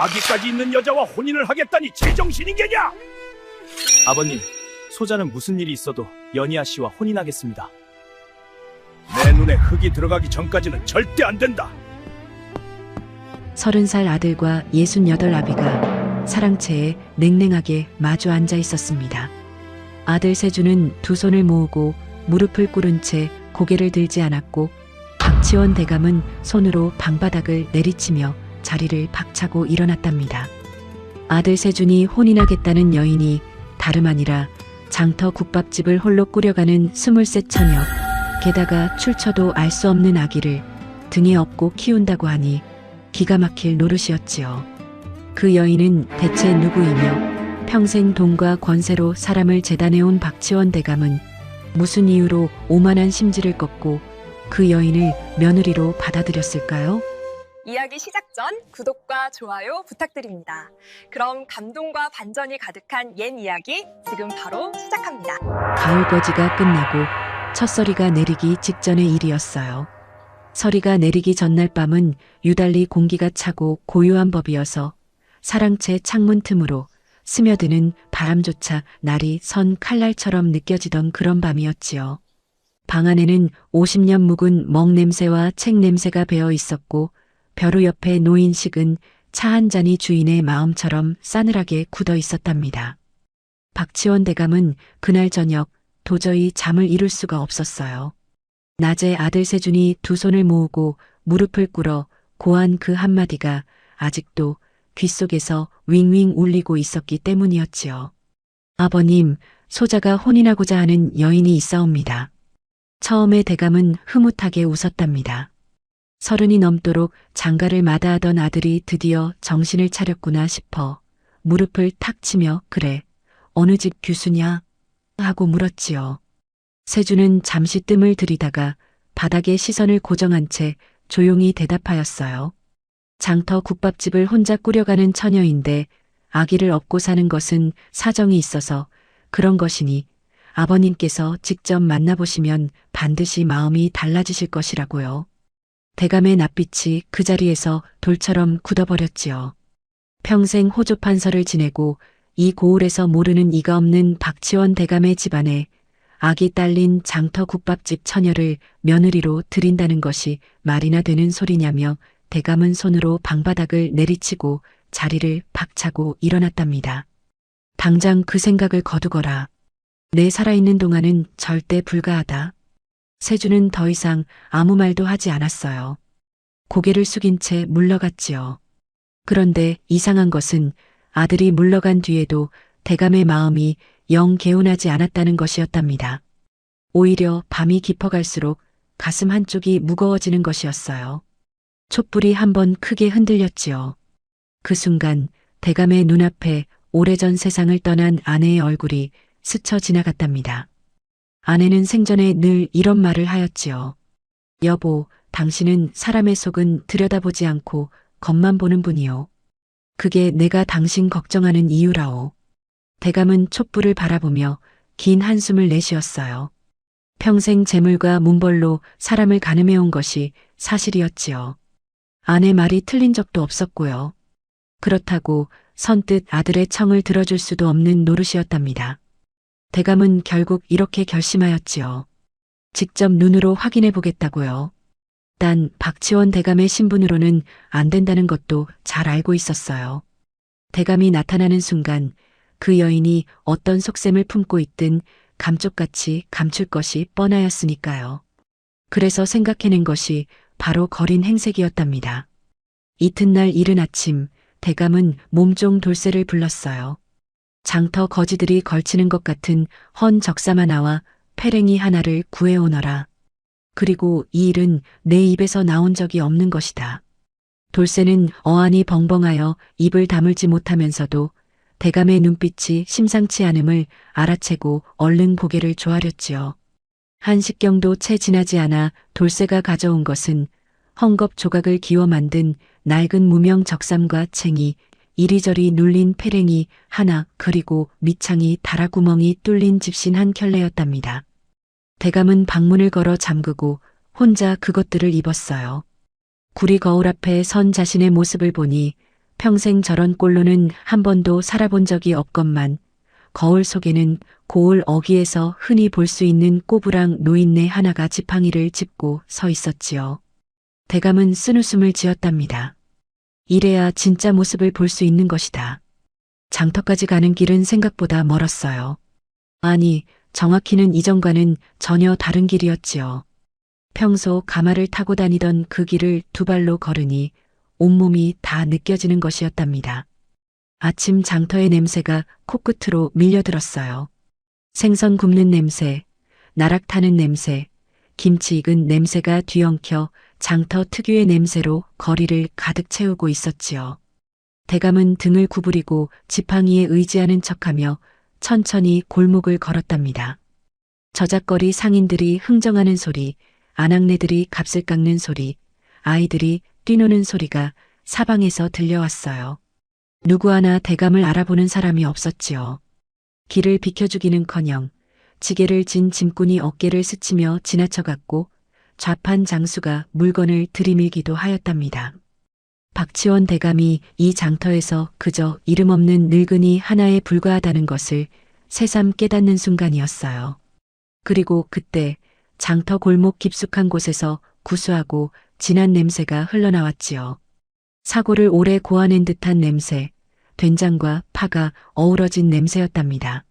아기까지 있는 여자와 혼인을 하겠다니 제정신인 게냐? 아버님, 소자는 무슨 일이 있어도 연희아 씨와 혼인하겠습니다. 내 눈에 흙이 들어가기 전까지는 절대 안 된다. 30살 아들과 68 아비가 사랑채에 냉랭하게 마주 앉아 있었습니다. 아들 세주는 두 손을 모으고 무릎을 꿇은 채 고개를 들지 않았고, 박치원 대감은 손으로 방바닥을 내리치며 자리를 박차고 일어났답니다. 아들 세준이 혼인하겠다는 여인이 다름 아니라 장터 국밥집을 홀로 꾸려가는 23 처녀, 게다가 출처도 알 수 없는 아기를 등에 업고 키운다고 하니 기가 막힐 노릇이었지요. 그 여인은 대체 누구이며 평생 돈과 권세로 사람을 재단해온 박치원 대감은 무슨 이유로 오만한 심지를 꺾고 그 여인을 며느리로 받아들였을까요? 이야기 시작 전 구독과 좋아요 부탁드립니다. 그럼 감동과 반전이 가득한 옛 이야기 지금 바로 시작합니다. 가을거지가 끝나고 첫서리가 내리기 직전의 일이었어요. 서리가 내리기 전날 밤은 유달리 공기가 차고 고요한 법이어서 사랑채 창문 틈으로 스며드는 바람조차 날이 선 칼날처럼 느껴지던 그런 밤이었지요. 방 안에는 50년 묵은 먹 냄새와 책 냄새가 배어 있었고, 벼루 옆에 놓인 식은 차 한 잔이 주인의 마음처럼 싸늘하게 굳어 있었답니다. 박치원 대감은 그날 저녁 도저히 잠을 이룰 수가 없었어요. 낮에 아들 세준이 두 손을 모으고 무릎을 꿇어 고한 그 한마디가 아직도 귓속에서 윙윙 울리고 있었기 때문이었지요. 아버님, 소자가 혼인하고자 하는 여인이 있사옵니다. 처음에 대감은 흐뭇하게 웃었답니다. 30이 넘도록 장가를 마다하던 아들이 드디어 정신을 차렸구나 싶어 무릎을 탁 치며 그래, 어느 집 규수냐? 하고 물었지요. 세주는 잠시 뜸을 들이다가 바닥에 시선을 고정한 채 조용히 대답하였어요. 장터 국밥집을 혼자 꾸려가는 처녀인데 아기를 업고 사는 것은 사정이 있어서 그런 것이니 아버님께서 직접 만나보시면 반드시 마음이 달라지실 것이라고요. 대감의 낯빛이 그 자리에서 돌처럼 굳어버렸지요. 평생 호조판서를 지내고 이 고을에서 모르는 이가 없는 박치원 대감의 집안에 아기 딸린 장터 국밥집 처녀를 며느리로 들인다는 것이 말이나 되는 소리냐며 대감은 손으로 방바닥을 내리치고 자리를 박차고 일어났답니다. 당장 그 생각을 거두거라. 내 살아있는 동안은 절대 불가하다. 세주는 더 이상 아무 말도 하지 않았어요. 고개를 숙인 채 물러갔지요. 그런데 이상한 것은 아들이 물러간 뒤에도 대감의 마음이 영 개운하지 않았다는 것이었답니다. 오히려 밤이 깊어갈수록 가슴 한쪽이 무거워지는 것이었어요. 촛불이 한번 크게 흔들렸지요. 그 순간 대감의 눈앞에 오래전 세상을 떠난 아내의 얼굴이 스쳐 지나갔답니다. 아내는 생전에 늘 이런 말을 하였지요. 여보, 당신은 사람의 속은 들여다보지 않고 겉만 보는 분이요. 그게 내가 당신 걱정하는 이유라오. 대감은 촛불을 바라보며 긴 한숨을 내쉬었어요. 평생 재물과 문벌로 사람을 가늠해온 것이 사실이었지요. 아내 말이 틀린 적도 없었고요. 그렇다고 선뜻 아들의 청을 들어줄 수도 없는 노릇이었답니다. 대감은 결국 이렇게 결심하였지요. 직접 눈으로 확인해 보겠다고요. 단 박치원 대감의 신분으로는 안 된다는 것도 잘 알고 있었어요. 대감이 나타나는 순간 그 여인이 어떤 속셈을 품고 있든 감쪽같이 감출 것이 뻔하였으니까요. 그래서 생각해낸 것이 바로 거린 행색이었답니다. 이튿날 이른 아침 대감은 몸종 돌쇠를 불렀어요. 장터 거지들이 걸치는 것 같은 헌 적사마 나와 패랭이 하나를 구해오너라. 그리고 이 일은 내 입에서 나온 적이 없는 것이다. 돌쇠는 어안이 벙벙하여 입을 다물지 못하면서도 대감의 눈빛이 심상치 않음을 알아채고 얼른 고개를 조아렸지요. 한식경도 채 지나지 않아 돌쇠가 가져온 것은 헝겊 조각을 기워 만든 낡은 무명 적삼과 챙이, 이리저리 눌린 패랭이 하나, 그리고 밑창이 다라구멍이 뚫린 집신 한 켤레였답니다. 대감은 방문을 걸어 잠그고 혼자 그것들을 입었어요. 구리 거울 앞에 선 자신의 모습을 보니 평생 저런 꼴로는 한 번도 살아본 적이 없건만 거울 속에는 고을 어귀에서 흔히 볼 수 있는 꼬부랑 노인네 하나가 지팡이를 짚고 서 있었지요. 대감은 쓴웃음을 지었답니다. 이래야 진짜 모습을 볼 수 있는 것이다. 장터까지 가는 길은 생각보다 멀었어요. 아니, 정확히는 이전과는 전혀 다른 길이었지요. 평소 가마를 타고 다니던 그 길을 두 발로 걸으니 온몸이 다 느껴지는 것이었답니다. 아침 장터의 냄새가 코끝으로 밀려들었어요. 생선 굽는 냄새, 나락 타는 냄새, 김치 익은 냄새가 뒤엉켜 장터 특유의 냄새로 거리를 가득 채우고 있었지요. 대감은 등을 구부리고 지팡이에 의지하는 척하며 천천히 골목을 걸었답니다. 저작거리 상인들이 흥정하는 소리, 아낙네들이 값을 깎는 소리, 아이들이 뛰노는 소리가 사방에서 들려왔어요. 누구 하나 대감을 알아보는 사람이 없었지요. 길을 비켜주기는커녕 지게를 진 짐꾼이 어깨를 스치며 지나쳐갔고 좌판 장수가 물건을 들이밀기도 하였답니다. 박치원 대감이 이 장터에서 그저 이름 없는 늙은이 하나에 불과하다는 것을 새삼 깨닫는 순간이었어요. 그리고 그때 장터 골목 깊숙한 곳에서 구수하고 진한 냄새가 흘러나왔지요. 사고를 오래 고아낸 듯한 냄새, 된장과 파가 어우러진 냄새였답니다.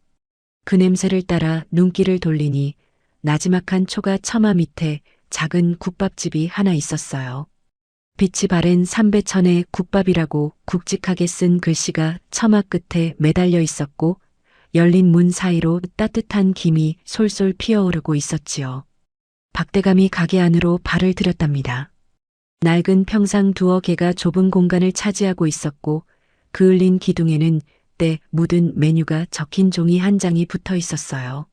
그 냄새를 따라 눈길을 돌리니 나지막한 초가 처마 밑에 작은 국밥집이 하나 있었어요. 빛이 바랜 삼배천의 국밥이라고 굵직하게 쓴 글씨가 처마 끝에 매달려 있었고 열린 문 사이로 따뜻한 김이 솔솔 피어오르고 있었지요. 박대감이 가게 안으로 발을 들였답니다. 낡은 평상 두어 개가 좁은 공간을 차지하고 있었고 그을린 기둥에는 때 묻은 메뉴가 적힌 종이 한 장이 붙어 있었어요.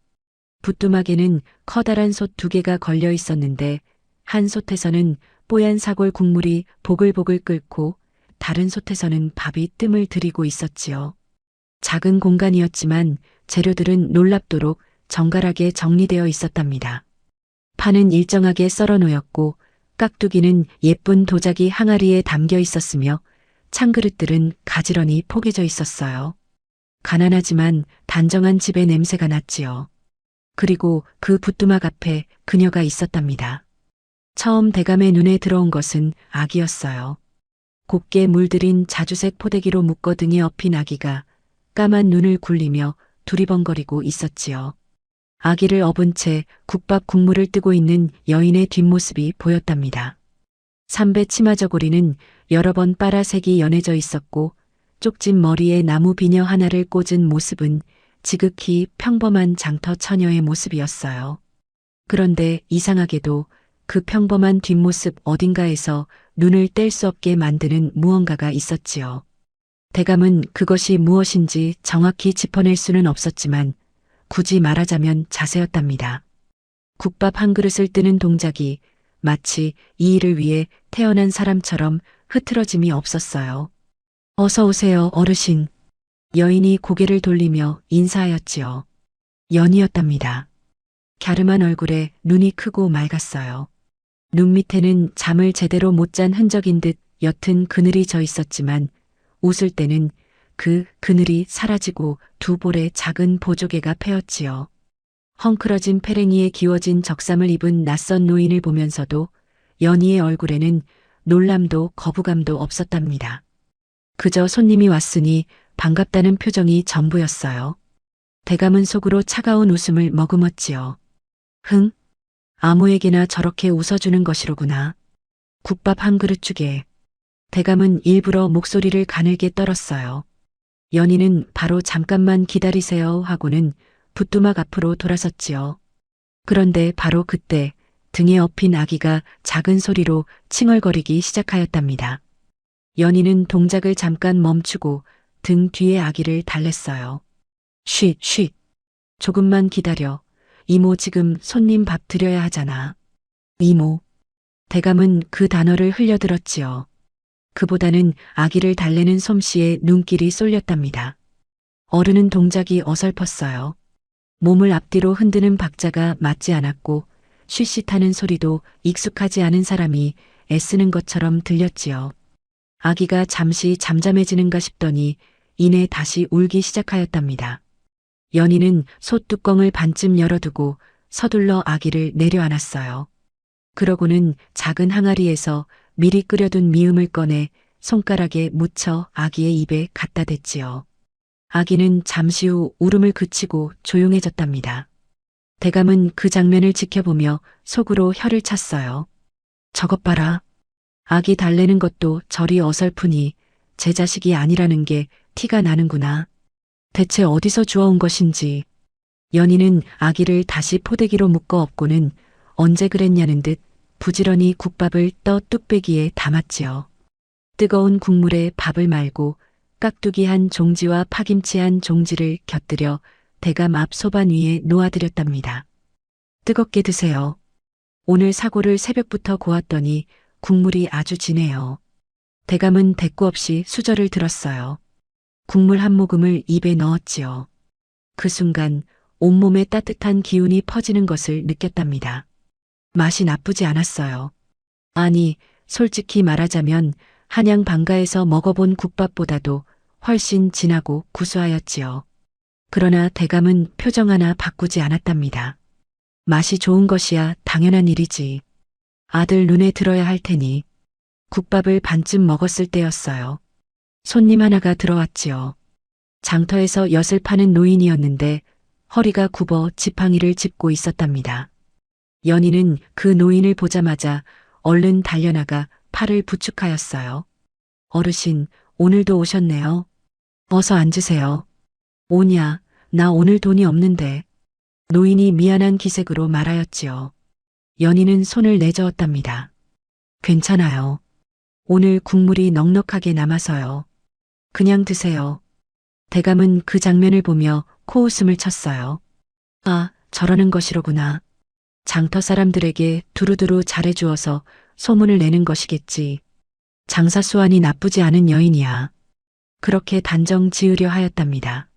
부뚜막에는 커다란 솥 두 개가 걸려 있었는데 한 솥에서는 뽀얀 사골 국물이 보글보글 끓고 다른 솥에서는 밥이 뜸을 들이고 있었지요. 작은 공간이었지만 재료들은 놀랍도록 정갈하게 정리되어 있었답니다. 파는 일정하게 썰어 놓였고 깍두기는 예쁜 도자기 항아리에 담겨 있었으며 찬그릇들은 가지런히 포개져 있었어요. 가난하지만 단정한 집의 냄새가 났지요. 그리고 그 부뚜막 앞에 그녀가 있었답니다. 처음 대감의 눈에 들어온 것은 아기였어요. 곱게 물들인 자주색 포대기로 묶어 등에 엎인 아기가 까만 눈을 굴리며 두리번거리고 있었지요. 아기를 업은 채 국밥 국물을 뜨고 있는 여인의 뒷모습이 보였답니다. 삼배 치마 저고리는 여러 번 빨아색이 연해져 있었고 쪽진 머리에 나무 비녀 하나를 꽂은 모습은 지극히 평범한 장터 처녀의 모습이었어요. 그런데 이상하게도 그 평범한 뒷모습 어딘가에서 눈을 뗄 수 없게 만드는 무언가가 있었지요. 대감은 그것이 무엇인지 정확히 짚어낼 수는 없었지만 굳이 말하자면 자세였답니다. 국밥 한 그릇을 뜨는 동작이 마치 이 일을 위해 태어난 사람처럼 흐트러짐이 없었어요. 어서 오세요, 어르신. 여인이 고개를 돌리며 인사하였지요. 연이었답니다. 갸름한 얼굴에 눈이 크고 맑았어요. 눈 밑에는 잠을 제대로 못 잔 흔적인 듯 옅은 그늘이 져 있었지만 웃을 때는 그 그늘이 사라지고 두 볼에 작은 보조개가 패였지요. 헝클어진 페랭이에 기워진 적삼을 입은 낯선 노인을 보면서도 연희의 얼굴에는 놀람도 거부감도 없었답니다. 그저 손님이 왔으니 반갑다는 표정이 전부였어요. 대감은 속으로 차가운 웃음을 머금었지요. 흥, 아무에게나 저렇게 웃어주는 것이로구나. 국밥 한 그릇 주게. 대감은 일부러 목소리를 가늘게 떨었어요. 연희는 바로 잠깐만 기다리세요 하고는 부뚜막 앞으로 돌아섰지요. 그런데 바로 그때 등에 엎인 아기가 작은 소리로 칭얼거리기 시작하였답니다. 연희는 동작을 잠깐 멈추고 등 뒤에 아기를 달랬어요. 쉿, 쉿. 조금만 기다려. 이모 지금 손님 밥 드려야 하잖아. 이모. 대감은 그 단어를 흘려들었지요. 그보다는 아기를 달래는 솜씨에 눈길이 쏠렸답니다. 어른은 동작이 어설펐어요. 몸을 앞뒤로 흔드는 박자가 맞지 않았고 쉬쉬하는 소리도 익숙하지 않은 사람이 애쓰는 것처럼 들렸지요. 아기가 잠시 잠잠해지는가 싶더니 이내 다시 울기 시작하였답니다. 연희는 솥뚜껑을 반쯤 열어두고 서둘러 아기를 내려안았어요. 그러고는 작은 항아리에서 미리 끓여둔 미음을 꺼내 손가락에 묻혀 아기의 입에 갖다 댔지요. 아기는 잠시 후 울음을 그치고 조용해졌답니다. 대감은 그 장면을 지켜보며 속으로 혀를 찼어요. 저것 봐라. 아기 달래는 것도 저리 어설프니 제 자식이 아니라는 게 티가 나는구나. 대체 어디서 주워온 것인지. 연희는 아기를 다시 포대기로 묶어 업고는 언제 그랬냐는 듯 부지런히 국밥을 떠 뚝배기에 담았지요. 뜨거운 국물에 밥을 말고 깍두기 한 종지와 파김치 한 종지를 곁들여 대감 앞 소반 위에 놓아드렸답니다. 뜨겁게 드세요. 오늘 사고를 새벽부터 고았더니 국물이 아주 진해요. 대감은 대꾸 없이 수저를 들었어요. 국물 한 모금을 입에 넣었지요. 그 순간 온몸에 따뜻한 기운이 퍼지는 것을 느꼈답니다. 맛이 나쁘지 않았어요. 아니, 솔직히 말하자면 한양 방가에서 먹어본 국밥보다도 훨씬 진하고 구수하였지요. 그러나 대감은 표정 하나 바꾸지 않았답니다. 맛이 좋은 것이야 당연한 일이지. 아들 눈에 들어야 할 테니. 국밥을 반쯤 먹었을 때였어요. 손님 하나가 들어왔지요. 장터에서 엿을 파는 노인이었는데 허리가 굽어 지팡이를 짚고 있었답니다. 연희는 그 노인을 보자마자 얼른 달려나가 팔을 부축하였어요. 어르신, 오늘도 오셨네요. 어서 앉으세요. 오냐, 나 오늘 돈이 없는데. 노인이 미안한 기색으로 말하였지요. 연희는 손을 내저었답니다. 괜찮아요. 오늘 국물이 넉넉하게 남아서요. 그냥 드세요. 대감은 그 장면을 보며 코웃음을 쳤어요. 아, 저러는 것이로구나. 장터 사람들에게 두루두루 잘해주어서 소문을 내는 것이겠지. 장사 수완이 나쁘지 않은 여인이야. 그렇게 단정 지으려 하였답니다.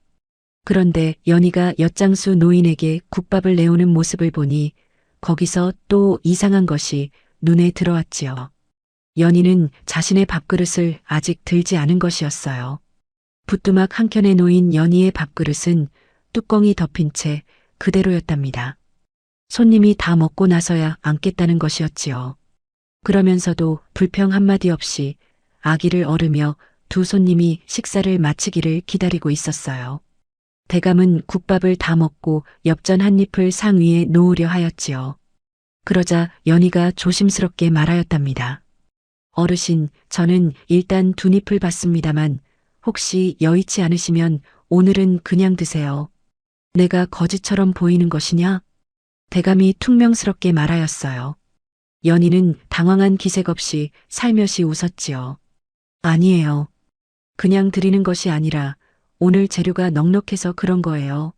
그런데 연희가 엿장수 노인에게 국밥을 내오는 모습을 보니 거기서 또 이상한 것이 눈에 들어왔지요. 연희는 자신의 밥그릇을 아직 들지 않은 것이었어요. 부뚜막 한켠에 놓인 연희의 밥그릇은 뚜껑이 덮인 채 그대로였답니다. 손님이 다 먹고 나서야 앉겠다는 것이었지요. 그러면서도 불평 한마디 없이 아기를 어르며 두 손님이 식사를 마치기를 기다리고 있었어요. 대감은 국밥을 다 먹고 엽전 한 입을 상 위에 놓으려 하였지요. 그러자 연희가 조심스럽게 말하였답니다. 어르신, 저는 일단 두 입을 받습니다만 혹시 여의치 않으시면 오늘은 그냥 드세요. 내가 거지처럼 보이는 것이냐? 대감이 퉁명스럽게 말하였어요. 연희는 당황한 기색 없이 살며시 웃었지요. 아니에요. 그냥 드리는 것이 아니라 오늘 재료가 넉넉해서 그런 거예요.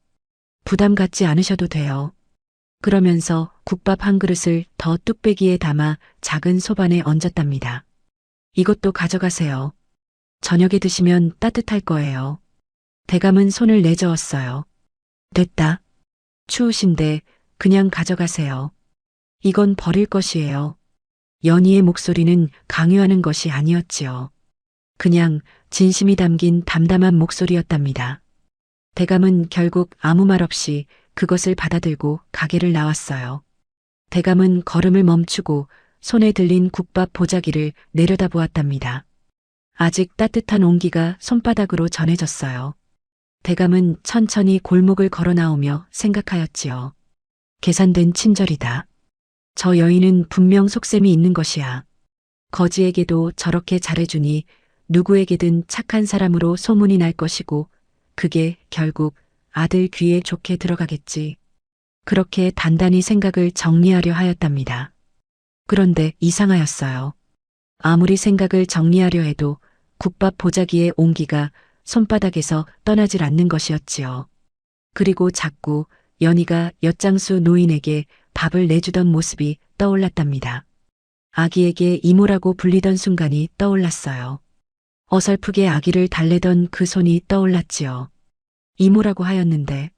부담 갖지 않으셔도 돼요. 그러면서 국밥 한 그릇을 더 뚝배기에 담아 작은 소반에 얹었답니다. 이것도 가져가세요. 저녁에 드시면 따뜻할 거예요. 대감은 손을 내저었어요. 됐다. 추우신데 그냥 가져가세요. 이건 버릴 것이에요. 연희의 목소리는 강요하는 것이 아니었지요. 그냥 진심이 담긴 담담한 목소리였답니다. 대감은 결국 아무 말 없이 그것을 받아들고 가게를 나왔어요. 대감은 걸음을 멈추고 손에 들린 국밥 보자기를 내려다보았답니다. 아직 따뜻한 온기가 손바닥으로 전해졌어요. 대감은 천천히 골목을 걸어 나오며 생각하였지요. 계산된 친절이다. 저 여인은 분명 속셈이 있는 것이야. 거지에게도 저렇게 잘해주니 누구에게든 착한 사람으로 소문이 날 것이고 그게 결국 아들 귀에 좋게 들어가겠지. 그렇게 단단히 생각을 정리하려 하였답니다. 그런데 이상하였어요. 아무리 생각을 정리하려 해도 국밥 보자기의 온기가 손바닥에서 떠나질 않는 것이었지요. 그리고 자꾸 연희가 엿장수 노인에게 밥을 내주던 모습이 떠올랐답니다. 아기에게 이모라고 불리던 순간이 떠올랐어요. 어설프게 아기를 달래던 그 손이 떠올랐지요. 이모라고 하였는데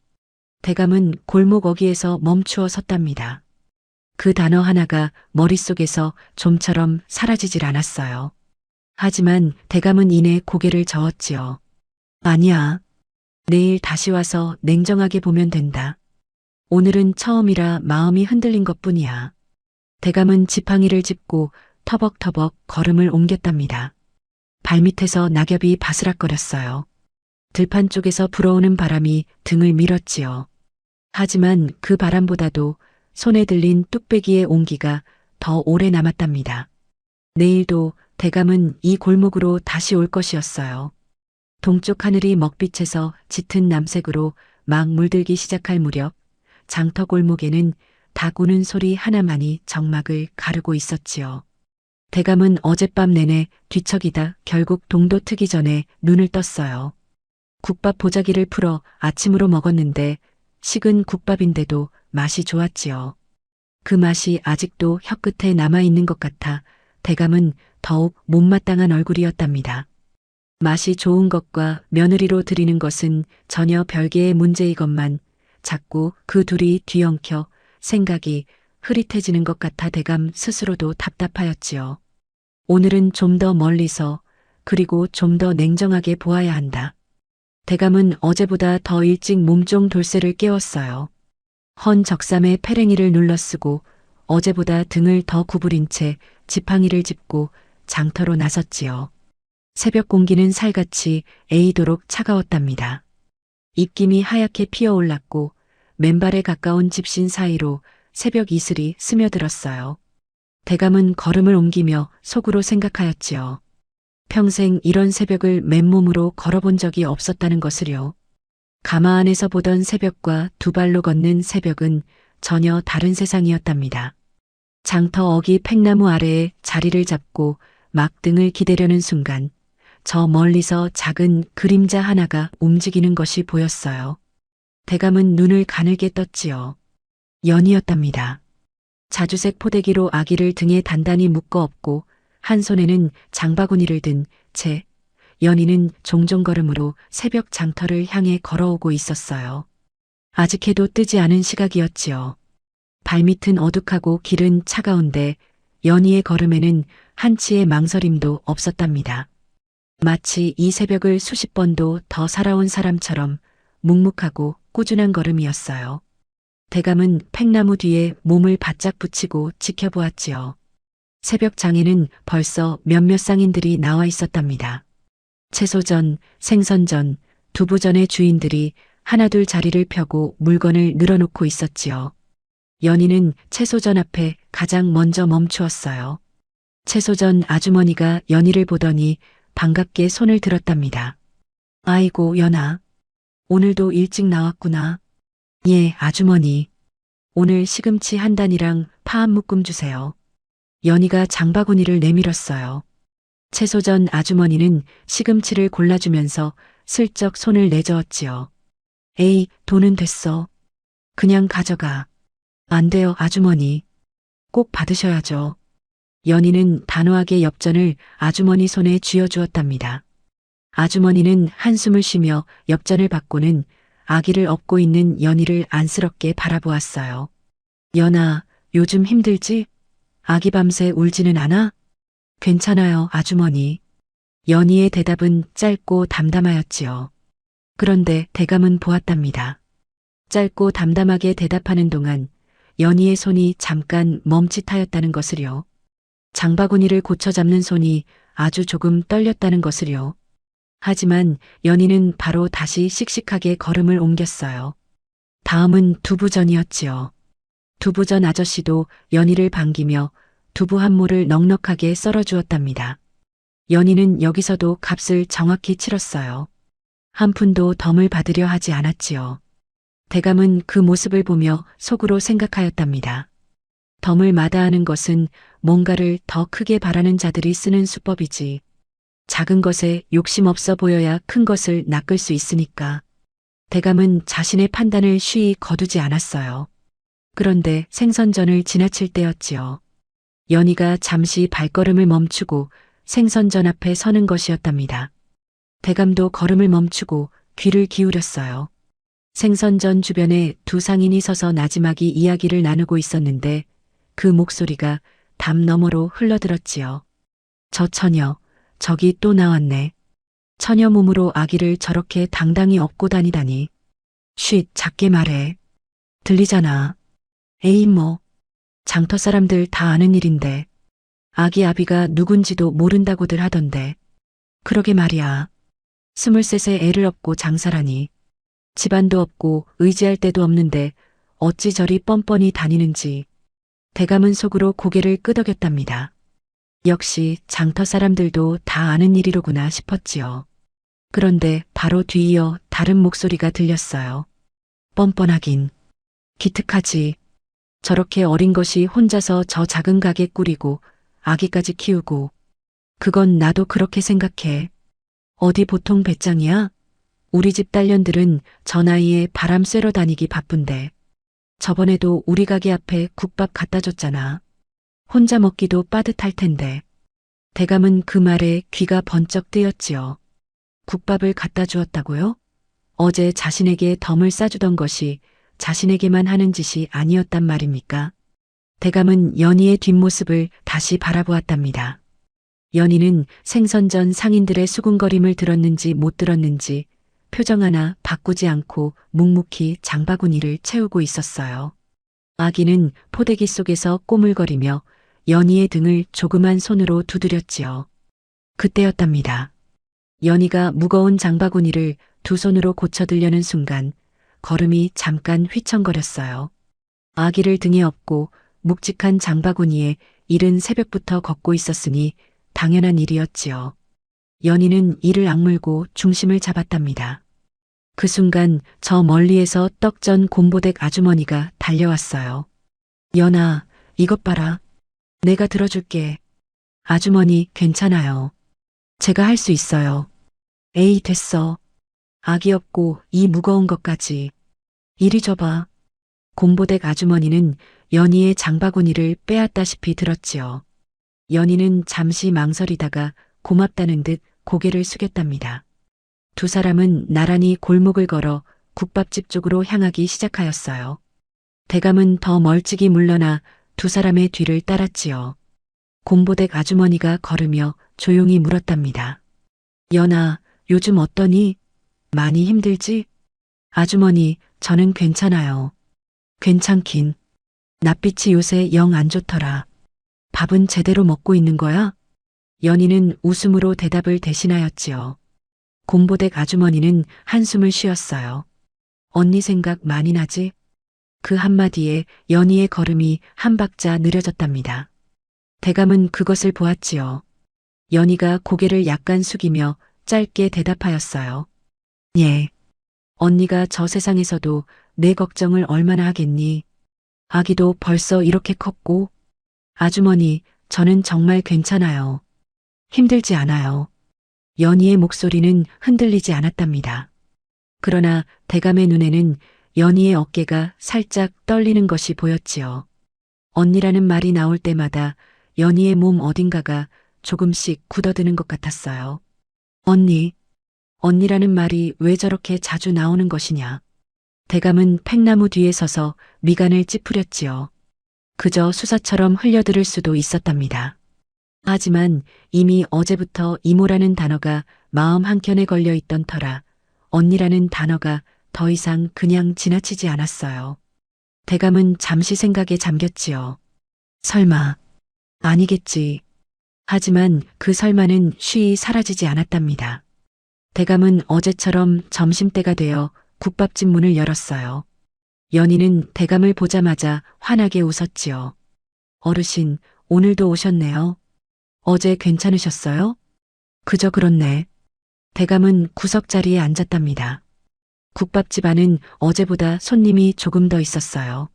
대감은 골목 어귀에서 멈추어 섰답니다. 그 단어 하나가 머릿속에서 좀처럼 사라지질 않았어요. 하지만 대감은 이내 고개를 저었지요. 아니야. 내일 다시 와서 냉정하게 보면 된다. 오늘은 처음이라 마음이 흔들린 것뿐이야. 대감은 지팡이를 짚고 터벅터벅 걸음을 옮겼답니다. 발밑에서 낙엽이 바스락거렸어요. 들판 쪽에서 불어오는 바람이 등을 밀었지요. 하지만 그 바람보다도 손에 들린 뚝배기의 온기가 더 오래 남았답니다. 내일도 대감은 이 골목으로 다시 올 것이었어요. 동쪽 하늘이 먹빛에서 짙은 남색으로 막 물들기 시작할 무렵 장터 골목에는 닭 우는 소리 하나만이 정막을 가르고 있었지요. 대감은 어젯밤 내내 뒤척이다 결국 동도 트기 전에 눈을 떴어요. 국밥 보자기를 풀어 아침으로 먹었는데 식은 국밥인데도 맛이 좋았지요. 그 맛이 아직도 혀끝에 남아있는 것 같아 대감은 더욱 못마땅한 얼굴이었답니다. 맛이 좋은 것과 며느리로 드리는 것은 전혀 별개의 문제이건만 자꾸 그 둘이 뒤엉켜 생각이 흐릿해지는 것 같아 대감 스스로도 답답하였지요. 오늘은 좀 더 멀리서 그리고 좀 더 냉정하게 보아야 한다. 대감은 어제보다 더 일찍 몸종 돌쇠를 깨웠어요. 헌 적삼에 페랭이를 눌러쓰고 어제보다 등을 더 구부린 채 지팡이를 짚고 장터로 나섰지요. 새벽 공기는 살같이 애이도록 차가웠답니다. 입김이 하얗게 피어올랐고 맨발에 가까운 집신 사이로 새벽 이슬이 스며들었어요. 대감은 걸음을 옮기며 속으로 생각하였지요. 평생 이런 새벽을 맨몸으로 걸어본 적이 없었다는 것을요. 가마 안에서 보던 새벽과 두 발로 걷는 새벽은 전혀 다른 세상이었답니다. 장터 어기 팽나무 아래에 자리를 잡고 막 등을 기대려는 순간 저 멀리서 작은 그림자 하나가 움직이는 것이 보였어요. 대감은 눈을 가늘게 떴지요. 연이었답니다. 자주색 포대기로 아기를 등에 단단히 묶어 업고 한 손에는 장바구니를 든 채 연희는 종종 걸음으로 새벽 장터를 향해 걸어오고 있었어요. 아직 해도 뜨지 않은 시각이었지요. 발밑은 어둑하고 길은 차가운데 연희의 걸음에는 한치의 망설임도 없었답니다. 마치 이 새벽을 수십 번도 더 살아온 사람처럼 묵묵하고 꾸준한 걸음이었어요. 대감은 팽나무 뒤에 몸을 바짝 붙이고 지켜보았지요. 새벽 장에는 벌써 몇몇 상인들이 나와 있었답니다. 채소전, 생선전, 두부전의 주인들이 하나둘 자리를 펴고 물건을 늘어놓고 있었지요. 연희는 채소전 앞에 가장 먼저 멈추었어요. 채소전 아주머니가 연희를 보더니 반갑게 손을 들었답니다. 아이고 연아, 오늘도 일찍 나왔구나. 예, 아주머니. 오늘 시금치 한 단이랑 파 한 묶음 주세요. 연희가 장바구니를 내밀었어요. 채소전 아주머니는 시금치를 골라주면서 슬쩍 손을 내저었지요. 에이, 돈은 됐어. 그냥 가져가. 안 돼요, 아주머니. 꼭 받으셔야죠. 연희는 단호하게 엽전을 아주머니 손에 쥐어주었답니다. 아주머니는 한숨을 쉬며 엽전을 받고는 아기를 업고 있는 연희를 안쓰럽게 바라보았어요. 연아, 요즘 힘들지? 아기 밤새 울지는 않아? 괜찮아요, 아주머니. 연희의 대답은 짧고 담담하였지요. 그런데 대감은 보았답니다. 짧고 담담하게 대답하는 동안 연희의 손이 잠깐 멈칫하였다는 것을요. 장바구니를 고쳐 잡는 손이 아주 조금 떨렸다는 것을요. 하지만 연희는 바로 다시 씩씩하게 걸음을 옮겼어요. 다음은 두부전이었지요. 두부전 아저씨도 연희를 반기며 두부 한 모를 넉넉하게 썰어주었답니다. 연희는 여기서도 값을 정확히 치렀어요. 한 푼도 덤을 받으려 하지 않았지요. 대감은 그 모습을 보며 속으로 생각하였답니다. 덤을 마다하는 것은 뭔가를 더 크게 바라는 자들이 쓰는 수법이지. 작은 것에 욕심 없어 보여야 큰 것을 낚을 수 있으니까. 대감은 자신의 판단을 쉬이 거두지 않았어요. 그런데 생선전을 지나칠 때였지요. 연희가 잠시 발걸음을 멈추고 생선전 앞에 서는 것이었답니다. 대감도 걸음을 멈추고 귀를 기울였어요. 생선전 주변에 두 상인이 서서 나지막이 이야기를 나누고 있었는데 그 목소리가 담 너머로 흘러들었지요. 저 처녀, 저기 또 나왔네. 처녀 몸으로 아기를 저렇게 당당히 업고 다니다니. 쉿, 작게 말해. 들리잖아. 에이 뭐. 장터 사람들 다 아는 일인데. 아기 아비가 누군지도 모른다고들 하던데. 그러게 말이야. 23세 애를 업고 장사라니. 집안도 없고 의지할 데도 없는데 어찌 저리 뻔뻔히 다니는지. 대감은 속으로 고개를 끄덕였답니다. 역시 장터 사람들도 다 아는 일이로구나 싶었지요. 그런데 바로 뒤이어 다른 목소리가 들렸어요. 뻔뻔하긴. 기특하지. 저렇게 어린 것이 혼자서 저 작은 가게 꾸리고 아기까지 키우고. 그건 나도 그렇게 생각해. 어디 보통 배짱이야? 우리 집 딸년들은 저 나이에 바람 쐬러 다니기 바쁜데. 저번에도 우리 가게 앞에 국밥 갖다 줬잖아. 혼자 먹기도 빠듯할 텐데. 대감은 그 말에 귀가 번쩍 뜨였지요. 국밥을 갖다 주었다고요? 어제 자신에게 덤을 싸주던 것이 자신에게만 하는 짓이 아니었단 말입니까? 대감은 연희의 뒷모습을 다시 바라보았답니다. 연희는 생선 전 상인들의 수군거림을 들었는지 못 들었는지 표정 하나 바꾸지 않고 묵묵히 장바구니를 채우고 있었어요. 아기는 포대기 속에서 꼬물거리며 연희의 등을 조그만 손으로 두드렸지요. 그때였답니다. 연희가 무거운 장바구니를 두 손으로 고쳐들려는 순간 걸음이 잠깐 휘청거렸어요. 아기를 등에 업고 묵직한 장바구니에 이른 새벽부터 걷고 있었으니 당연한 일이었지요. 연희는 이를 악물고 중심을 잡았답니다. 그 순간 저 멀리에서 떡전 곰보댁 아주머니가 달려왔어요. 연아, 이것 봐라. 내가 들어줄게. 아주머니, 괜찮아요. 제가 할 수 있어요. 에이, 됐어. 아기 업고 이 무거운 것까지. 이리 줘봐. 곰보댁 아주머니는 연희의 장바구니를 빼앗다시피 들었지요. 연희는 잠시 망설이다가 고맙다는 듯 고개를 숙였답니다. 두 사람은 나란히 골목을 걸어 국밥집 쪽으로 향하기 시작하였어요. 대감은 더 멀찍이 물러나 두 사람의 뒤를 따랐지요. 곰보댁 아주머니가 걸으며 조용히 물었답니다. 연아, 요즘 어떠니? 많이 힘들지? 아주머니, 저는 괜찮아요. 괜찮긴. 낯빛이 요새 영 안 좋더라. 밥은 제대로 먹고 있는 거야? 연희는 웃음으로 대답을 대신하였지요. 곰보댁 아주머니는 한숨을 쉬었어요. 언니 생각 많이 나지? 그 한마디에 연희의 걸음이 한 박자 느려졌답니다. 대감은 그것을 보았지요. 연희가 고개를 약간 숙이며 짧게 대답하였어요. 예. 언니가 저 세상에서도 내 걱정을 얼마나 하겠니? 아기도 벌써 이렇게 컸고. 아주머니, 저는 정말 괜찮아요. 힘들지 않아요. 연희의 목소리는 흔들리지 않았답니다. 그러나 대감의 눈에는 연희의 어깨가 살짝 떨리는 것이 보였지요. 언니라는 말이 나올 때마다 연희의 몸 어딘가가 조금씩 굳어드는 것 같았어요. 언니라는 말이 왜 저렇게 자주 나오는 것이냐. 대감은 팽나무 뒤에 서서 미간을 찌푸렸지요. 그저 수사처럼 흘려들을 수도 있었답니다. 하지만 이미 어제부터 이모라는 단어가 마음 한켠에 걸려있던 터라 언니라는 단어가 더 이상 그냥 지나치지 않았어요. 대감은 잠시 생각에 잠겼지요. 설마, 아니겠지. 하지만 그 설마는 쉬이 사라지지 않았답니다. 대감은 어제처럼 점심때가 되어 국밥집 문을 열었어요. 연희는 대감을 보자마자 환하게 웃었지요. 어르신, 오늘도 오셨네요. 어제 괜찮으셨어요? 그저 그렇네. 대감은 구석자리에 앉았답니다. 국밥집 안은 어제보다 손님이 조금 더 있었어요.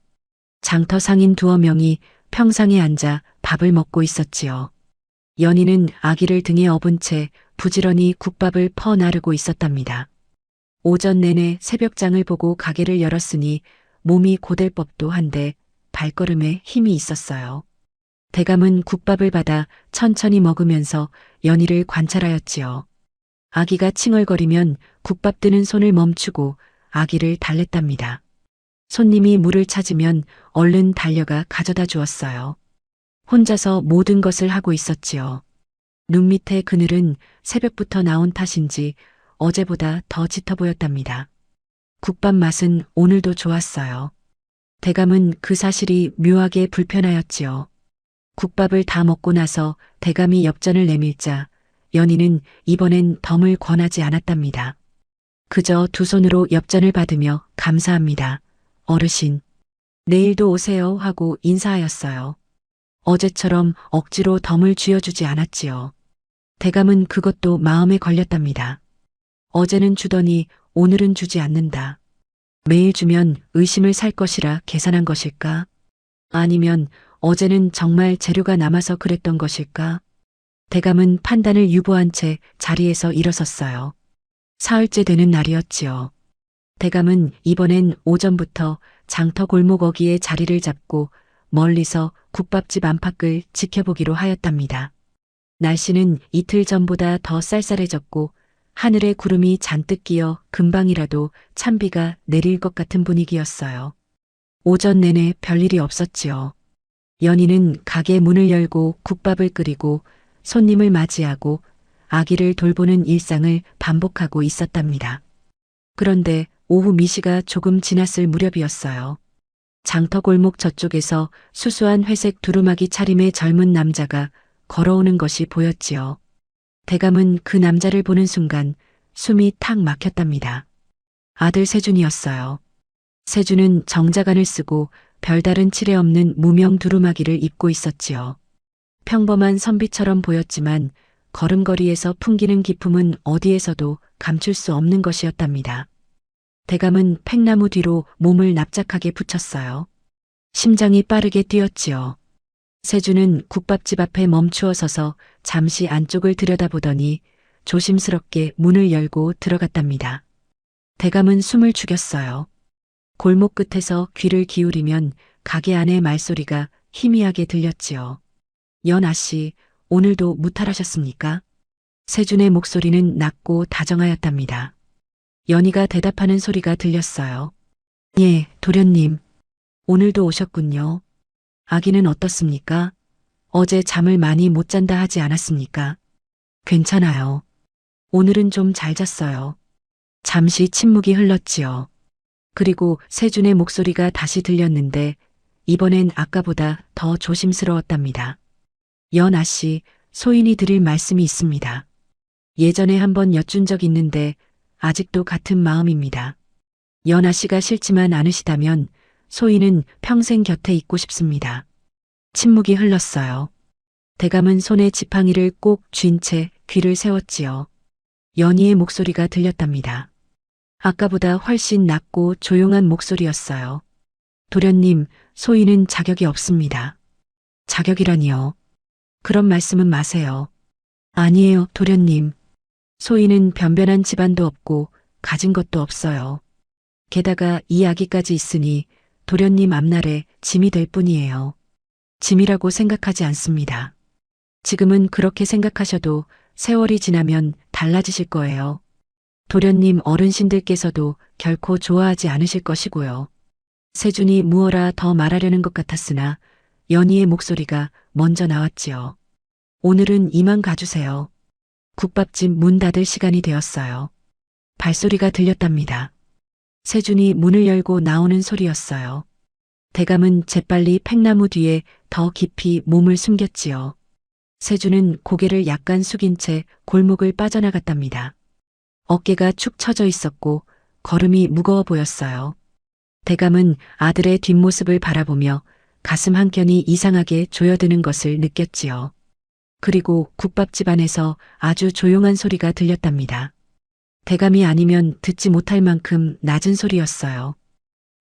장터 상인 두어 명이 평상에 앉아 밥을 먹고 있었지요. 연희는 아기를 등에 업은 채 부지런히 국밥을 퍼 나르고 있었답니다. 오전 내내 새벽장을 보고 가게를 열었으니 몸이 고될 법도 한데 발걸음에 힘이 있었어요. 대감은 국밥을 받아 천천히 먹으면서 연희를 관찰하였지요. 아기가 칭얼거리면 국밥 드는 손을 멈추고 아기를 달랬답니다. 손님이 물을 찾으면 얼른 달려가 가져다 주었어요. 혼자서 모든 것을 하고 있었지요. 눈 밑의 그늘은 새벽부터 나온 탓인지 어제보다 더 짙어 보였답니다. 국밥 맛은 오늘도 좋았어요. 대감은 그 사실이 묘하게 불편하였지요. 국밥을 다 먹고 나서 대감이 엽전을 내밀자 연희는 이번엔 덤을 권하지 않았답니다. 그저 두 손으로 엽전을 받으며 감사합니다. 어르신. 내일도 오세요 하고 인사하였어요. 어제처럼 억지로 덤을 쥐어주지 않았지요. 대감은 그것도 마음에 걸렸답니다. 어제는 주더니 오늘은 주지 않는다. 매일 주면 의심을 살 것이라 계산한 것일까? 아니면 어제는 정말 재료가 남아서 그랬던 것일까? 대감은 판단을 유보한 채 자리에서 일어섰어요. 사흘째 되는 날이었지요. 대감은 이번엔 오전부터 장터 골목 어귀에 자리를 잡고 멀리서 국밥집 안팎을 지켜보기로 하였답니다. 날씨는 이틀 전보다 더 쌀쌀해졌고 하늘에 구름이 잔뜩 끼어 금방이라도 찬비가 내릴 것 같은 분위기였어요. 오전 내내 별일이 없었지요. 연희는 가게 문을 열고 국밥을 끓이고 손님을 맞이하고 아기를 돌보는 일상을 반복하고 있었답니다. 그런데 오후 미시가 조금 지났을 무렵이었어요. 장터 골목 저쪽에서 수수한 회색 두루마기 차림의 젊은 남자가 걸어오는 것이 보였지요. 대감은 그 남자를 보는 순간 숨이 탁 막혔답니다. 아들 세준이었어요. 세준은 정자간을 쓰고 별다른 칠해 없는 무명 두루마기를 입고 있었지요. 평범한 선비처럼 보였지만 걸음걸이에서 풍기는 기품은 어디에서도 감출 수 없는 것이었답니다. 대감은 팽나무 뒤로 몸을 납작하게 붙였어요. 심장이 빠르게 뛰었지요. 세준은 국밥집 앞에 멈추어 서서 잠시 안쪽을 들여다보더니 조심스럽게 문을 열고 들어갔답니다. 대감은 숨을 죽였어요. 골목 끝에서 귀를 기울이면 가게 안의 말소리가 희미하게 들렸지요. 연아씨, 오늘도 무탈하셨습니까? 세준의 목소리는 낮고 다정하였답니다. 연희가 대답하는 소리가 들렸어요. 예, 도련님. 오늘도 오셨군요. 아기는 어떻습니까? 어제 잠을 많이 못 잔다 하지 않았습니까? 괜찮아요. 오늘은 좀 잘 잤어요. 잠시 침묵이 흘렀지요. 그리고 세준의 목소리가 다시 들렸는데 이번엔 아까보다 더 조심스러웠답니다. 연아씨, 소인이 드릴 말씀이 있습니다. 예전에 한번 여쭌 적 있는데 아직도 같은 마음입니다. 연아씨가 싫지만 않으시다면 소인은 평생 곁에 있고 싶습니다. 침묵이 흘렀어요. 대감은 손에 지팡이를 꼭 쥔 채 귀를 세웠지요. 연희의 목소리가 들렸답니다. 아까보다 훨씬 낮고 조용한 목소리였어요. 도련님, 소인은 자격이 없습니다. 자격이라니요. 그런 말씀은 마세요. 아니에요, 도련님. 소인은 변변한 집안도 없고 가진 것도 없어요. 게다가 이 아기까지 있으니 도련님 앞날에 짐이 될 뿐이에요. 짐이라고 생각하지 않습니다. 지금은 그렇게 생각하셔도 세월이 지나면 달라지실 거예요. 도련님 어른신들께서도 결코 좋아하지 않으실 것이고요. 세준이 무어라 더 말하려는 것 같았으나 연희의 목소리가 먼저 나왔지요. 오늘은 이만 가주세요. 국밥집 문 닫을 시간이 되었어요. 발소리가 들렸답니다. 세준이 문을 열고 나오는 소리였어요. 대감은 재빨리 팽나무 뒤에 더 깊이 몸을 숨겼지요. 세준은 고개를 약간 숙인 채 골목을 빠져나갔답니다. 어깨가 축 처져 있었고 걸음이 무거워 보였어요. 대감은 아들의 뒷모습을 바라보며 가슴 한켠이 이상하게 조여드는 것을 느꼈지요. 그리고 국밥집 안에서 아주 조용한 소리가 들렸답니다. 대감이 아니면 듣지 못할 만큼 낮은 소리였어요.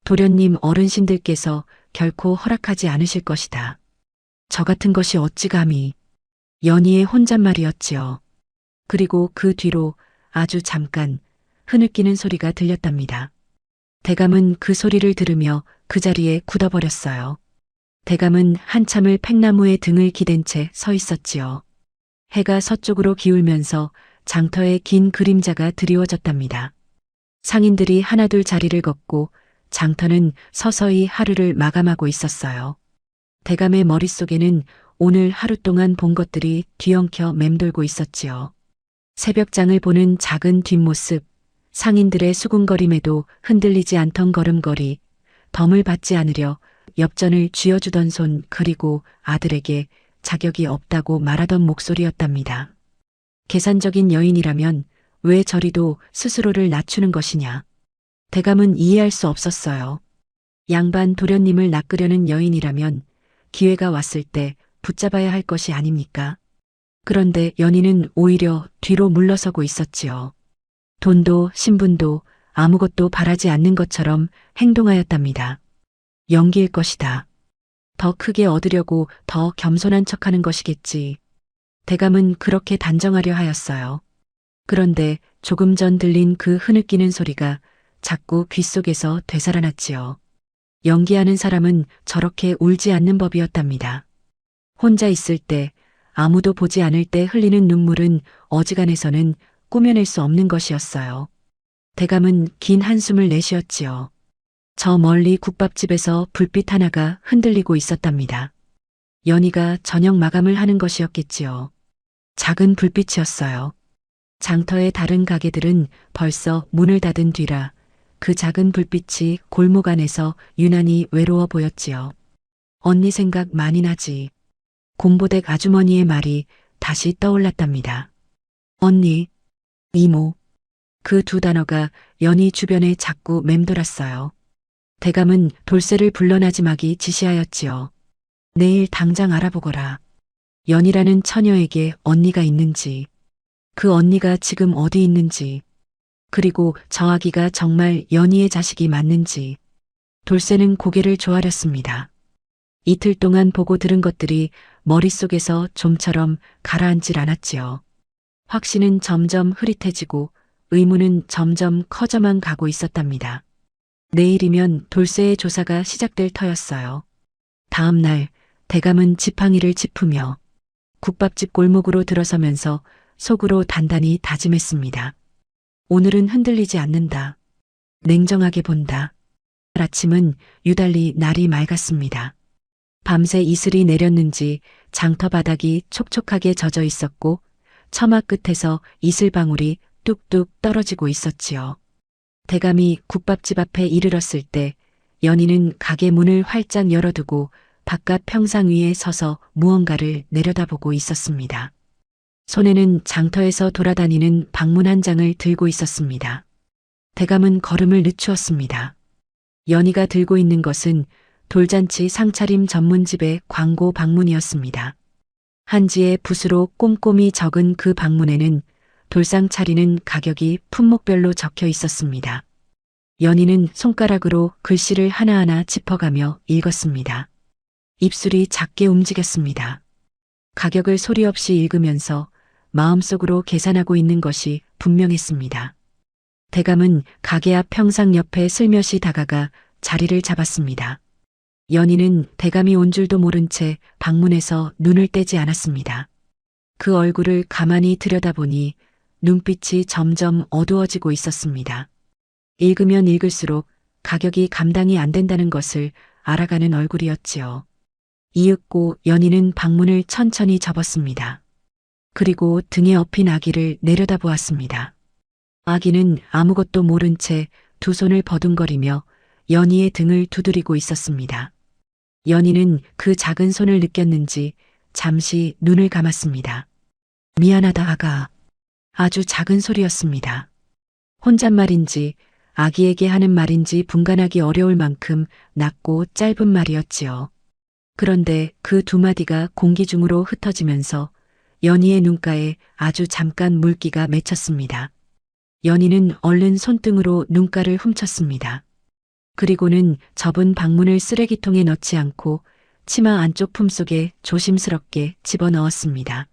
도련님 어른신들께서 결코 허락하지 않으실 것이다. 저 같은 것이 어찌 감히. 연희의 혼잣말이었지요. 그리고 그 뒤로 아주 잠깐 흐느끼는 소리가 들렸답니다. 대감은 그 소리를 들으며 그 자리에 굳어버렸어요. 대감은 한참을 팽나무에 등을 기댄 채 서 있었지요. 해가 서쪽으로 기울면서 장터의 긴 그림자가 드리워졌답니다. 상인들이 하나둘 자리를 걷고 장터는 서서히 하루를 마감하고 있었어요. 대감의 머릿속에는 오늘 하루 동안 본 것들이 뒤엉켜 맴돌고 있었지요. 새벽장을 보는 작은 뒷모습, 상인들의 수군거림에도 흔들리지 않던 걸음걸이, 덤을 받지 않으려 엽전을 쥐어주던 손, 그리고 아들에게 자격이 없다고 말하던 목소리였답니다. 계산적인 여인이라면 왜 저리도 스스로를 낮추는 것이냐. 대감은 이해할 수 없었어요. 양반 도련님을 낚으려는 여인이라면 기회가 왔을 때 붙잡아야 할 것이 아닙니까? 그런데 연희는 오히려 뒤로 물러서고 있었지요. 돈도 신분도 아무것도 바라지 않는 것처럼 행동하였답니다. 연기일 것이다. 더 크게 얻으려고 더 겸손한 척하는 것이겠지. 대감은 그렇게 단정하려 하였어요. 그런데 조금 전 들린 그 흐느끼는 소리가 자꾸 귓속에서 되살아났지요. 연기하는 사람은 저렇게 울지 않는 법이었답니다. 혼자 있을 때, 아무도 보지 않을 때 흘리는 눈물은 어지간해서는 꾸며낼 수 없는 것이었어요. 대감은 긴 한숨을 내쉬었지요. 저 멀리 국밥집에서 불빛 하나가 흔들리고 있었답니다. 연희가 저녁 마감을 하는 것이었겠지요. 작은 불빛이었어요. 장터의 다른 가게들은 벌써 문을 닫은 뒤라 그 작은 불빛이 골목 안에서 유난히 외로워 보였지요. 언니 생각 많이 나지. 공보댁 아주머니의 말이 다시 떠올랐답니다. 언니, 이모. 그 두 단어가 연희 주변에 자꾸 맴돌았어요. 대감은 돌쇠를 불러나지막이 지시하였지요. 내일 당장 알아보거라. 연희라는 처녀에게 언니가 있는지, 그 언니가 지금 어디 있는지, 그리고 저 아기가 정말 연희의 자식이 맞는지. 돌쇠는 고개를 조아렸습니다. 이틀 동안 보고 들은 것들이 머릿속에서 좀처럼 가라앉질 않았지요. 확신은 점점 흐릿해지고 의문은 점점 커져만 가고 있었답니다. 내일이면 돌쇠의 조사가 시작될 터였어요. 다음 날 대감은 지팡이를 짚으며 국밥집 골목으로 들어서면서 속으로 단단히 다짐했습니다. 오늘은 흔들리지 않는다. 냉정하게 본다. 아침은 유달리 날이 맑았습니다. 밤새 이슬이 내렸는지 장터 바닥이 촉촉하게 젖어 있었고 처마 끝에서 이슬방울이 뚝뚝 떨어지고 있었지요. 대감이 국밥집 앞에 이르렀을 때 연희는 가게 문을 활짝 열어두고 바깥 평상 위에 서서 무언가를 내려다보고 있었습니다. 손에는 장터에서 돌아다니는 방문 한 장을 들고 있었습니다. 대감은 걸음을 늦추었습니다. 연희가 들고 있는 것은 돌잔치 상차림 전문집의 광고 방문이었습니다. 한지에 붓으로 꼼꼼히 적은 그 방문에는 돌상 차리는 가격이 품목별로 적혀 있었습니다. 연희는 손가락으로 글씨를 하나하나 짚어가며 읽었습니다. 입술이 작게 움직였습니다. 가격을 소리 없이 읽으면서 마음속으로 계산하고 있는 것이 분명했습니다. 대감은 가게 앞 평상 옆에 슬며시 다가가 자리를 잡았습니다. 연희는 대감이 온 줄도 모른 채 방문에서 눈을 떼지 않았습니다. 그 얼굴을 가만히 들여다보니 눈빛이 점점 어두워지고 있었습니다. 읽으면 읽을수록 가격이 감당이 안 된다는 것을 알아가는 얼굴이었지요. 이윽고 연희는 방문을 천천히 접었습니다. 그리고 등에 업힌 아기를 내려다보았습니다. 아기는 아무것도 모른 채 두 손을 버둥거리며 연희의 등을 두드리고 있었습니다. 연희는 그 작은 손을 느꼈는지 잠시 눈을 감았습니다. 미안하다 아가. 아주 작은 소리였습니다. 혼잣말인지 아기에게 하는 말인지 분간하기 어려울 만큼 낮고 짧은 말이었지요. 그런데 그 두 마디가 공기 중으로 흩어지면서 연희의 눈가에 아주 잠깐 물기가 맺혔습니다. 연희는 얼른 손등으로 눈가를 훔쳤습니다. 그리고는 접은 방문을 쓰레기통에 넣지 않고 치마 안쪽 품속에 조심스럽게 집어넣었습니다.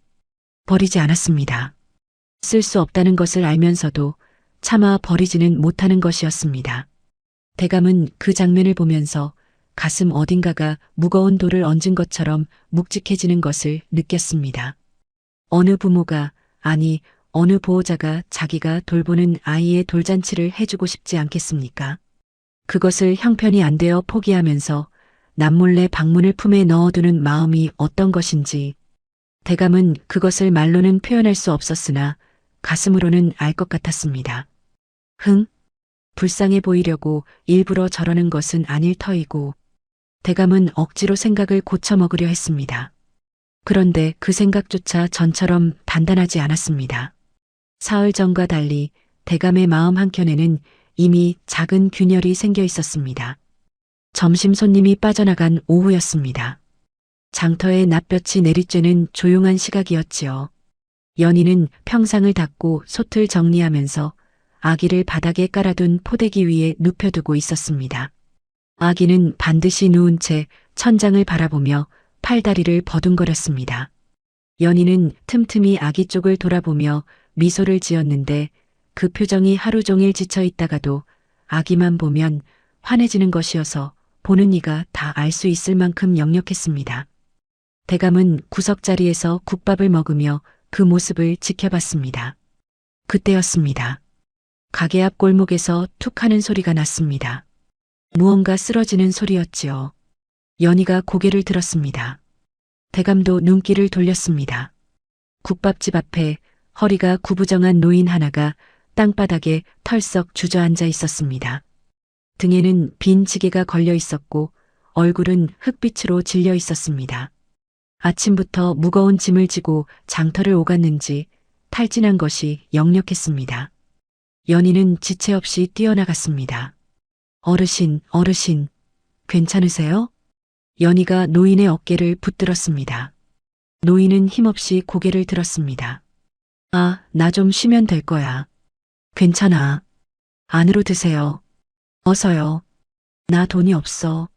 버리지 않았습니다. 쓸 수 없다는 것을 알면서도 차마 버리지는 못하는 것이었습니다. 대감은 그 장면을 보면서 가슴 어딘가가 무거운 돌을 얹은 것처럼 묵직해지는 것을 느꼈습니다. 어느 부모가, 아니 어느 보호자가 자기가 돌보는 아이의 돌잔치를 해주고 싶지 않겠습니까? 그것을 형편이 안 되어 포기하면서 남몰래 방문을 품에 넣어두는 마음이 어떤 것인지 대감은 그것을 말로는 표현할 수 없었으나 가슴으로는 알 것 같았습니다. 불쌍해 보이려고 일부러 저러는 것은 아닐 터이고 대감은 억지로 생각을 고쳐먹으려 했습니다. 그런데 그 생각조차 전처럼 단단하지 않았습니다. 사흘 전과 달리 대감의 마음 한켠에는 이미 작은 균열이 생겨 있었습니다. 점심 손님이 빠져나간 오후였습니다. 장터에 낯볕이 내리쬐는 조용한 시각이었지요. 연희는 평상을 닦고 솥을 정리하면서 아기를 바닥에 깔아둔 포대기 위에 눕혀두고 있었습니다. 아기는 반드시 누운 채 천장을 바라보며 팔다리를 버둥거렸습니다. 연희는 틈틈이 아기 쪽을 돌아보며 미소를 지었는데 그 표정이 하루 종일 지쳐 있다가도 아기만 보면 환해지는 것이어서 보는 이가 다 알 수 있을 만큼 역력했습니다. 대감은 구석자리에서 국밥을 먹으며 그 모습을 지켜봤습니다. 그때였습니다. 가게 앞 골목에서 툭 하는 소리가 났습니다. 무언가 쓰러지는 소리였지요. 연희가 고개를 들었습니다. 대감도 눈길을 돌렸습니다. 국밥집 앞에 허리가 구부정한 노인 하나가 땅바닥에 털썩 주저앉아 있었습니다. 등에는 빈 지게가 걸려 있었고 얼굴은 흙빛으로 질려 있었습니다. 아침부터 무거운 짐을 지고 장터를 오갔는지 탈진한 것이 역력했습니다. 연희는 지체 없이 뛰어나갔습니다. 어르신, 괜찮으세요? 연희가 노인의 어깨를 붙들었습니다. 노인은 힘없이 고개를 들었습니다. 나 좀 쉬면 될 거야. 괜찮아. 안으로 드세요. 어서요. 나 돈이 없어.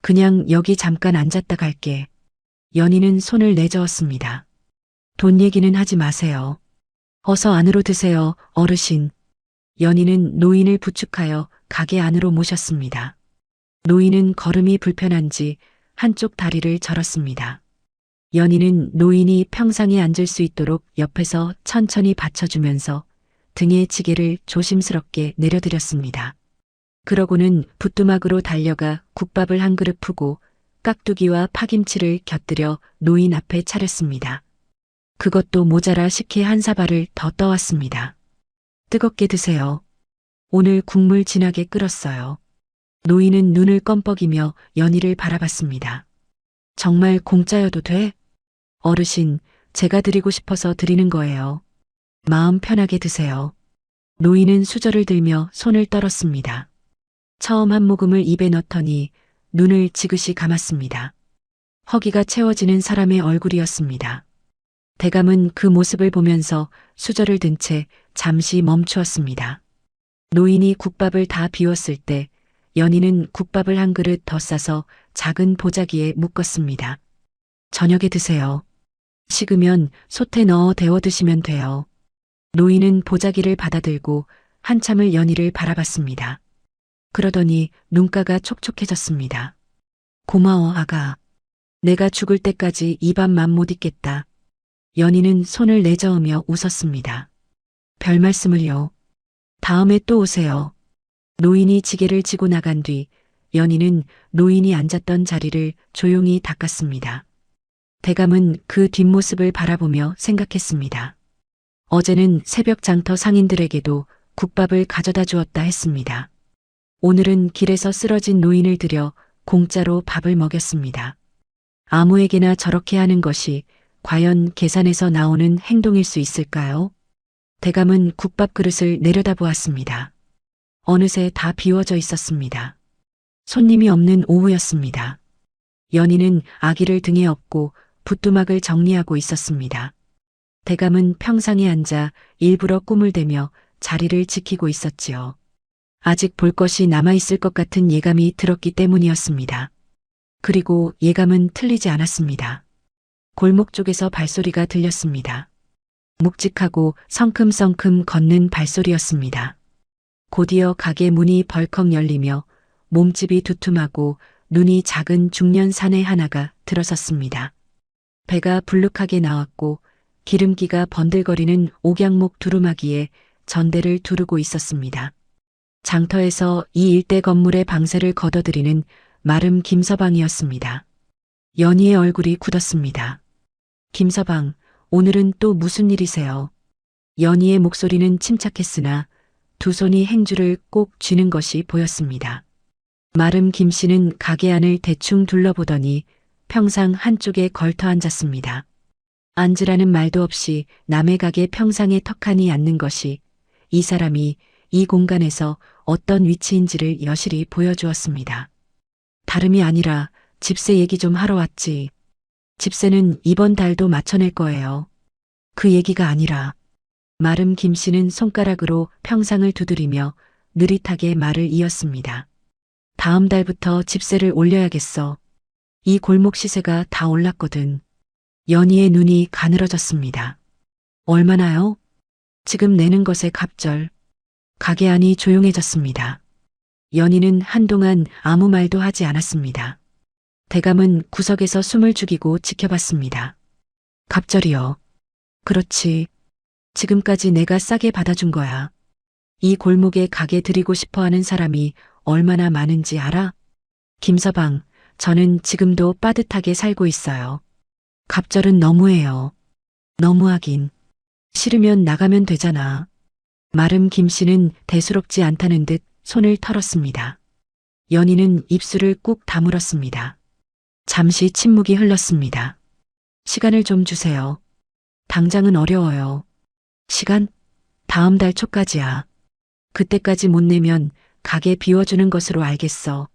그냥 여기 잠깐 앉았다 갈게. 연희는 손을 내저었습니다. 돈 얘기는 하지 마세요. 어서 안으로 드세요, 어르신. 연희는 노인을 부축하여 가게 안으로 모셨습니다. 노인은 걸음이 불편한지 한쪽 다리를 절었습니다. 연희는 노인이 평상에 앉을 수 있도록 옆에서 천천히 받쳐주면서 등의 지게를 조심스럽게 내려드렸습니다. 그러고는 부뚜막으로 달려가 국밥을 한 그릇 푸고 깍두기와 파김치를 곁들여 노인 앞에 차렸습니다. 그것도 모자라 식혜 한 사발을 더 떠왔습니다. 뜨겁게 드세요. 오늘 국물 진하게 끓었어요. 노인은 눈을 껌뻑이며 연희를 바라봤습니다. 정말 공짜여도 돼? 어르신, 제가 드리고 싶어서 드리는 거예요. 마음 편하게 드세요. 노인은 수저를 들며 손을 떨었습니다. 처음 한 모금을 입에 넣더니 눈을 지그시 감았습니다. 허기가 채워지는 사람의 얼굴이었습니다. 대감은 그 모습을 보면서 수저를 든 채 잠시 멈추었습니다. 노인이 국밥을 다 비웠을 때 연희는 국밥을 한 그릇 더 싸서 작은 보자기에 묶었습니다. 저녁에 드세요. 식으면 솥에 넣어 데워 드시면 돼요. 노인은 보자기를 받아들고 한참을 연희를 바라봤습니다. 그러더니 눈가가 촉촉해졌습니다. 고마워, 아가. 내가 죽을 때까지 이 밥만 못 잊겠다. 연희는 손을 내저으며 웃었습니다. 별 말씀을요. 다음에 또 오세요. 노인이 지게를 지고 나간 뒤 연희는 노인이 앉았던 자리를 조용히 닦았습니다. 대감은 그 뒷모습을 바라보며 생각했습니다. 어제는 새벽 장터 상인들에게도 국밥을 가져다 주었다 했습니다. 오늘은 길에서 쓰러진 노인을 들여 공짜로 밥을 먹였습니다. 아무에게나 저렇게 하는 것이 과연 계산에서 나오는 행동일 수 있을까요? 대감은 국밥 그릇을 내려다보았습니다. 어느새 다 비워져 있었습니다. 손님이 없는 오후였습니다. 연희는 아기를 등에 업고 부뚜막을 정리하고 있었습니다. 대감은 평상에 앉아 일부러 꿈을 대며 자리를 지키고 있었지요. 아직 볼 것이 남아있을 것 같은 예감이 들었기 때문이었습니다. 그리고 예감은 틀리지 않았습니다. 골목 쪽에서 발소리가 들렸습니다. 묵직하고 성큼성큼 걷는 발소리였습니다. 곧이어 가게 문이 벌컥 열리며 몸집이 두툼하고 눈이 작은 중년 사내 하나가 들어섰습니다. 배가 불룩하게 나왔고 기름기가 번들거리는 옥양목 두루마기에 전대를 두르고 있었습니다. 장터에서 이 일대 건물의 방세를 걷어들이는 마름 김서방이었습니다. 연희의 얼굴이 굳었습니다. 김서방, 오늘은 또 무슨 일이세요? 연희의 목소리는 침착했으나 두 손이 행주를 꼭 쥐는 것이 보였습니다. 마름 김 씨는 가게 안을 대충 둘러보더니 평상 한쪽에 걸터 앉았습니다. 앉으라는 말도 없이 남의 가게 평상에 턱하니 앉는 것이 이 사람이 이 공간에서 어떤 위치인지를 여실히 보여주었습니다. 다름이 아니라 집세 얘기 좀 하러 왔지. 집세는 이번 달도 맞춰낼 거예요. 그 얘기가 아니라. 마름 김 씨는 손가락으로 평상을 두드리며 느릿하게 말을 이었습니다. 다음 달부터 집세를 올려야겠어. 이 골목 시세가 다 올랐거든. 연희의 눈이 가늘어졌습니다. 얼마나요? 지금 내는 것에 갑절. 가게 안이 조용해졌습니다. 연희는 한동안 아무 말도 하지 않았습니다. 대감은 구석에서 숨을 죽이고 지켜봤습니다. 갑절이요. 그렇지. 지금까지 내가 싸게 받아준 거야. 이 골목에 가게 들이고 싶어 하는 사람이 얼마나 많은지 알아? 김서방, 저는 지금도 빠듯하게 살고 있어요. 갑절은 너무해요. 너무하긴. 싫으면 나가면 되잖아. 마름 김 씨는 대수롭지 않다는 듯 손을 털었습니다. 연희는 입술을 꾹 다물었습니다. 잠시 침묵이 흘렀습니다. 시간을 좀 주세요. 당장은 어려워요. 시간? 다음 달 초까지야. 그때까지 못 내면 가게 비워주는 것으로 알겠어.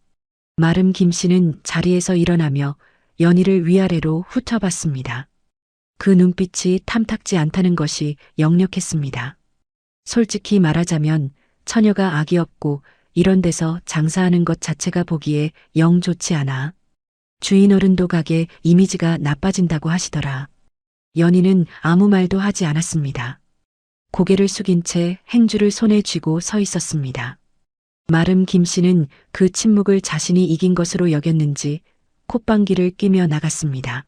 마름 김 씨는 자리에서 일어나며 연희를 위아래로 훑어봤습니다. 그 눈빛이 탐탁지 않다는 것이 역력했습니다. 솔직히 말하자면 처녀가 악이 없고 이런 데서 장사하는 것 자체가 보기에 영 좋지 않아. 주인 어른도 가게 이미지가 나빠진다고 하시더라. 연희는 아무 말도 하지 않았습니다. 고개를 숙인 채 행주를 손에 쥐고 서 있었습니다. 마름 김 씨는 그 침묵을 자신이 이긴 것으로 여겼는지 콧방귀를 뀌며 나갔습니다.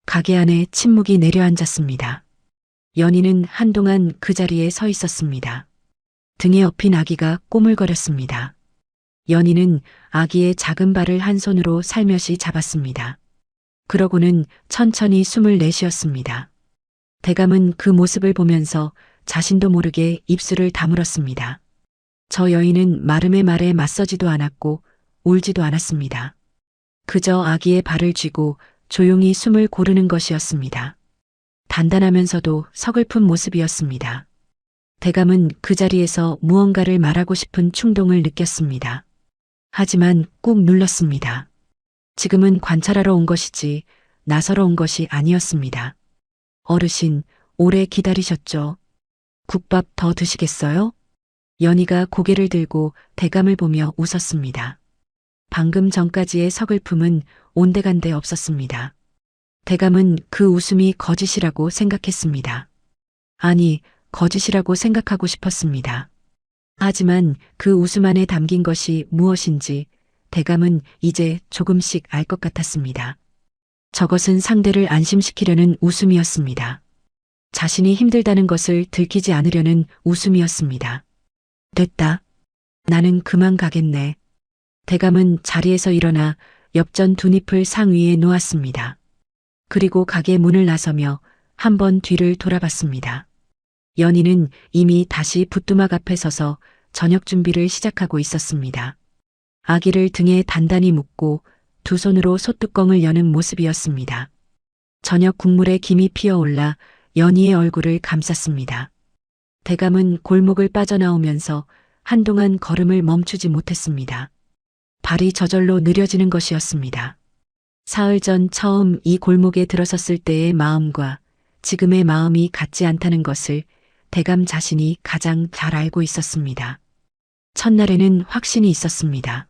가게 안에 침묵이 내려앉았습니다. 연희는 한동안 그 자리에 서 있었습니다. 등에 업힌 아기가 꼬물거렸습니다. 연희는 아기의 작은 발을 한 손으로 살며시 잡았습니다. 그러고는 천천히 숨을 내쉬었습니다. 대감은 그 모습을 보면서 자신도 모르게 입술을 다물었습니다. 저 여인은 마름의 말에 맞서지도 않았고 울지도 않았습니다. 그저 아기의 발을 쥐고 조용히 숨을 고르는 것이었습니다. 단단하면서도 서글픈 모습이었습니다. 대감은 그 자리에서 무언가를 말하고 싶은 충동을 느꼈습니다. 하지만 꾹 눌렀습니다. 지금은 관찰하러 온 것이지 나서러 온 것이 아니었습니다. 어르신, 오래 기다리셨죠? 국밥 더 드시겠어요? 연희가 고개를 들고 대감을 보며 웃었습니다. 방금 전까지의 서글픔은 온데간데 없었습니다. 대감은 그 웃음이 거짓이라고 생각했습니다. 아니, 거짓이라고 생각하고 싶었습니다. 하지만 그 웃음 안에 담긴 것이 무엇인지 대감은 이제 조금씩 알 것 같았습니다. 저것은 상대를 안심시키려는 웃음이었습니다. 자신이 힘들다는 것을 들키지 않으려는 웃음이었습니다. 됐다. 나는 그만 가겠네. 대감은 자리에서 일어나 엽전 두 잎을 상 위에 놓았습니다. 그리고 가게 문을 나서며 한번 뒤를 돌아봤습니다. 연희는 이미 다시 부뚜막 앞에 서서 저녁 준비를 시작하고 있었습니다. 아기를 등에 단단히 묶고 두 손으로 솥뚜껑을 여는 모습이었습니다. 저녁 국물에 김이 피어올라 연희의 얼굴을 감쌌습니다. 대감은 골목을 빠져나오면서 한동안 걸음을 멈추지 못했습니다. 발이 저절로 느려지는 것이었습니다. 사흘 전 처음 이 골목에 들어섰을 때의 마음과 지금의 마음이 같지 않다는 것을 대감 자신이 가장 잘 알고 있었습니다. 첫날에는 확신이 있었습니다.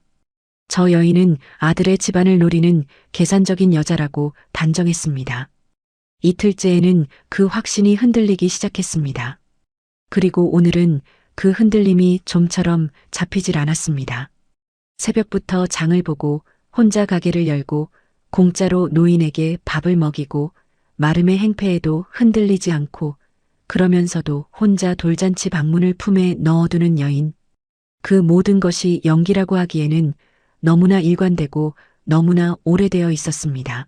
저 여인은 아들의 집안을 노리는 계산적인 여자라고 단정했습니다. 이틀째에는 그 확신이 흔들리기 시작했습니다. 그리고 오늘은 그 흔들림이 좀처럼 잡히질 않았습니다. 새벽부터 장을 보고 혼자 가게를 열고 공짜로 노인에게 밥을 먹이고 마름의 행패에도 흔들리지 않고 그러면서도 혼자 돌잔치 방문을 품에 넣어두는 여인. 그 모든 것이 연기라고 하기에는 너무나 일관되고 너무나 오래되어 있었습니다.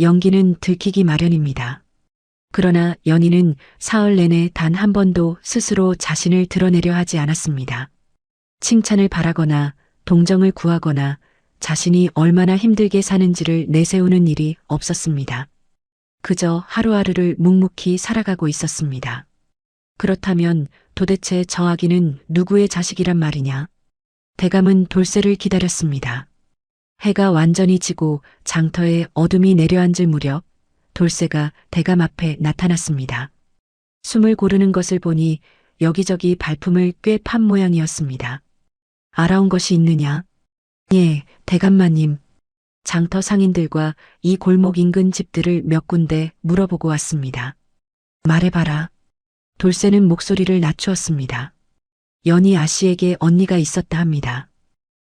연기는 들키기 마련입니다. 그러나 연희는 사흘 내내 단 한 번도 스스로 자신을 드러내려 하지 않았습니다. 칭찬을 바라거나 동정을 구하거나 자신이 얼마나 힘들게 사는지를 내세우는 일이 없었습니다. 그저 하루하루를 묵묵히 살아가고 있었습니다. 그렇다면 도대체 저 아기는 누구의 자식이란 말이냐? 대감은 돌쇠를 기다렸습니다. 해가 완전히 지고 장터에 어둠이 내려앉을 무렵 돌쇠가 대감 앞에 나타났습니다. 숨을 고르는 것을 보니 여기저기 발품을 꽤 판 모양이었습니다. 알아온 것이 있느냐? 예, 대감마님. 장터 상인들과 이 골목 인근 집들을 몇 군데 물어보고 왔습니다. 말해봐라. 돌쇠는 목소리를 낮추었습니다. 연희 아씨에게 언니가 있었다 합니다.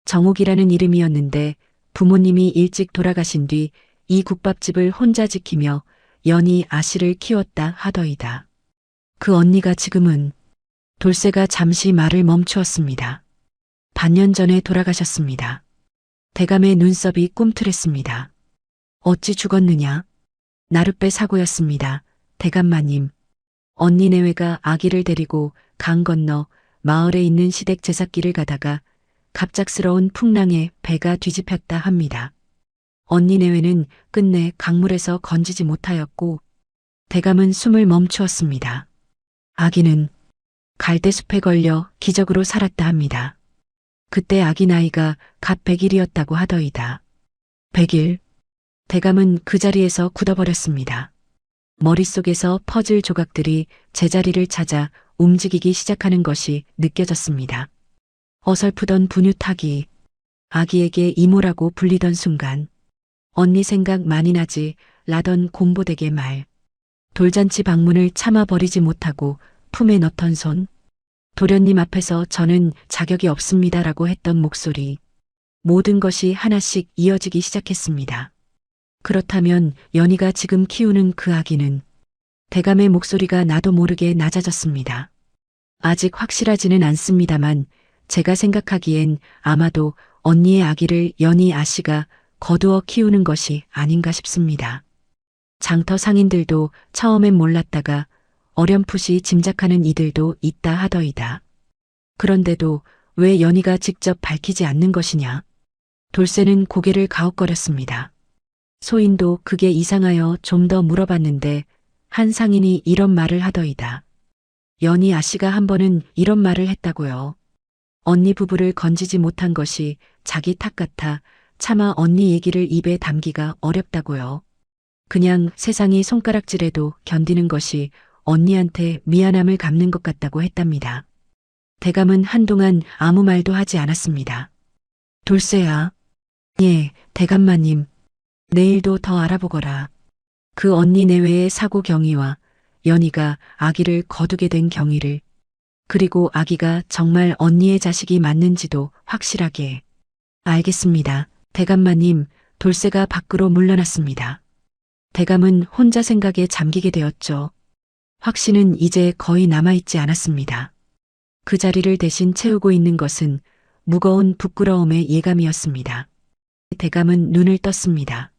정옥이라는 이름이었는데 부모님이 일찍 돌아가신 뒤 이 국밥집을 혼자 지키며 연희 아씨를 키웠다 하더이다. 그 언니가 지금은 돌쇠가 잠시 말을 멈추었습니다. 반년 전에 돌아가셨습니다. 대감의 눈썹이 꿈틀했습니다. 어찌 죽었느냐? 나룻배 사고였습니다. 대감마님. 언니 내외가 아기를 데리고 강 건너 마을에 있는 시댁 제삿길을 가다가 갑작스러운 풍랑에 배가 뒤집혔다 합니다. 언니 내외는 끝내 강물에서 건지지 못하였고 대감은 숨을 멈추었습니다. 아기는 갈대숲에 걸려 기적으로 살았다 합니다. 그때 아기 나이가 갓 100일이었다고 하더이다. 100일? 대감은 그 자리에서 굳어버렸습니다. 머릿속에서 퍼즐 조각들이 제자리를 찾아 움직이기 시작하는 것이 느껴졌습니다. 어설프던 분유타기, 아기에게 이모라고 불리던 순간, 언니 생각 많이 나지 라던 곰보댁의 말, 돌잔치 방문을 참아버리지 못하고 품에 넣던 손, 도련님 앞에서 저는 자격이 없습니다라고 했던 목소리, 모든 것이 하나씩 이어지기 시작했습니다. 그렇다면 연희가 지금 키우는 그 아기는 대감의 목소리가 나도 모르게 낮아졌습니다. 아직 확실하지는 않습니다만 제가 생각하기엔 아마도 언니의 아기를 연희 아씨가 거두어 키우는 것이 아닌가 싶습니다. 장터 상인들도 처음엔 몰랐다가 어렴풋이 짐작하는 이들도 있다 하더이다. 그런데도 왜 연희가 직접 밝히지 않는 것이냐? 돌쇠는 고개를 가웃거렸습니다. 소인도 그게 이상하여 좀 더 물어봤는데 한 상인이 이런 말을 하더이다. 연희 아씨가 한 번은 이런 말을 했다고요. 언니 부부를 건지지 못한 것이 자기 탓 같아 차마 언니 얘기를 입에 담기가 어렵다고요. 그냥 세상이 손가락질해도 견디는 것이 언니한테 미안함을 갚는 것 같다고 했답니다. 대감은 한동안 아무 말도 하지 않았습니다. 돌쇠야. 예, 대감마님. 내일도 더 알아보거라. 그 언니 내외의 사고 경위와 연희가 아기를 거두게 된 경위를, 그리고 아기가 정말 언니의 자식이 맞는지도 확실하게. 알겠습니다. 대감마님. 돌쇠가 밖으로 물러났습니다. 대감은 혼자 생각에 잠기게 되었죠. 확신은 이제 거의 남아있지 않았습니다. 그 자리를 대신 채우고 있는 것은 무거운 부끄러움의 예감이었습니다. 대감은 눈을 떴습니다.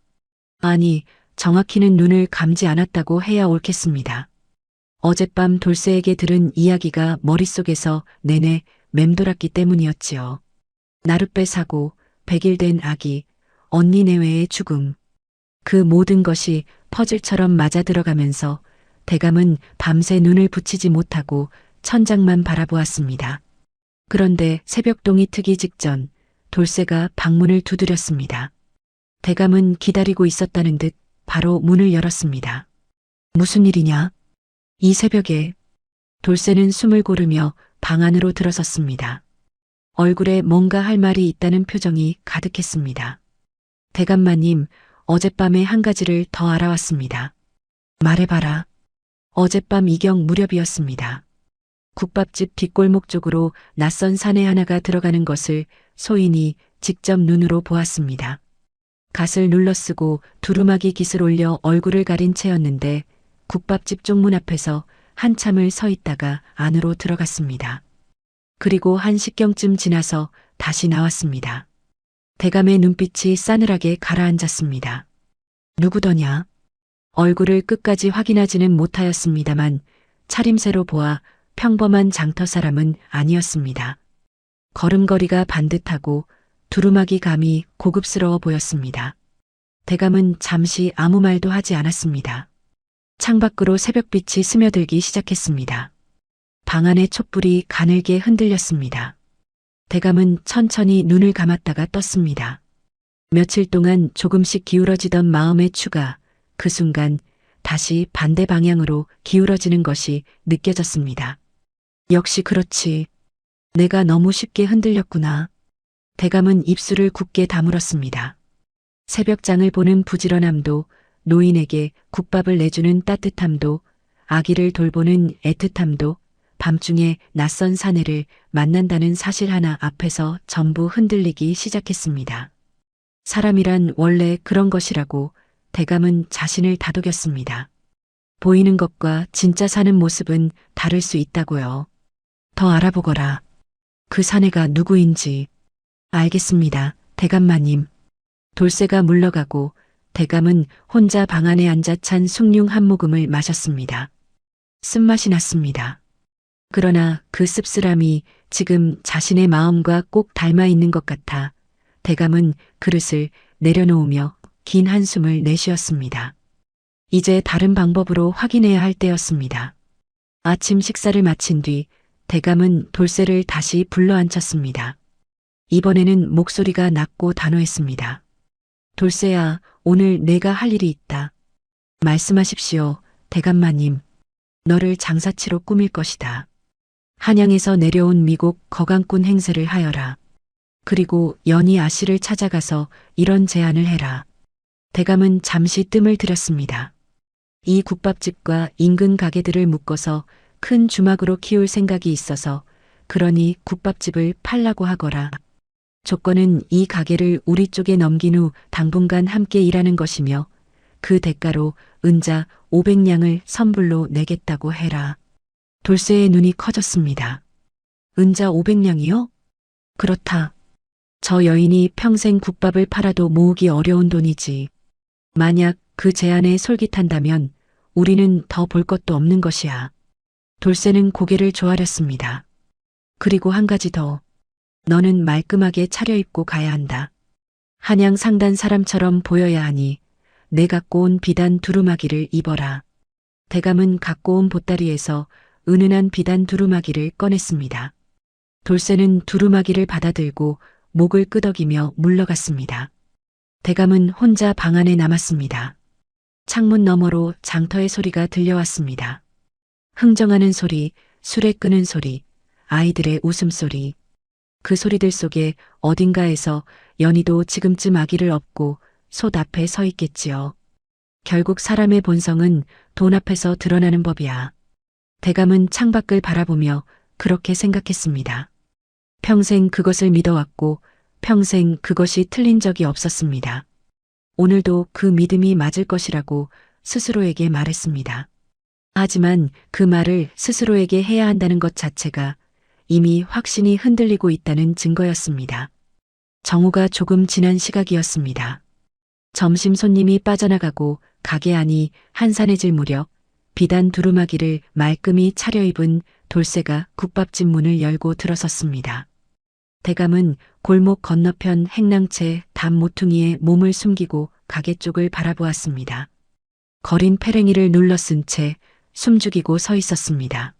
아니, 정확히는 눈을 감지 않았다고 해야 옳겠습니다. 어젯밤 돌쇠에게 들은 이야기가 머릿속에서 내내 맴돌았기 때문이었지요. 나룻배 사고, 100일 된 아기, 언니 내외의 죽음. 그 모든 것이 퍼즐처럼 맞아 들어가면서 대감은 밤새 눈을 붙이지 못하고 천장만 바라보았습니다. 그런데 새벽동이 트기 직전 돌쇠가 방문을 두드렸습니다. 대감은 기다리고 있었다는 듯 바로 문을 열었습니다. 무슨 일이냐? 이 새벽에. 돌쇠는 숨을 고르며 방 안으로 들어섰습니다. 얼굴에 뭔가 할 말이 있다는 표정이 가득했습니다. 대감마님, 어젯밤에 한 가지를 더 알아왔습니다. 말해봐라. 어젯밤 이경 무렵이었습니다. 국밥집 뒷골목 쪽으로 낯선 사내 하나가 들어가는 것을 소인이 직접 눈으로 보았습니다. 갓을 눌러쓰고 두루마기 깃을 올려 얼굴을 가린 채였는데 국밥집 쪽문 앞에서 한참을 서 있다가 안으로 들어갔습니다. 그리고 한 식경쯤 지나서 다시 나왔습니다. 대감의 눈빛이 싸늘하게 가라앉았습니다. 누구더냐? 얼굴을 끝까지 확인하지는 못하였습니다만 차림새로 보아 평범한 장터 사람은 아니었습니다. 걸음걸이가 반듯하고 두루마기 감이 고급스러워 보였습니다. 대감은 잠시 아무 말도 하지 않았습니다. 창밖으로 새벽빛이 스며들기 시작했습니다. 방 안의 촛불이 가늘게 흔들렸습니다. 대감은 천천히 눈을 감았다가 떴습니다. 며칠 동안 조금씩 기울어지던 마음의 추가, 그 순간 다시 반대 방향으로 기울어지는 것이 느껴졌습니다. 역시 그렇지. 내가 너무 쉽게 흔들렸구나. 대감은 입술을 굳게 다물었습니다. 새벽장을 보는 부지런함도, 노인에게 국밥을 내주는 따뜻함도, 아기를 돌보는 애틋함도, 밤중에 낯선 사내를 만난다는 사실 하나 앞에서 전부 흔들리기 시작했습니다. 사람이란 원래 그런 것이라고 대감은 자신을 다독였습니다. 보이는 것과 진짜 사는 모습은 다를 수 있다고요. 더 알아보거라. 그 사내가 누구인지. 알겠습니다, 대감마님. 돌쇠가 물러가고 대감은 혼자 방 안에 앉아 찬 숭늉 한 모금을 마셨습니다. 쓴맛이 났습니다. 그러나 그 씁쓸함이 지금 자신의 마음과 꼭 닮아 있는 것 같아 대감은 그릇을 내려놓으며 긴 한숨을 내쉬었습니다. 이제 다른 방법으로 확인해야 할 때였습니다. 아침 식사를 마친 뒤 대감은 돌쇠를 다시 불러앉혔습니다. 이번에는 목소리가 낮고 단호했습니다. 돌쇠야, 오늘 내가 할 일이 있다. 말씀하십시오, 대감마님. 너를 장사치로 꾸밀 것이다. 한양에서 내려온 미국 거강꾼 행세를 하여라. 그리고 연희 아씨를 찾아가서 이런 제안을 해라. 대감은 잠시 뜸을 들였습니다. 이 국밥집과 인근 가게들을 묶어서 큰 주막으로 키울 생각이 있어서 그러니 국밥집을 팔라고 하거라. 조건은 이 가게를 우리 쪽에 넘긴 후 당분간 함께 일하는 것이며 그 대가로 은자 500냥을 선불로 내겠다고 해라. 돌쇠의 눈이 커졌습니다. 은자 500냥이요? 그렇다. 저 여인이 평생 국밥을 팔아도 모으기 어려운 돈이지. 만약 그 제안에 솔깃한다면 우리는 더 볼 것도 없는 것이야. 돌쇠는 고개를 조아렸습니다. 그리고 한 가지 더. 너는 말끔하게 차려입고 가야 한다. 한양 상단 사람처럼 보여야 하니 내 갖고 온 비단 두루마기를 입어라. 대감은 갖고 온 보따리에서 은은한 비단 두루마기를 꺼냈습니다. 돌쇠는 두루마기를 받아들고 목을 끄덕이며 물러갔습니다. 대감은 혼자 방 안에 남았습니다. 창문 너머로 장터의 소리가 들려왔습니다. 흥정하는 소리, 수레 끄는 소리, 아이들의 웃음소리. 그 소리들 속에 어딘가에서 연희도 지금쯤 아기를 업고 솥 앞에 서 있겠지요. 결국 사람의 본성은 돈 앞에서 드러나는 법이야. 대감은 창밖을 바라보며 그렇게 생각했습니다. 평생 그것을 믿어왔고 평생 그것이 틀린 적이 없었습니다. 오늘도 그 믿음이 맞을 것이라고 스스로에게 말했습니다. 하지만 그 말을 스스로에게 해야 한다는 것 자체가 이미 확신이 흔들리고 있다는 증거였습니다. 정오가 조금 지난 시각이었습니다. 점심 손님이 빠져나가고 가게 안이 한산해질 무렵 비단 두루마기를 말끔히 차려입은 돌쇠가 국밥집 문을 열고 들어섰습니다. 대감은 골목 건너편 행랑채 담 모퉁이에 몸을 숨기고 가게 쪽을 바라보았습니다. 거린 페랭이를 눌러 쓴 채 숨죽이고 서 있었습니다.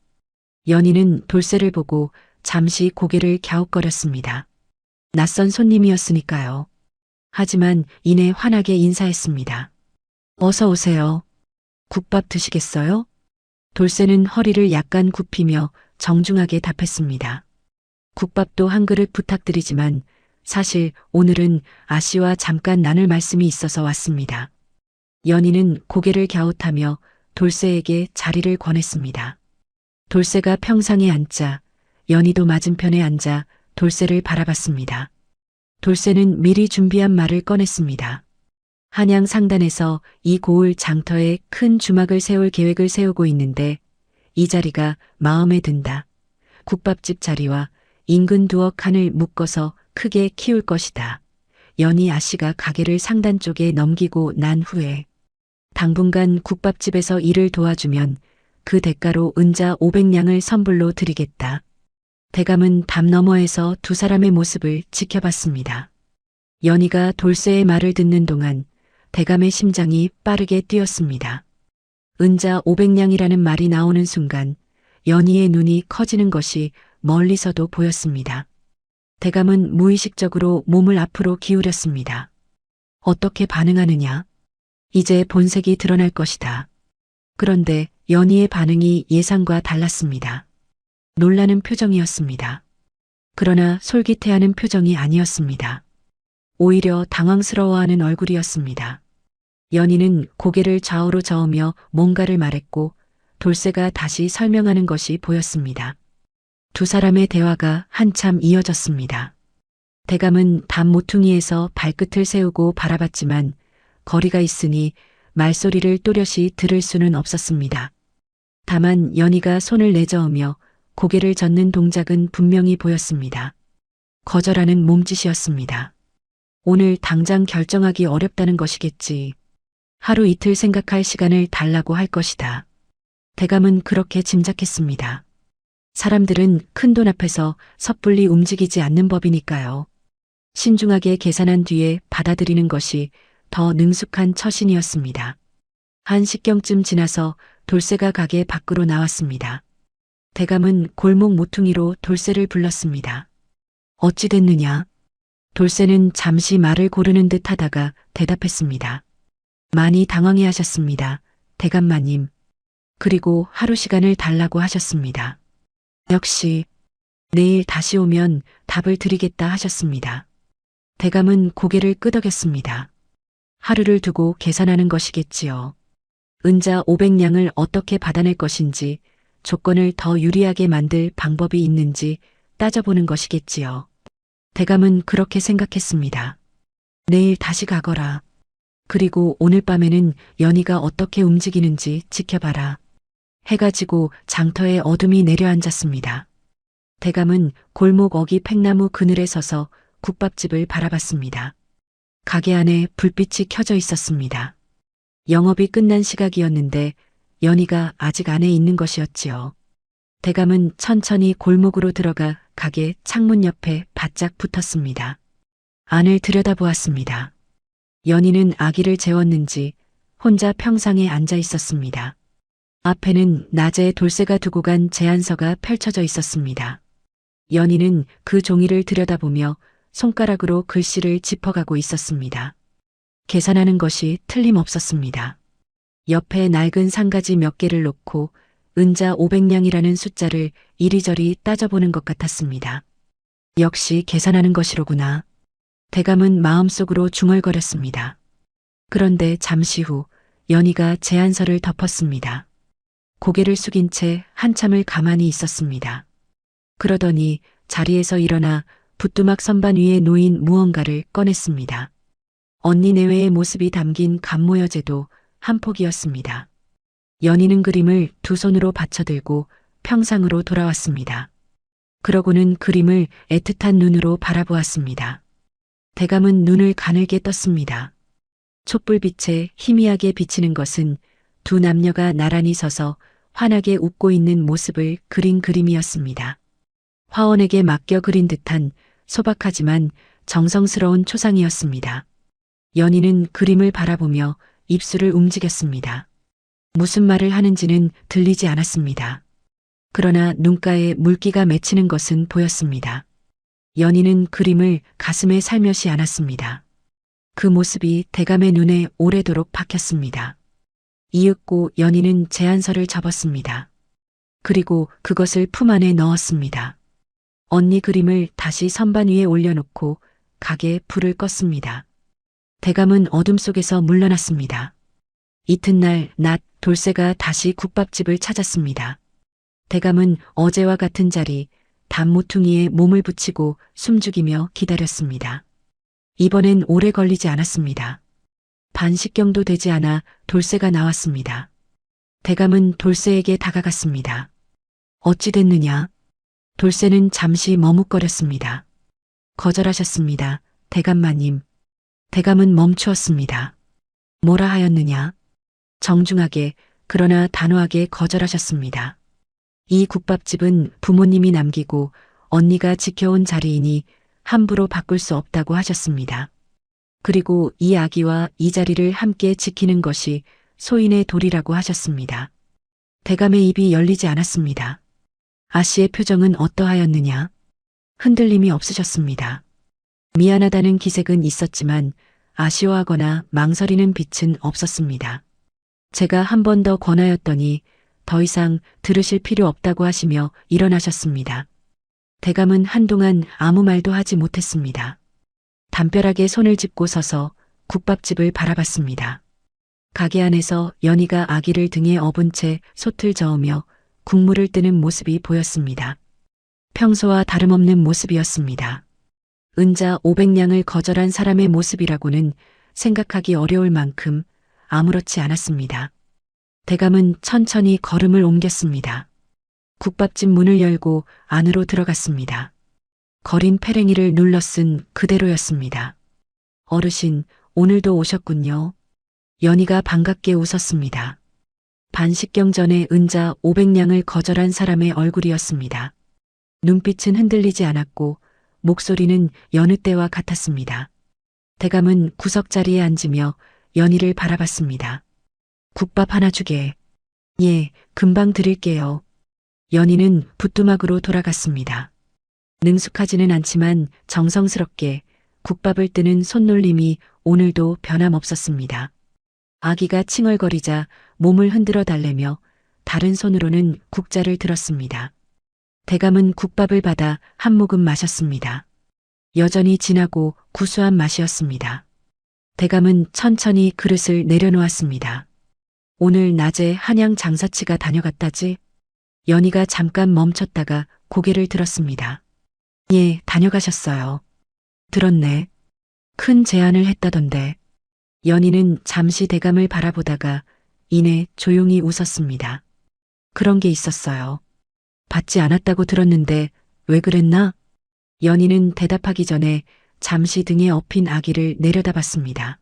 연희는 돌쇠를 보고 잠시 고개를 갸웃거렸습니다. 낯선 손님이었으니까요. 하지만 이내 환하게 인사했습니다. 어서 오세요. 국밥 드시겠어요? 돌쇠는 허리를 약간 굽히며 정중하게 답했습니다. 국밥도 한 그릇 부탁드리지만 사실 오늘은 아씨와 잠깐 나눌 말씀이 있어서 왔습니다. 연희는 고개를 갸웃하며 돌쇠에게 자리를 권했습니다. 돌쇠가 평상에 앉자 연희도 맞은편에 앉아 돌쇠를 바라봤습니다. 돌쇠는 미리 준비한 말을 꺼냈습니다. 한양 상단에서 이 고을 장터에 큰 주막을 세울 계획을 세우고 있는데 이 자리가 마음에 든다. 국밥집 자리와 인근 두어 칸을 묶어서 크게 키울 것이다. 연희 아씨가 가게를 상단 쪽에 넘기고 난 후에 당분간 국밥집에서 일을 도와주면 그 대가로 은자 500냥을 선불로 드리겠다. 대감은 담 너머에서 두 사람의 모습을 지켜봤습니다. 연희가 돌쇠의 말을 듣는 동안 대감의 심장이 빠르게 뛰었습니다. 은자 500냥이라는 말이 나오는 순간 연희의 눈이 커지는 것이 멀리서도 보였습니다. 대감은 무의식적으로 몸을 앞으로 기울였습니다. 어떻게 반응하느냐? 이제 본색이 드러날 것이다. 그런데 연희의 반응이 예상과 달랐습니다. 놀라는 표정이었습니다. 그러나 솔깃해하는 표정이 아니었습니다. 오히려 당황스러워하는 얼굴이었습니다. 연희는 고개를 좌우로 저으며 뭔가를 말했고 돌쇠가 다시 설명하는 것이 보였습니다. 두 사람의 대화가 한참 이어졌습니다. 대감은 담 모퉁이에서 발끝을 세우고 바라봤지만 거리가 있으니 말소리를 또렷이 들을 수는 없었습니다. 다만 연희가 손을 내저으며 고개를 젓는 동작은 분명히 보였습니다. 거절하는 몸짓이었습니다. 오늘 당장 결정하기 어렵다는 것이겠지. 하루 이틀 생각할 시간을 달라고 할 것이다. 대감은 그렇게 짐작했습니다. 사람들은 큰돈 앞에서 섣불리 움직이지 않는 법이니까요. 신중하게 계산한 뒤에 받아들이는 것이 더 능숙한 처신이었습니다. 1시경쯤 지나서 돌쇠가 가게 밖으로 나왔습니다. 대감은 골목 모퉁이로 돌쇠를 불렀습니다. 어찌 됐느냐? 돌쇠는 잠시 말을 고르는 듯 하다가 대답했습니다. 많이 당황해 하셨습니다. 대감마님. 그리고 하루 시간을 달라고 하셨습니다. 역시 내일 다시 오면 답을 드리겠다 하셨습니다. 대감은 고개를 끄덕였습니다. 하루를 두고 계산하는 것이겠지요. 은자 500냥을 어떻게 받아낼 것인지 조건을 더 유리하게 만들 방법이 있는지 따져보는 것이겠지요. 대감은 그렇게 생각했습니다. 내일 다시 가거라. 그리고 오늘 밤에는 연희가 어떻게 움직이는지 지켜봐라. 해가 지고 장터에 어둠이 내려앉았습니다. 대감은 골목 어기 팽나무 그늘에 서서 국밥집을 바라봤습니다. 가게 안에 불빛이 켜져 있었습니다. 영업이 끝난 시각이었는데 연희가 아직 안에 있는 것이었지요. 대감은 천천히 골목으로 들어가 가게 창문 옆에 바짝 붙었습니다. 안을 들여다보았습니다. 연희는 아기를 재웠는지 혼자 평상에 앉아 있었습니다. 앞에는 낮에 돌쇠가 두고 간 제안서가 펼쳐져 있었습니다. 연희는 그 종이를 들여다보며 손가락으로 글씨를 짚어가고 있었습니다. 계산하는 것이 틀림없었습니다. 옆에 낡은 상가지 몇 개를 놓고 은자 500냥이라는 숫자를 이리저리 따져보는 것 같았습니다. 역시 계산하는 것이로구나. 대감은 마음속으로 중얼거렸습니다. 그런데 잠시 후 연희가 제안서를 덮었습니다. 고개를 숙인 채 한참을 가만히 있었습니다. 그러더니 자리에서 일어나 부뚜막 선반 위에 놓인 무언가를 꺼냈습니다. 언니 내외의 모습이 담긴 감모여제도 한 폭이었습니다. 연희는 그림을 두 손으로 받쳐들고 평상으로 돌아왔습니다. 그러고는 그림을 애틋한 눈으로 바라보았습니다. 대감은 눈을 가늘게 떴습니다. 촛불빛에 희미하게 비치는 것은 두 남녀가 나란히 서서 환하게 웃고 있는 모습을 그린 그림이었습니다. 화원에게 맡겨 그린 듯한 소박하지만 정성스러운 초상이었습니다. 연희는 그림을 바라보며 입술을 움직였습니다. 무슨 말을 하는지는 들리지 않았습니다. 그러나 눈가에 물기가 맺히는 것은 보였습니다. 연희는 그림을 가슴에 살며시 안았습니다. 그 모습이 대감의 눈에 오래도록 박혔습니다. 이윽고 연희는 제안서를 접었습니다. 그리고 그것을 품 안에 넣었습니다. 언니 그림을 다시 선반 위에 올려놓고 가게에 불을 껐습니다. 대감은 어둠 속에서 물러났습니다. 이튿날 낮 돌쇠가 다시 국밥집을 찾았습니다. 대감은 어제와 같은 자리 담 모퉁이에 몸을 붙이고 숨죽이며 기다렸습니다. 이번엔 오래 걸리지 않았습니다. 반시경도 되지 않아 돌쇠가 나왔습니다. 대감은 돌쇠에게 다가갔습니다. 어찌 됐느냐? 돌쇠는 잠시 머뭇거렸습니다. 거절하셨습니다. 대감마님. 대감은 멈추었습니다. 뭐라 하였느냐? 정중하게 그러나 단호하게 거절하셨습니다. 이 국밥집은 부모님이 남기고 언니가 지켜온 자리이니 함부로 바꿀 수 없다고 하셨습니다. 그리고 이 아기와 이 자리를 함께 지키는 것이 소인의 도리라고 하셨습니다. 대감의 입이 열리지 않았습니다. 아씨의 표정은 어떠하였느냐? 흔들림이 없으셨습니다. 미안하다는 기색은 있었지만 아쉬워하거나 망설이는 빛은 없었습니다. 제가 한 번 더 권하였더니 더 이상 들으실 필요 없다고 하시며 일어나셨습니다. 대감은 한동안 아무 말도 하지 못했습니다. 담벼락에 손을 짚고 서서 국밥집을 바라봤습니다. 가게 안에서 연희가 아기를 등에 업은 채 솥을 저으며 국물을 뜨는 모습이 보였습니다. 평소와 다름없는 모습이었습니다. 은자 500냥을 거절한 사람의 모습이라고는 생각하기 어려울 만큼 아무렇지 않았습니다. 대감은 천천히 걸음을 옮겼습니다. 국밥집 문을 열고 안으로 들어갔습니다. 거린 페랭이를 눌러 쓴 그대로였습니다. 어르신, 오늘도 오셨군요. 연희가 반갑게 웃었습니다. 반식경 전에 은자 500냥을 거절한 사람의 얼굴이었습니다. 눈빛은 흔들리지 않았고 목소리는 여느 때와 같았습니다. 대감은 구석자리에 앉으며 연희를 바라봤습니다. 국밥 하나 주게. 예, 금방 드릴게요. 연희는 부뚜막으로 돌아갔습니다. 능숙하지는 않지만 정성스럽게 국밥을 뜨는 손놀림이 오늘도 변함없었습니다. 아기가 칭얼거리자 몸을 흔들어 달래며 다른 손으로는 국자를 들었습니다. 대감은 국밥을 받아 한 모금 마셨습니다. 여전히 진하고 구수한 맛이었습니다. 대감은 천천히 그릇을 내려놓았습니다. 오늘 낮에 한양 장사치가 다녀갔다지? 연희가 잠깐 멈췄다가 고개를 들었습니다. 예, 다녀가셨어요. 들었네. 큰 제안을 했다던데. 연희는 잠시 대감을 바라보다가 이내 조용히 웃었습니다. 그런 게 있었어요. 받지 않았다고 들었는데 왜 그랬나? 연희는 대답하기 전에 잠시 등에 업힌 아기를 내려다봤습니다.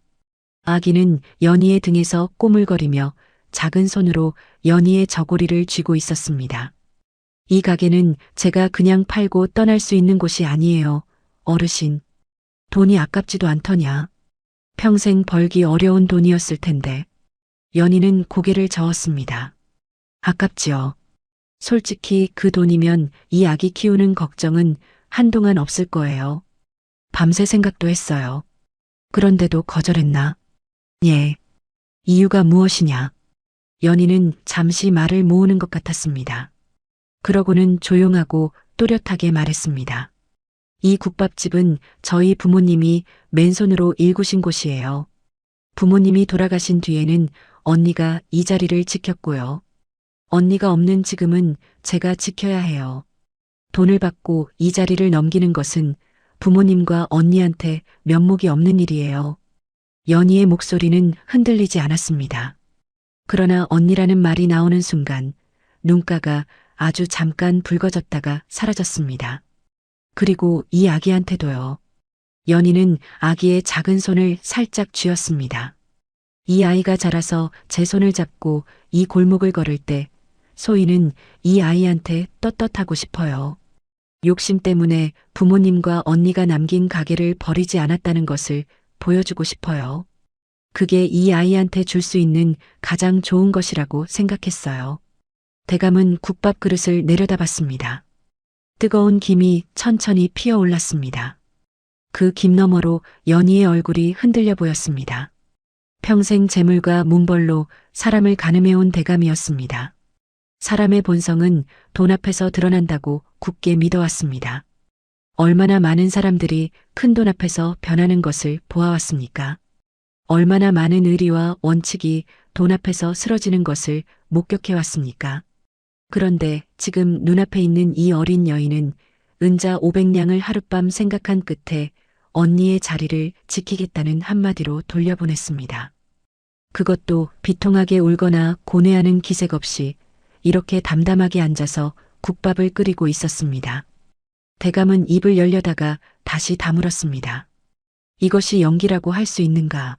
아기는 연희의 등에서 꼬물거리며 작은 손으로 연희의 저고리를 쥐고 있었습니다. 이 가게는 제가 그냥 팔고 떠날 수 있는 곳이 아니에요, 어르신. 돈이 아깝지도 않더냐. 평생 벌기 어려운 돈이었을 텐데. 연희는 고개를 저었습니다. 아깝지요. 솔직히 그 돈이면 이 아기 키우는 걱정은 한동안 없을 거예요. 밤새 생각도 했어요. 그런데도 거절했나? 예. 이유가 무엇이냐? 연희는 잠시 말을 모으는 것 같았습니다. 그러고는 조용하고 또렷하게 말했습니다. 이 국밥집은 저희 부모님이 맨손으로 일구신 곳이에요. 부모님이 돌아가신 뒤에는 언니가 이 자리를 지켰고요. 언니가 없는 지금은 제가 지켜야 해요. 돈을 받고 이 자리를 넘기는 것은 부모님과 언니한테 면목이 없는 일이에요. 연희의 목소리는 흔들리지 않았습니다. 그러나 언니라는 말이 나오는 순간 눈가가 아주 잠깐 붉어졌다가 사라졌습니다. 그리고 이 아기한테도요. 연희는 아기의 작은 손을 살짝 쥐었습니다. 이 아이가 자라서 제 손을 잡고 이 골목을 걸을 때 소희는 이 아이한테 떳떳하고 싶어요. 욕심 때문에 부모님과 언니가 남긴 가게를 버리지 않았다는 것을 보여주고 싶어요. 그게 이 아이한테 줄 수 있는 가장 좋은 것이라고 생각했어요. 대감은 국밥 그릇을 내려다봤습니다. 뜨거운 김이 천천히 피어올랐습니다. 그 김 너머로 연희의 얼굴이 흔들려 보였습니다. 평생 재물과 문벌로 사람을 가늠해온 대감이었습니다. 사람의 본성은 돈 앞에서 드러난다고 굳게 믿어왔습니다. 얼마나 많은 사람들이 큰 돈 앞에서 변하는 것을 보아왔습니까? 얼마나 많은 의리와 원칙이 돈 앞에서 쓰러지는 것을 목격해왔습니까? 그런데 지금 눈앞에 있는 이 어린 여인은 은자 500냥을 하룻밤 생각한 끝에 언니의 자리를 지키겠다는 한마디로 돌려보냈습니다. 그것도 비통하게 울거나 고뇌하는 기색 없이 이렇게 담담하게 앉아서 국밥을 끓이고 있었습니다. 대감은 입을 열려다가 다시 다물었습니다. 이것이 연기라고 할 수 있는가?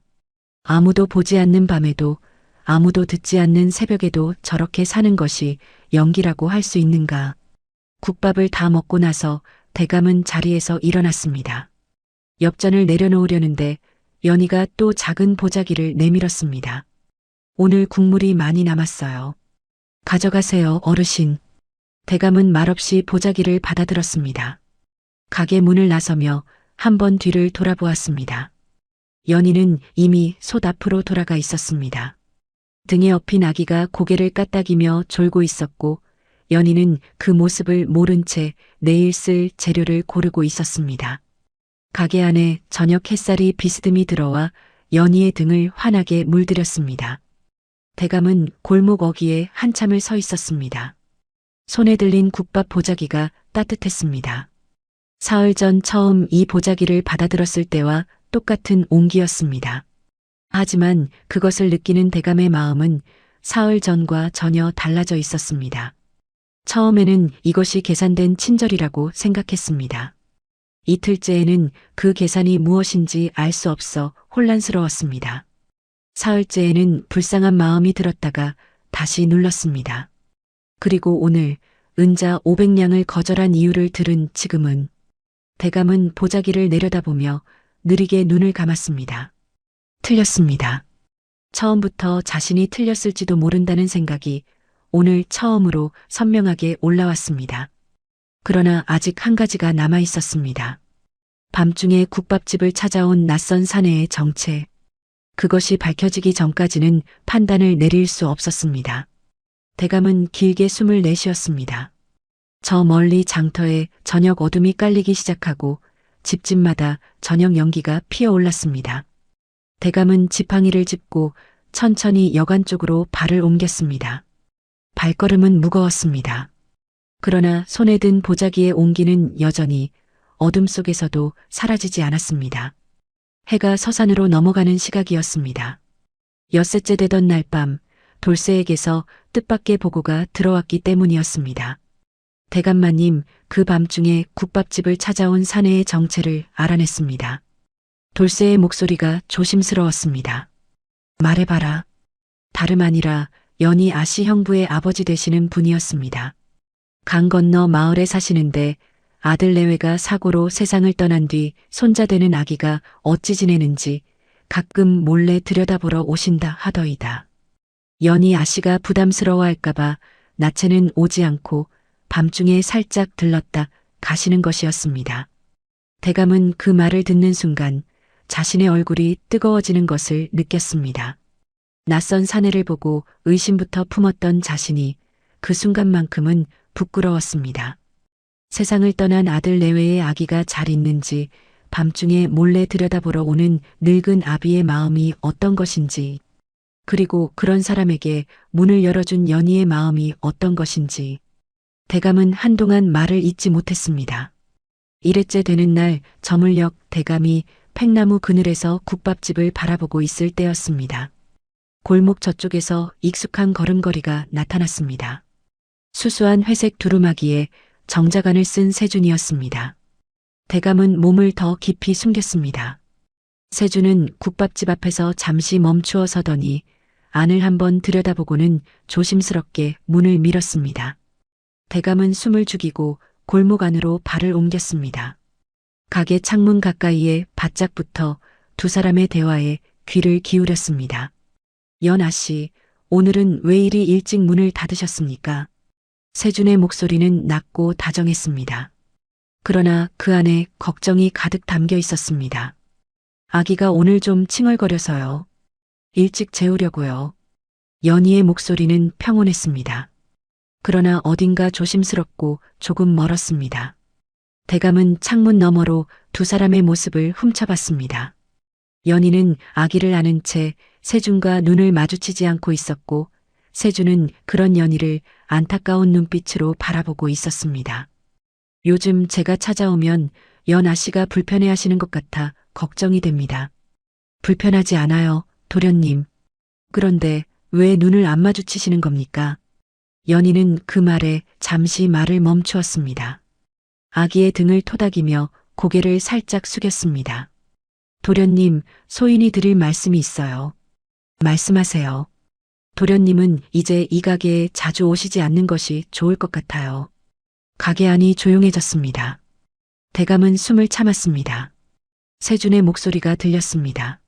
아무도 보지 않는 밤에도, 아무도 듣지 않는 새벽에도 저렇게 사는 것이 연기라고 할 수 있는가? 국밥을 다 먹고 나서 대감은 자리에서 일어났습니다. 엽전을 내려놓으려는데 연희가 또 작은 보자기를 내밀었습니다. 오늘 국물이 많이 남았어요. 가져가세요, 어르신. 대감은 말없이 보자기를 받아들었습니다. 가게 문을 나서며 한번 뒤를 돌아보았습니다. 연희는 이미 솥 앞으로 돌아가 있었습니다. 등에 업힌 아기가 고개를 까딱이며 졸고 있었고 연희는 그 모습을 모른 채 내일 쓸 재료를 고르고 있었습니다. 가게 안에 저녁 햇살이 비스듬히 들어와 연희의 등을 환하게 물들였습니다. 대감은 골목 어귀에 한참을 서 있었습니다. 손에 들린 국밥 보자기가 따뜻했습니다. 사흘 전 처음 이 보자기를 받아들었을 때와 똑같은 온기였습니다. 하지만 그것을 느끼는 대감의 마음은 사흘 전과 전혀 달라져 있었습니다. 처음에는 이것이 계산된 친절이라고 생각했습니다. 이틀째에는 그 계산이 무엇인지 알 수 없어 혼란스러웠습니다. 사흘째에는 불쌍한 마음이 들었다가 다시 눌렀습니다. 그리고 오늘 은자 500냥을 거절한 이유를 들은 지금은 대감은 보자기를 내려다보며 느리게 눈을 감았습니다. 틀렸습니다. 처음부터 자신이 틀렸을지도 모른다는 생각이 오늘 처음으로 선명하게 올라왔습니다. 그러나 아직 한 가지가 남아 있었습니다. 밤중에 국밥집을 찾아온 낯선 사내의 정체. 그것이 밝혀지기 전까지는 판단을 내릴 수 없었습니다. 대감은 길게 숨을 내쉬었습니다. 저 멀리 장터에 저녁 어둠이 깔리기 시작하고 집집마다 저녁 연기가 피어올랐습니다. 대감은 지팡이를 짚고 천천히 여관 쪽으로 발을 옮겼습니다. 발걸음은 무거웠습니다. 그러나 손에 든 보자기의 온기는 여전히 어둠 속에서도 사라지지 않았습니다. 해가 서산으로 넘어가는 시각이었습니다. 엿새째 되던 날 밤 돌쇠에게서 뜻밖의 보고가 들어왔기 때문이었습니다. 대감마님, 그 밤중에 국밥집을 찾아온 사내의 정체를 알아냈습니다. 돌쇠의 목소리가 조심스러웠습니다. 말해봐라. 다름 아니라 연희 아씨 형부의 아버지 되시는 분이었습니다. 강 건너 마을에 사시는데 아들 내외가 사고로 세상을 떠난 뒤 손자 되는 아기가 어찌 지내는지 가끔 몰래 들여다보러 오신다 하더이다. 연희 아씨가 부담스러워할까봐 낮에는 오지 않고 밤중에 살짝 들렀다 가시는 것이었습니다. 대감은 그 말을 듣는 순간 자신의 얼굴이 뜨거워지는 것을 느꼈습니다. 낯선 사내를 보고 의심부터 품었던 자신이 그 순간만큼은 부끄러웠습니다. 세상을 떠난 아들 내외의 아기가 잘 있는지 밤중에 몰래 들여다보러 오는 늙은 아비의 마음이 어떤 것인지, 그리고 그런 사람에게 문을 열어준 연희의 마음이 어떤 것인지 대감은 한동안 말을 잇지 못했습니다. 일회째 되는 날 저물녘 대감이 팽나무 그늘에서 국밥집을 바라보고 있을 때였습니다. 골목 저쪽에서 익숙한 걸음걸이가 나타났습니다. 수수한 회색 두루마기에 정자간을 쓴 세준이었습니다. 대감은 몸을 더 깊이 숨겼습니다. 세준은 국밥집 앞에서 잠시 멈추어 서더니 안을 한번 들여다보고는 조심스럽게 문을 밀었습니다. 대감은 숨을 죽이고 골목 안으로 발을 옮겼습니다. 가게 창문 가까이에 바짝 붙어 두 사람의 대화에 귀를 기울였습니다. 연아 씨, 오늘은 왜 이리 일찍 문을 닫으셨습니까? 세준의 목소리는 낮고 다정했습니다. 그러나 그 안에 걱정이 가득 담겨 있었습니다. 아기가 오늘 좀 칭얼거려서요. 일찍 재우려고요. 연희의 목소리는 평온했습니다. 그러나 어딘가 조심스럽고 조금 멀었습니다. 대감은 창문 너머로 두 사람의 모습을 훔쳐봤습니다. 연희는 아기를 안은 채 세준과 눈을 마주치지 않고 있었고 세준은 그런 연희를 안타까운 눈빛으로 바라보고 있었습니다. 요즘 제가 찾아오면 연아 씨가 불편해하시는 것 같아 걱정이 됩니다. 불편하지 않아요, 도련님. 그런데 왜 눈을 안 마주치시는 겁니까? 연희는 그 말에 잠시 말을 멈추었습니다. 아기의 등을 토닥이며 고개를 살짝 숙였습니다. 도련님, 소인이 드릴 말씀이 있어요. 말씀하세요. 도련님은 이제 이 가게에 자주 오시지 않는 것이 좋을 것 같아요. 가게 안이 조용해졌습니다. 대감은 숨을 참았습니다. 세준의 목소리가 들렸습니다.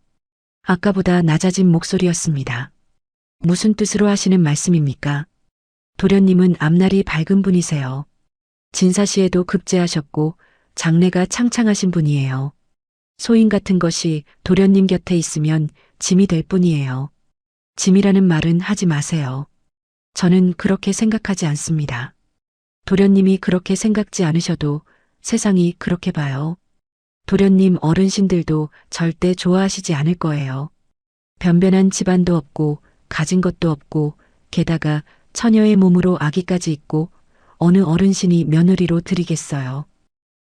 아까보다 낮아진 목소리였습니다. 무슨 뜻으로 하시는 말씀입니까? 도련님은 앞날이 밝은 분이세요. 진사시에도 급제하셨고 장래가 창창하신 분이에요. 소인 같은 것이 도련님 곁에 있으면 짐이 될 뿐이에요. 짐이라는 말은 하지 마세요. 저는 그렇게 생각하지 않습니다. 도련님이 그렇게 생각지 않으셔도 세상이 그렇게 봐요. 도련님 어른신들도 절대 좋아하시지 않을 거예요. 변변한 집안도 없고 가진 것도 없고 게다가 처녀의 몸으로 아기까지 있고 어느 어른신이 며느리로 드리겠어요.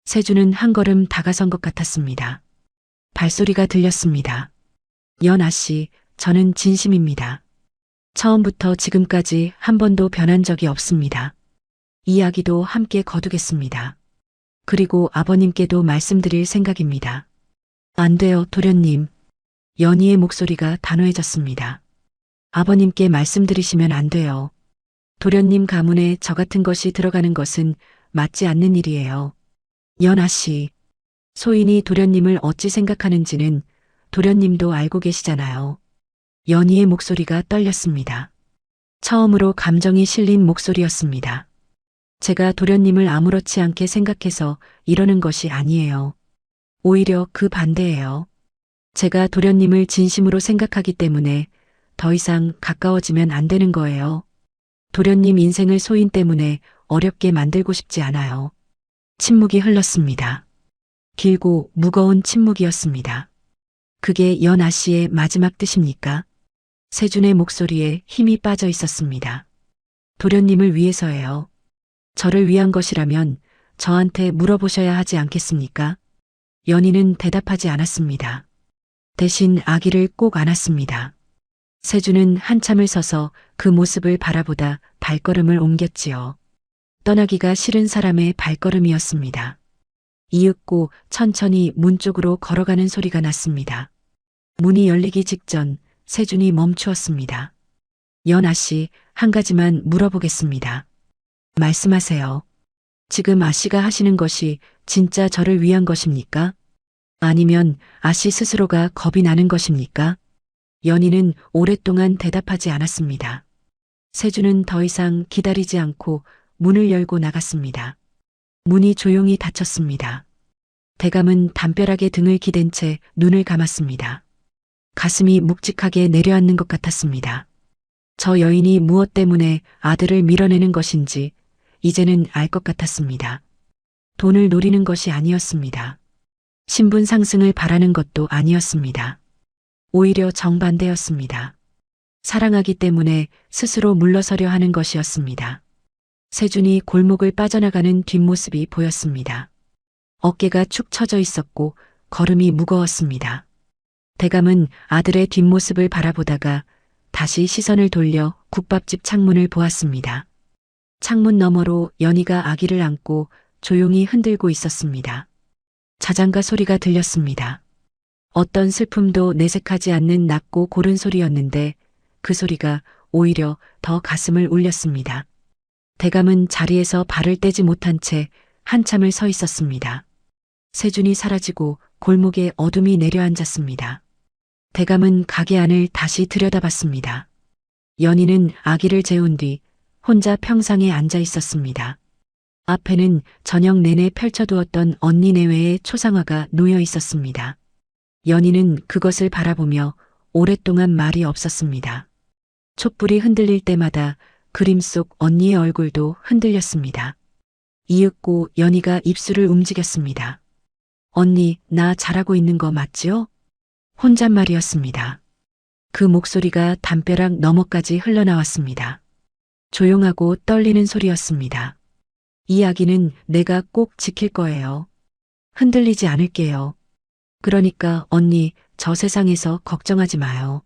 세준은 한 걸음 다가선 것 같았습니다. 발소리가 들렸습니다. 연아 씨, 저는 진심입니다. 처음부터 지금까지 한 번도 변한 적이 없습니다. 이 아기도 함께 거두겠습니다. 그리고 아버님께도 말씀드릴 생각입니다. 안 돼요, 도련님. 연희의 목소리가 단호해졌습니다. 아버님께 말씀드리시면 안 돼요. 도련님 가문에 저 같은 것이 들어가는 것은 맞지 않는 일이에요. 연아 씨, 소인이 도련님을 어찌 생각하는지는 도련님도 알고 계시잖아요. 연희의 목소리가 떨렸습니다. 처음으로 감정이 실린 목소리였습니다. 제가 도련님을 아무렇지 않게 생각해서 이러는 것이 아니에요. 오히려 그 반대예요. 제가 도련님을 진심으로 생각하기 때문에 더 이상 가까워지면 안 되는 거예요. 도련님 인생을 소인 때문에 어렵게 만들고 싶지 않아요. 침묵이 흘렀습니다. 길고 무거운 침묵이었습니다. 그게 연아 씨의 마지막 뜻입니까? 세준의 목소리에 힘이 빠져 있었습니다. 도련님을 위해서예요. 저를 위한 것이라면 저한테 물어보셔야 하지 않겠습니까? 연희는 대답하지 않았습니다. 대신 아기를 꼭 안았습니다. 세준은 한참을 서서 그 모습을 바라보다 발걸음을 옮겼지요. 떠나기가 싫은 사람의 발걸음이었습니다. 이윽고 천천히 문 쪽으로 걸어가는 소리가 났습니다. 문이 열리기 직전 세준이 멈추었습니다. 연아 씨, 한 가지만 물어보겠습니다. 말씀하세요. 지금 아씨가 하시는 것이 진짜 저를 위한 것입니까? 아니면 아씨 스스로가 겁이 나는 것입니까? 연희는 오랫동안 대답하지 않았습니다. 세준은 더 이상 기다리지 않고 문을 열고 나갔습니다. 문이 조용히 닫혔습니다. 대감은 담벼락에 등을 기댄 채 눈을 감았습니다. 가슴이 묵직하게 내려앉는 것 같았습니다. 저 여인이 무엇 때문에 아들을 밀어내는 것인지 이제는 알 것 같았습니다. 돈을 노리는 것이 아니었습니다. 신분 상승을 바라는 것도 아니었습니다. 오히려 정반대였습니다. 사랑하기 때문에 스스로 물러서려 하는 것이었습니다. 세준이 골목을 빠져나가는 뒷모습이 보였습니다. 어깨가 축 처져 있었고 걸음이 무거웠습니다. 대감은 아들의 뒷모습을 바라보다가 다시 시선을 돌려 국밥집 창문을 보았습니다. 창문 너머로 연희가 아기를 안고 조용히 흔들고 있었습니다. 자장가 소리가 들렸습니다. 어떤 슬픔도 내색하지 않는 낮고 고른 소리였는데 그 소리가 오히려 더 가슴을 울렸습니다. 대감은 자리에서 발을 떼지 못한 채 한참을 서 있었습니다. 세준이 사라지고 골목에 어둠이 내려앉았습니다. 대감은 가게 안을 다시 들여다봤습니다. 연희는 아기를 재운 뒤 혼자 평상에 앉아 있었습니다. 앞에는 저녁 내내 펼쳐두었던 언니 내외의 초상화가 놓여 있었습니다. 연희는 그것을 바라보며 오랫동안 말이 없었습니다. 촛불이 흔들릴 때마다 그림 속 언니의 얼굴도 흔들렸습니다. 이윽고 연희가 입술을 움직였습니다. 언니, 나 잘하고 있는 거 맞지요? 혼잣말이었습니다. 그 목소리가 담벼락 너머까지 흘러나왔습니다. 조용하고 떨리는 소리였습니다. 이 아기는 내가 꼭 지킬 거예요. 흔들리지 않을게요. 그러니까 언니, 저 세상에서 걱정하지 마요.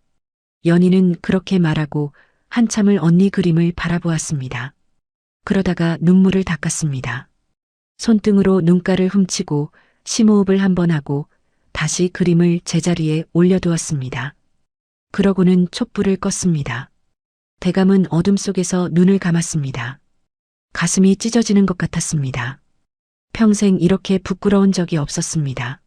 연희는 그렇게 말하고 한참을 언니 그림을 바라보았습니다. 그러다가 눈물을 닦았습니다. 손등으로 눈가를 훔치고 심호흡을 한번 하고 다시 그림을 제자리에 올려두었습니다. 그러고는 촛불을 껐습니다. 대감은 어둠 속에서 눈을 감았습니다. 가슴이 찢어지는 것 같았습니다. 평생 이렇게 부끄러운 적이 없었습니다.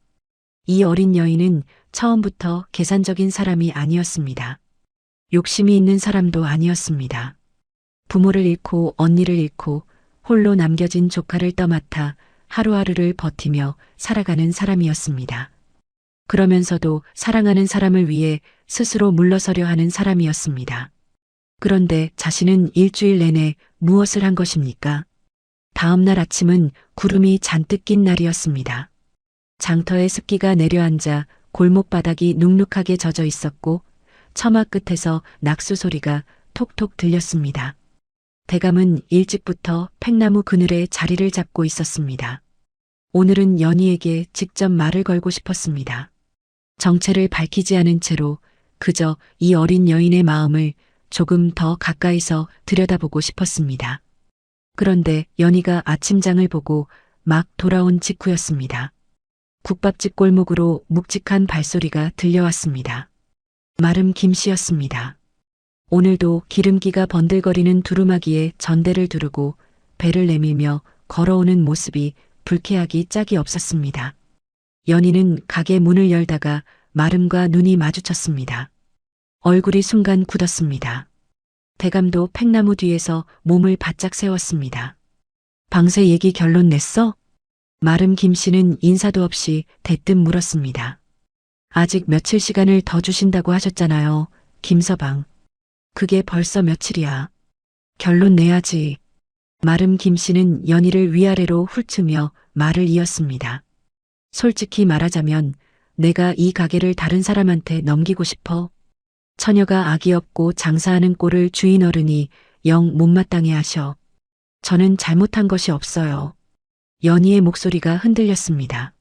이 어린 여인은 처음부터 계산적인 사람이 아니었습니다. 욕심이 있는 사람도 아니었습니다. 부모를 잃고 언니를 잃고 홀로 남겨진 조카를 떠맡아 하루하루를 버티며 살아가는 사람이었습니다. 그러면서도 사랑하는 사람을 위해 스스로 물러서려 하는 사람이었습니다. 그런데 자신은 일주일 내내 무엇을 한 것입니까? 다음 날 아침은 구름이 잔뜩 낀 날이었습니다. 장터에 습기가 내려앉아 골목 바닥이 눅눅하게 젖어 있었고 처마 끝에서 낙수 소리가 톡톡 들렸습니다. 대감은 일찍부터 팽나무 그늘에 자리를 잡고 있었습니다. 오늘은 연희에게 직접 말을 걸고 싶었습니다. 정체를 밝히지 않은 채로 그저 이 어린 여인의 마음을 조금 더 가까이서 들여다보고 싶었습니다. 그런데 연희가 아침장을 보고 막 돌아온 직후였습니다. 국밥집 골목으로 묵직한 발소리가 들려왔습니다. 마름 김씨였습니다. 오늘도 기름기가 번들거리는 두루마기에 전대를 두르고 배를 내밀며 걸어오는 모습이 불쾌하기 짝이 없었습니다. 연희는 가게 문을 열다가 마름과 눈이 마주쳤습니다. 얼굴이 순간 굳었습니다. 대감도 팽나무 뒤에서 몸을 바짝 세웠습니다. 방세 얘기 결론 냈어? 마름 김씨는 인사도 없이 대뜸 물었습니다. 아직 며칠 시간을 더 주신다고 하셨잖아요, 김서방. 그게 벌써 며칠이야. 결론 내야지. 마름 김씨는 연희를 위아래로 훑으며 말을 이었습니다. 솔직히 말하자면 내가 이 가게를 다른 사람한테 넘기고 싶어. 처녀가 아기 없고 장사하는 꼴을 주인 어른이 영 못마땅해 하셔. 저는 잘못한 것이 없어요. 연희의 목소리가 흔들렸습니다.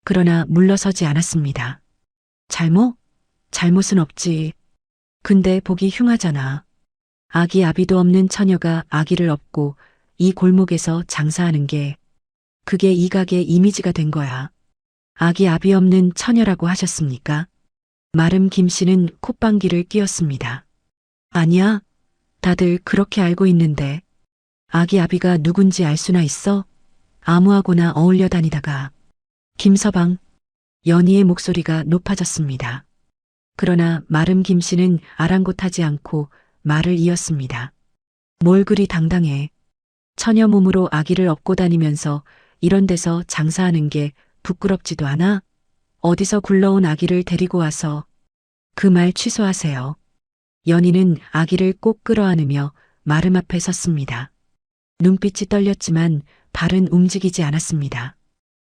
그러나 물러서지 않았습니다. 잘못은 없지. 근데 보기 흉하잖아. 아기 아비도 없는 처녀가 아기를 업고 이 골목에서 장사하는 게 그게 이 가게 이미지가 된 거야. 아기 아비 없는 처녀라고 하셨습니까? 마름 김씨는 콧방귀를 뀌었습니다. 아니야. 다들 그렇게 알고 있는데. 아기 아비가 누군지 알 수나 있어? 아무하고나 어울려 다니다가. 김서방. 연희의 목소리가 높아졌습니다. 그러나 마름 김씨는 아랑곳하지 않고 말을 이었습니다. 뭘 그리 당당해. 처녀 몸으로 아기를 업고 다니면서 이런 데서 장사하는 게 부끄럽지도 않아? 어디서 굴러온 아기를 데리고 와서. 그 말 취소하세요. 연희는 아기를 꼭 끌어안으며 마름 앞에 섰습니다. 눈빛이 떨렸지만 발은 움직이지 않았습니다.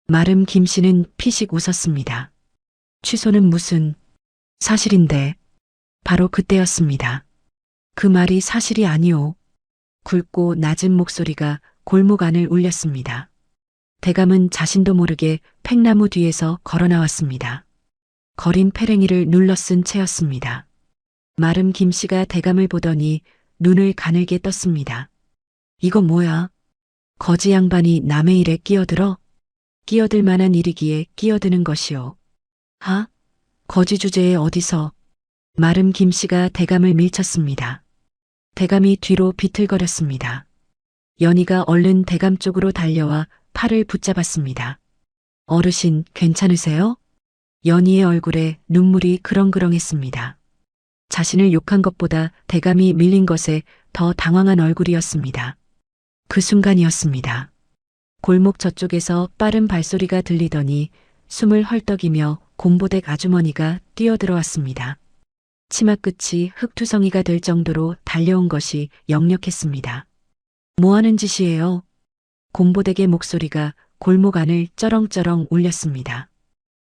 마름 김씨는 피식 웃었습니다. 취소는 무슨. 사실인데. 바로 그때였습니다. 그 말이 사실이 아니오. 굵고 낮은 목소리가 골목 안을 울렸습니다. 대감은 자신도 모르게 팽나무 뒤에서 걸어 나왔습니다. 거린 패랭이를 눌러 쓴 채였습니다. 마름 김씨가 대감을 보더니 눈을 가늘게 떴습니다. 이거 뭐야? 거지 양반이 남의 일에 끼어들어? 끼어들 만한 일이기에 끼어드는 것이오. 하? 거지 주제에 어디서? 마름 김씨가 대감을 밀쳤습니다. 대감이 뒤로 비틀거렸습니다. 연희가 얼른 대감 쪽으로 달려와 팔을 붙잡았습니다. 어르신, 괜찮으세요? 연희의 얼굴에 눈물이 그렁그렁했습니다. 자신을 욕한 것보다 대감이 밀린 것에 더 당황한 얼굴이었습니다. 그 순간이었습니다. 골목 저쪽에서 빠른 발소리가 들리더니 숨을 헐떡이며 곰보댁 아주머니가 뛰어들어왔습니다. 치마 끝이 흙투성이가 될 정도로 달려온 것이 역력했습니다. 뭐 하는 짓이에요? 곰보댁의 목소리가 골목 안을 쩌렁쩌렁 울렸습니다.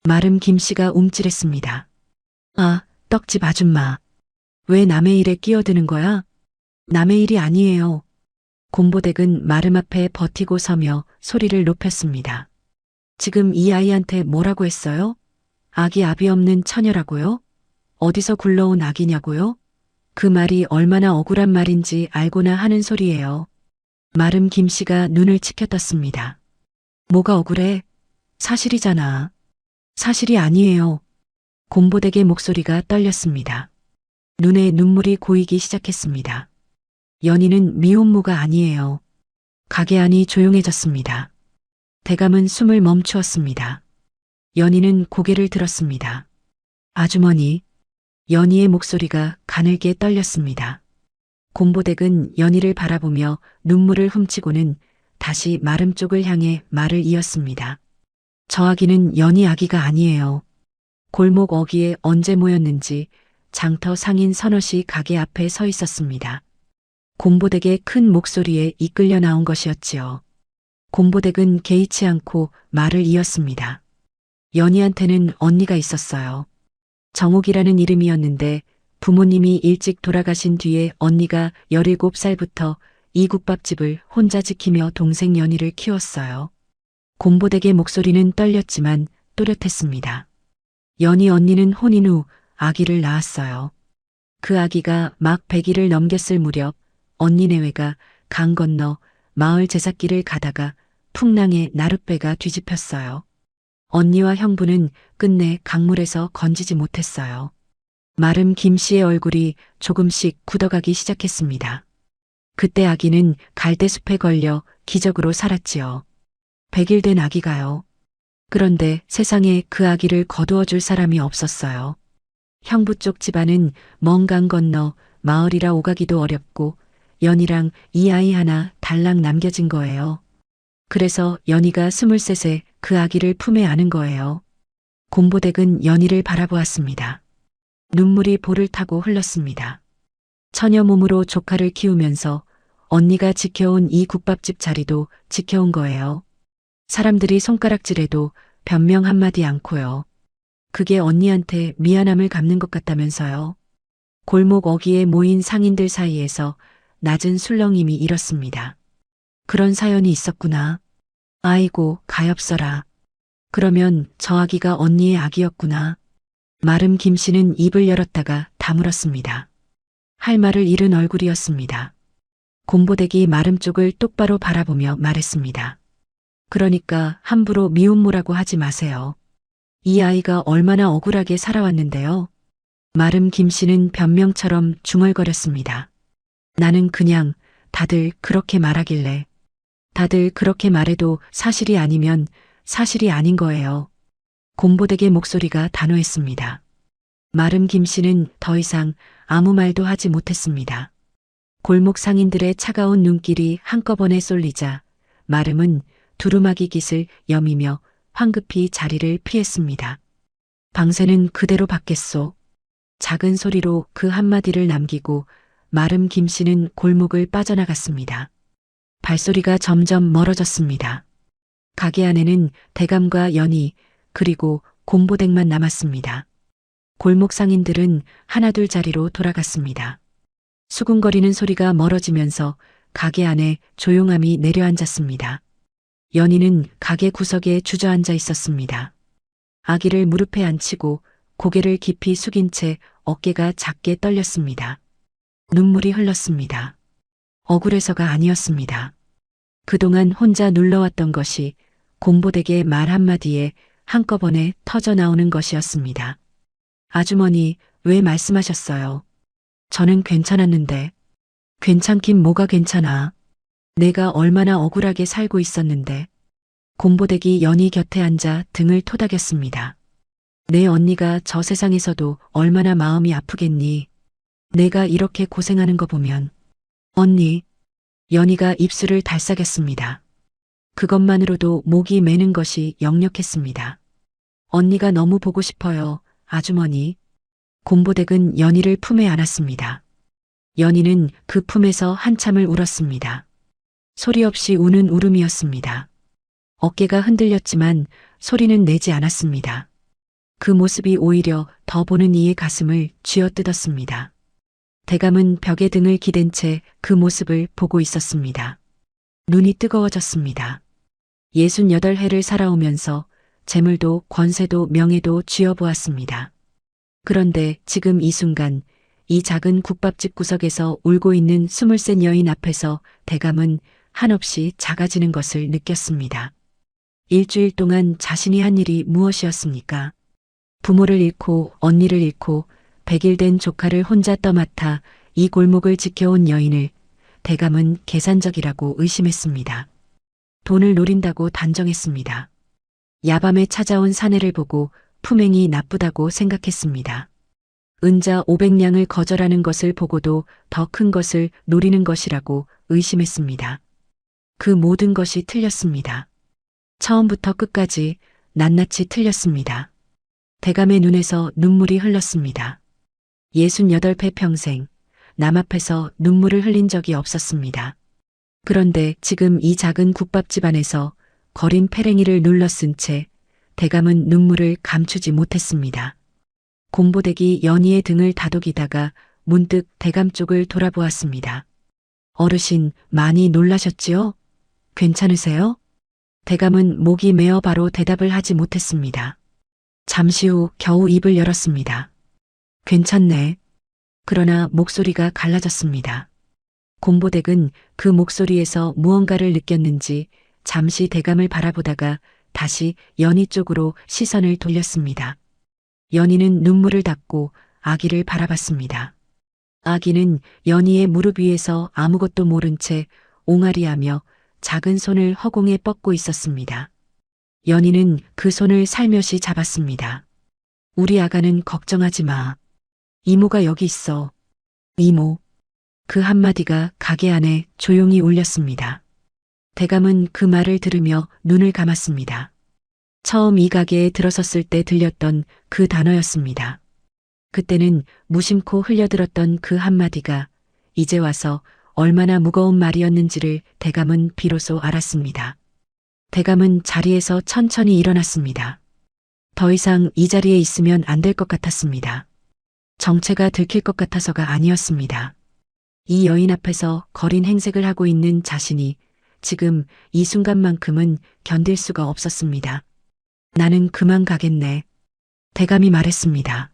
마름 김씨가 움찔했습니다. 아, 떡집 아줌마. 왜 남의 일에 끼어드는 거야? 남의 일이 아니에요. 곰보댁은 마름 앞에 버티고 서며 소리를 높였습니다. 지금 이 아이한테 뭐라고 했어요? 아기 아비 없는 처녀라고요? 어디서 굴러온 아기냐고요? 그 말이 얼마나 억울한 말인지 알고나 하는 소리예요. 마름 김씨가 눈을 치켜떴습니다. 뭐가 억울해? 사실이잖아. 사실이 아니에요. 곰보댁의 목소리가 떨렸습니다. 눈에 눈물이 고이기 시작했습니다. 연희는 미혼모가 아니에요. 가게 안이 조용해졌습니다. 대감은 숨을 멈추었습니다. 연희는 고개를 들었습니다. 아주머니, 연희의 목소리가 가늘게 떨렸습니다. 곰보댁은 연희를 바라보며 눈물을 훔치고는 다시 마름 쪽을 향해 말을 이었습니다. 저 아기는 연희 아기가 아니에요. 골목 어귀에 언제 모였는지 장터 상인 서너시 가게 앞에 서 있었습니다. 곰보댁의 큰 목소리에 이끌려 나온 것이었지요. 곰보댁은 개의치 않고 말을 이었습니다. 연희한테는 언니가 있었어요. 정옥이라는 이름이었는데 부모님이 일찍 돌아가신 뒤에 언니가 17살부터 이 국밥집을 혼자 지키며 동생 연희를 키웠어요. 곰보댁의 목소리는 떨렸지만 또렷했습니다. 연희 언니는 혼인 후 아기를 낳았어요. 그 아기가 막 100일을 넘겼을 무렵 언니 내외가 강 건너 마을 제삿길을 가다가 풍랑에 나룻배가 뒤집혔어요. 언니와 형부는 끝내 강물에서 건지지 못했어요. 마름 김씨의 얼굴이 조금씩 굳어가기 시작했습니다. 그때 아기는 갈대숲에 걸려 기적으로 살았지요. 100일 된 아기가요. 그런데 세상에 그 아기를 거두어줄 사람이 없었어요. 형부 쪽 집안은 먼 강 건너 마을이라 오가기도 어렵고 연희랑 이 아이 하나 달랑 남겨진 거예요. 그래서 연희가 23세 그 아기를 품에 안은 거예요. 곰보댁은 연희를 바라보았습니다. 눈물이 볼을 타고 흘렀습니다. 처녀 몸으로 조카를 키우면서 언니가 지켜온 이 국밥집 자리도 지켜온 거예요. 사람들이 손가락질해도 변명 한마디 않고요. 그게 언니한테 미안함을 갚는 것 같다면서요. 골목 어귀에 모인 상인들 사이에서 낮은 술렁임이 일었습니다. 그런 사연이 있었구나. 아이고, 가엾어라. 그러면 저 아기가 언니의 아기였구나. 마름 김씨는 입을 열었다가 다물었습니다. 할 말을 잃은 얼굴이었습니다. 곰보댁이 마름 쪽을 똑바로 바라보며 말했습니다. 그러니까 함부로 미혼모라고 하지 마세요. 이 아이가 얼마나 억울하게 살아왔는데요. 마름 김씨는 변명처럼 중얼거렸습니다. 나는 그냥 다들 그렇게 말하길래. 다들 그렇게 말해도 사실이 아니면 사실이 아닌 거예요. 곰보댁의 목소리가 단호했습니다. 마름 김씨는 더 이상 아무 말도 하지 못했습니다. 골목 상인들의 차가운 눈길이 한꺼번에 쏠리자 마름은 두루마기 깃을 여미며 황급히 자리를 피했습니다. 방세는 그대로 받겠소. 작은 소리로 그 한마디를 남기고 마름 김씨는 골목을 빠져나갔습니다. 발소리가 점점 멀어졌습니다. 가게 안에는 대감과 연희 그리고 곰보댁만 남았습니다. 골목 상인들은 하나둘 자리로 돌아갔습니다. 수군거리는 소리가 멀어지면서 가게 안에 조용함이 내려앉았습니다. 연희는 가게 구석에 주저앉아 있었습니다. 아기를 무릎에 앉히고 고개를 깊이 숙인 채 어깨가 작게 떨렸습니다. 눈물이 흘렀습니다. 억울해서가 아니었습니다. 그동안 혼자 눌러왔던 것이 곰보댁의 말 한마디에 한꺼번에 터져 나오는 것이었습니다. 아주머니, 왜 말씀하셨어요? 저는 괜찮았는데. 괜찮긴 뭐가 괜찮아. 내가 얼마나 억울하게 살고 있었는데. 곰보댁이 연희 곁에 앉아 등을 토닥였습니다. 내 언니가 저 세상에서도 얼마나 마음이 아프겠니. 내가 이렇게 고생하는 거 보면. 언니. 연희가 입술을 달싹였습니다. 그것만으로도 목이 메는 것이 역력했습니다. 언니가 너무 보고 싶어요, 아주머니. 곰보댁은 연희를 품에 안았습니다. 연희는 그 품에서 한참을 울었습니다. 소리 없이 우는 울음이었습니다. 어깨가 흔들렸지만 소리는 내지 않았습니다. 그 모습이 오히려 더 보는 이의 가슴을 쥐어뜯었습니다. 대감은 벽에 등을 기댄 채 그 모습을 보고 있었습니다. 눈이 뜨거워졌습니다. 68해를 살아오면서 재물도 권세도 명예도 쥐어보았습니다. 그런데 지금 이 순간 이 작은 국밥집 구석에서 울고 있는 23 여인 앞에서 대감은 한없이 작아지는 것을 느꼈습니다. 일주일 동안 자신이 한 일이 무엇이었습니까? 부모를 잃고 언니를 잃고 100일 된 조카를 혼자 떠맡아 이 골목을 지켜온 여인을 대감은 계산적이라고 의심했습니다. 돈을 노린다고 단정했습니다. 야밤에 찾아온 사내를 보고 품행이 나쁘다고 생각했습니다. 은자 500냥을 거절하는 것을 보고도 더 큰 것을 노리는 것이라고 의심했습니다. 그 모든 것이 틀렸습니다. 처음부터 끝까지 낱낱이 틀렸습니다. 대감의 눈에서 눈물이 흘렀습니다. 68회 평생 남 앞에서 눈물을 흘린 적이 없었습니다. 그런데 지금 이 작은 국밥집 안에서 거린 패랭이를 눌러쓴 채 대감은 눈물을 감추지 못했습니다. 곰보대기 연희의 등을 다독이다가 문득 대감 쪽을 돌아보았습니다. 어르신 많이 놀라셨지요? 괜찮으세요? 대감은 목이 메어 바로 대답을 하지 못했습니다. 잠시 후 겨우 입을 열었습니다. 괜찮네. 그러나 목소리가 갈라졌습니다. 곰보댁은 그 목소리에서 무언가를 느꼈는지 잠시 대감을 바라보다가 다시 연희 쪽으로 시선을 돌렸습니다. 연희는 눈물을 닦고 아기를 바라봤습니다. 아기는 연희의 무릎 위에서 아무것도 모른 채 옹알이하며 작은 손을 허공에 뻗고 있었습니다. 연희는 그 손을 살며시 잡았습니다. 우리 아가는 걱정하지 마. 이모가 여기 있어. 이모. 그 한마디가 가게 안에 조용히 울렸습니다. 대감은 그 말을 들으며 눈을 감았습니다. 처음 이 가게에 들어섰을 때 들렸던 그 단어였습니다. 그때는 무심코 흘려들었던 그 한마디가 이제 와서 얼마나 무거운 말이었는지를 대감은 비로소 알았습니다. 대감은 자리에서 천천히 일어났습니다. 더 이상 이 자리에 있으면 안 될 것 같았습니다. 정체가 들킬 것 같아서가 아니었습니다. 이 여인 앞에서 거린 행색을 하고 있는 자신이 지금 이 순간만큼은 견딜 수가 없었습니다. 나는 그만 가겠네. 대감이 말했습니다.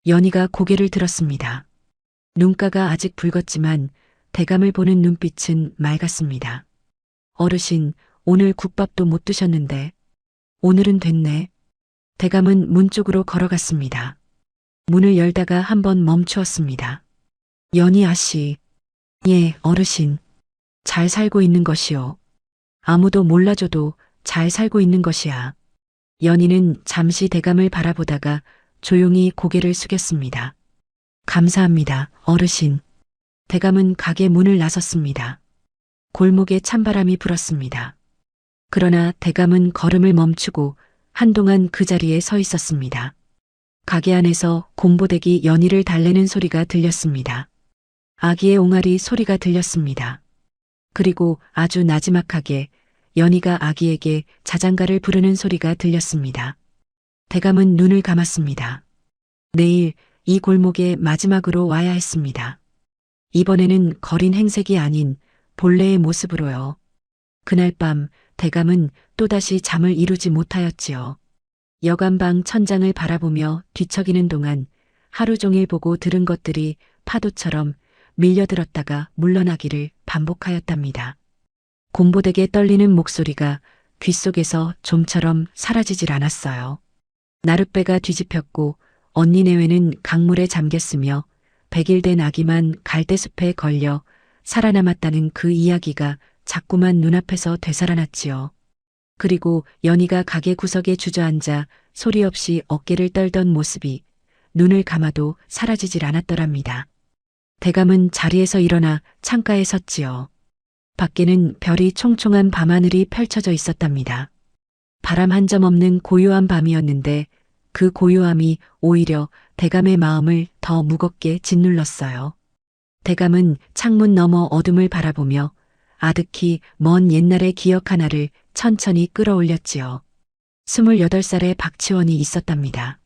연희가 고개를 들었습니다. 눈가가 아직 붉었지만 대감을 보는 눈빛은 맑았습니다. 어르신, 오늘 국밥도 못 드셨는데 오늘은 됐네. 대감은 문 쪽으로 걸어갔습니다. 문을 열다가 한번 멈추었습니다. 연희 아씨. 예, 어르신. 잘 살고 있는 것이요. 아무도 몰라줘도 잘 살고 있는 것이야. 연희는 잠시 대감을 바라보다가 조용히 고개를 숙였습니다. 감사합니다, 어르신. 대감은 가게 문을 나섰습니다. 골목에 찬바람이 불었습니다. 그러나 대감은 걸음을 멈추고 한동안 그 자리에 서 있었습니다. 가게 안에서 곰보대기 연희를 달래는 소리가 들렸습니다. 아기의 옹알이 소리가 들렸습니다. 그리고 아주 나지막하게 연희가 아기에게 자장가를 부르는 소리가 들렸습니다. 대감은 눈을 감았습니다. 내일 이 골목에 마지막으로 와야 했습니다. 이번에는 거린 행색이 아닌 본래의 모습으로요. 그날 밤 대감은 또다시 잠을 이루지 못하였지요. 여간방 천장을 바라보며 뒤척이는 동안 하루 종일 보고 들은 것들이 파도처럼 밀려들었다가 물러나기를 반복하였답니다. 곰보되게 떨리는 목소리가 귓속에서 좀처럼 사라지질 않았어요. 나룻배가 뒤집혔고 언니 내외는 강물에 잠겼으며 100일 된 아기만 갈대숲에 걸려 살아남았다는 그 이야기가 자꾸만 눈앞에서 되살아났지요. 그리고 연희가 가게 구석에 주저앉아 소리 없이 어깨를 떨던 모습이 눈을 감아도 사라지질 않았더랍니다. 대감은 자리에서 일어나 창가에 섰지요. 밖에는 별이 총총한 밤하늘이 펼쳐져 있었답니다. 바람 한 점 없는 고요한 밤이었는데 그 고요함이 오히려 대감의 마음을 더 무겁게 짓눌렀어요. 대감은 창문 너머 어둠을 바라보며 아득히 먼 옛날의 기억 하나를 천천히 끌어올렸지요. 28살의 박치원이 있었답니다.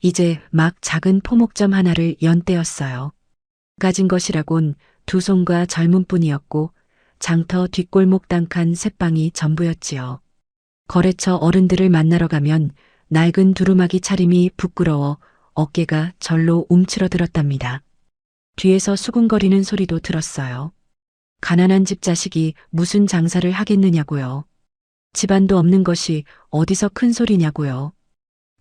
이제 막 작은 포목점 하나를 연 때였어요. 가진 것이라곤 두 손과 젊은 뿐이었고 장터 뒷골목 단칸 셋방이 전부였지요. 거래처 어른들을 만나러 가면 낡은 두루마기 차림이 부끄러워 어깨가 절로 움츠러들었답니다. 뒤에서 수군거리는 소리도 들었어요. 가난한 집 자식이 무슨 장사를 하겠느냐고요. 집안도 없는 것이 어디서 큰 소리냐고요.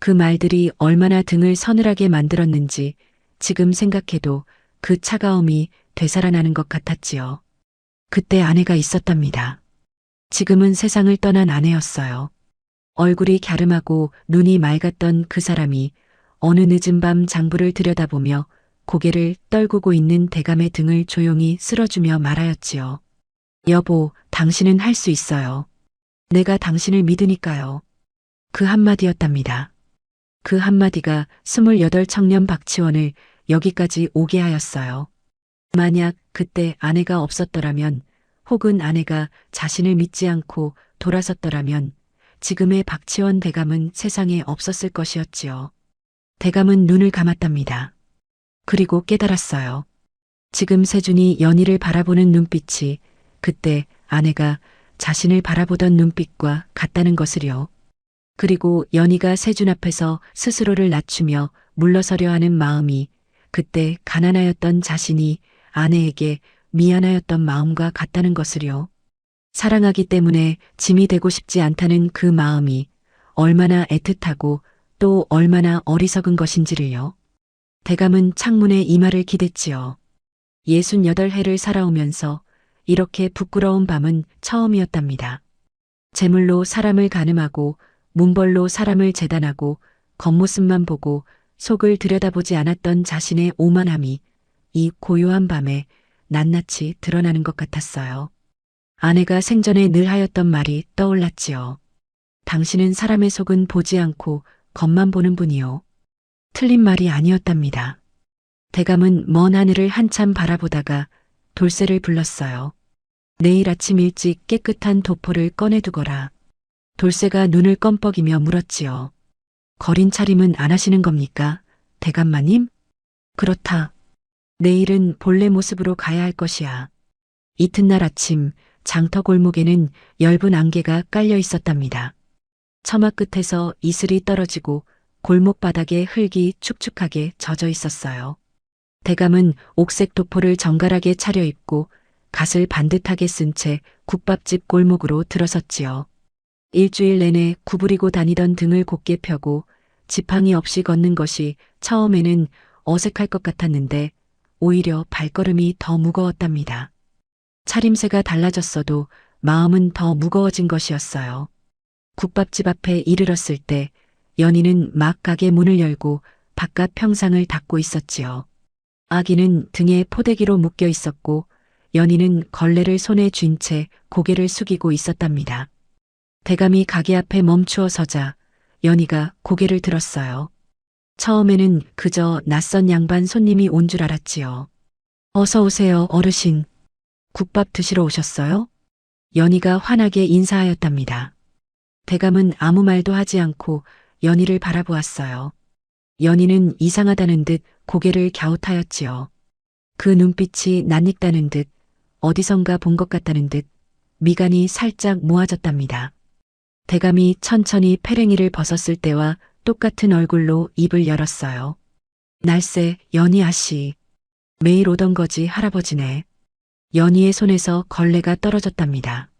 그 말들이 얼마나 등을 서늘하게 만들었는지 지금 생각해도 그 차가움이 되살아나는 것 같았지요. 그때 아내가 있었답니다. 지금은 세상을 떠난 아내였어요. 얼굴이 갸름하고 눈이 맑았던 그 사람이 어느 늦은 밤 장부를 들여다보며 고개를 떨구고 있는 대감의 등을 조용히 쓸어주며 말하였지요. 여보, 당신은 할 수 있어요. 내가 당신을 믿으니까요. 그 한마디였답니다. 그 한마디가 28 청년 박치원을 여기까지 오게 하였어요. 만약 그때 아내가 없었더라면, 혹은 아내가 자신을 믿지 않고 돌아섰더라면 지금의 박치원 대감은 세상에 없었을 것이었지요. 대감은 눈을 감았답니다. 그리고 깨달았어요. 지금 세준이 연희를 바라보는 눈빛이 그때 아내가 자신을 바라보던 눈빛과 같다는 것을요. 그리고 연희가 세준 앞에서 스스로를 낮추며 물러서려 하는 마음이 그때 가난하였던 자신이 아내에게 미안하였던 마음과 같다는 것을요. 사랑하기 때문에 짐이 되고 싶지 않다는 그 마음이 얼마나 애틋하고 또 얼마나 어리석은 것인지를요. 대감은 창문에 이마를 기댔지요. 68해를 살아오면서 이렇게 부끄러운 밤은 처음이었답니다. 재물로 사람을 가늠하고 문벌로 사람을 재단하고 겉모습만 보고 속을 들여다보지 않았던 자신의 오만함이 이 고요한 밤에 낱낱이 드러나는 것 같았어요. 아내가 생전에 늘 하였던 말이 떠올랐지요. 당신은 사람의 속은 보지 않고 겉만 보는 분이요. 틀린 말이 아니었답니다. 대감은 먼 하늘을 한참 바라보다가 돌쇠를 불렀어요. 내일 아침 일찍 깨끗한 도포를 꺼내두거라. 돌쇠가 눈을 껌뻑이며 물었지요. 거린 차림은 안 하시는 겁니까? 대감마님? 그렇다. 내일은 본래 모습으로 가야 할 것이야. 이튿날 아침 장터 골목에는 엷은 안개가 깔려 있었답니다. 처마 끝에서 이슬이 떨어지고 골목 바닥에 흙이 축축하게 젖어 있었어요. 대감은 옥색 도포를 정갈하게 차려입고 갓을 반듯하게 쓴 채 국밥집 골목으로 들어섰지요. 일주일 내내 구부리고 다니던 등을 곧게 펴고 지팡이 없이 걷는 것이 처음에는 어색할 것 같았는데 오히려 발걸음이 더 무거웠답니다. 차림새가 달라졌어도 마음은 더 무거워진 것이었어요. 국밥집 앞에 이르렀을 때 연희는 막 가게 문을 열고 바깥 평상을 닫고 있었지요. 아기는 등에 포대기로 묶여 있었고 연희는 걸레를 손에 쥔 채 고개를 숙이고 있었답니다. 대감이 가게 앞에 멈추어 서자 연희가 고개를 들었어요. 처음에는 그저 낯선 양반 손님이 온 줄 알았지요. 어서 오세요, 어르신. 국밥 드시러 오셨어요? 연희가 환하게 인사하였답니다. 대감은 아무 말도 하지 않고 연희를 바라보았어요. 연희는 이상하다는 듯 고개를 갸웃하였지요. 그 눈빛이 낯익다는 듯 어디선가 본 것 같다는 듯 미간이 살짝 모아졌답니다. 대감이 천천히 페랭이를 벗었을 때와 똑같은 얼굴로 입을 열었어요. 날쌔 연희 아씨. 매일 오던 거지 할아버지네. 연희의 손에서 걸레가 떨어졌답니다.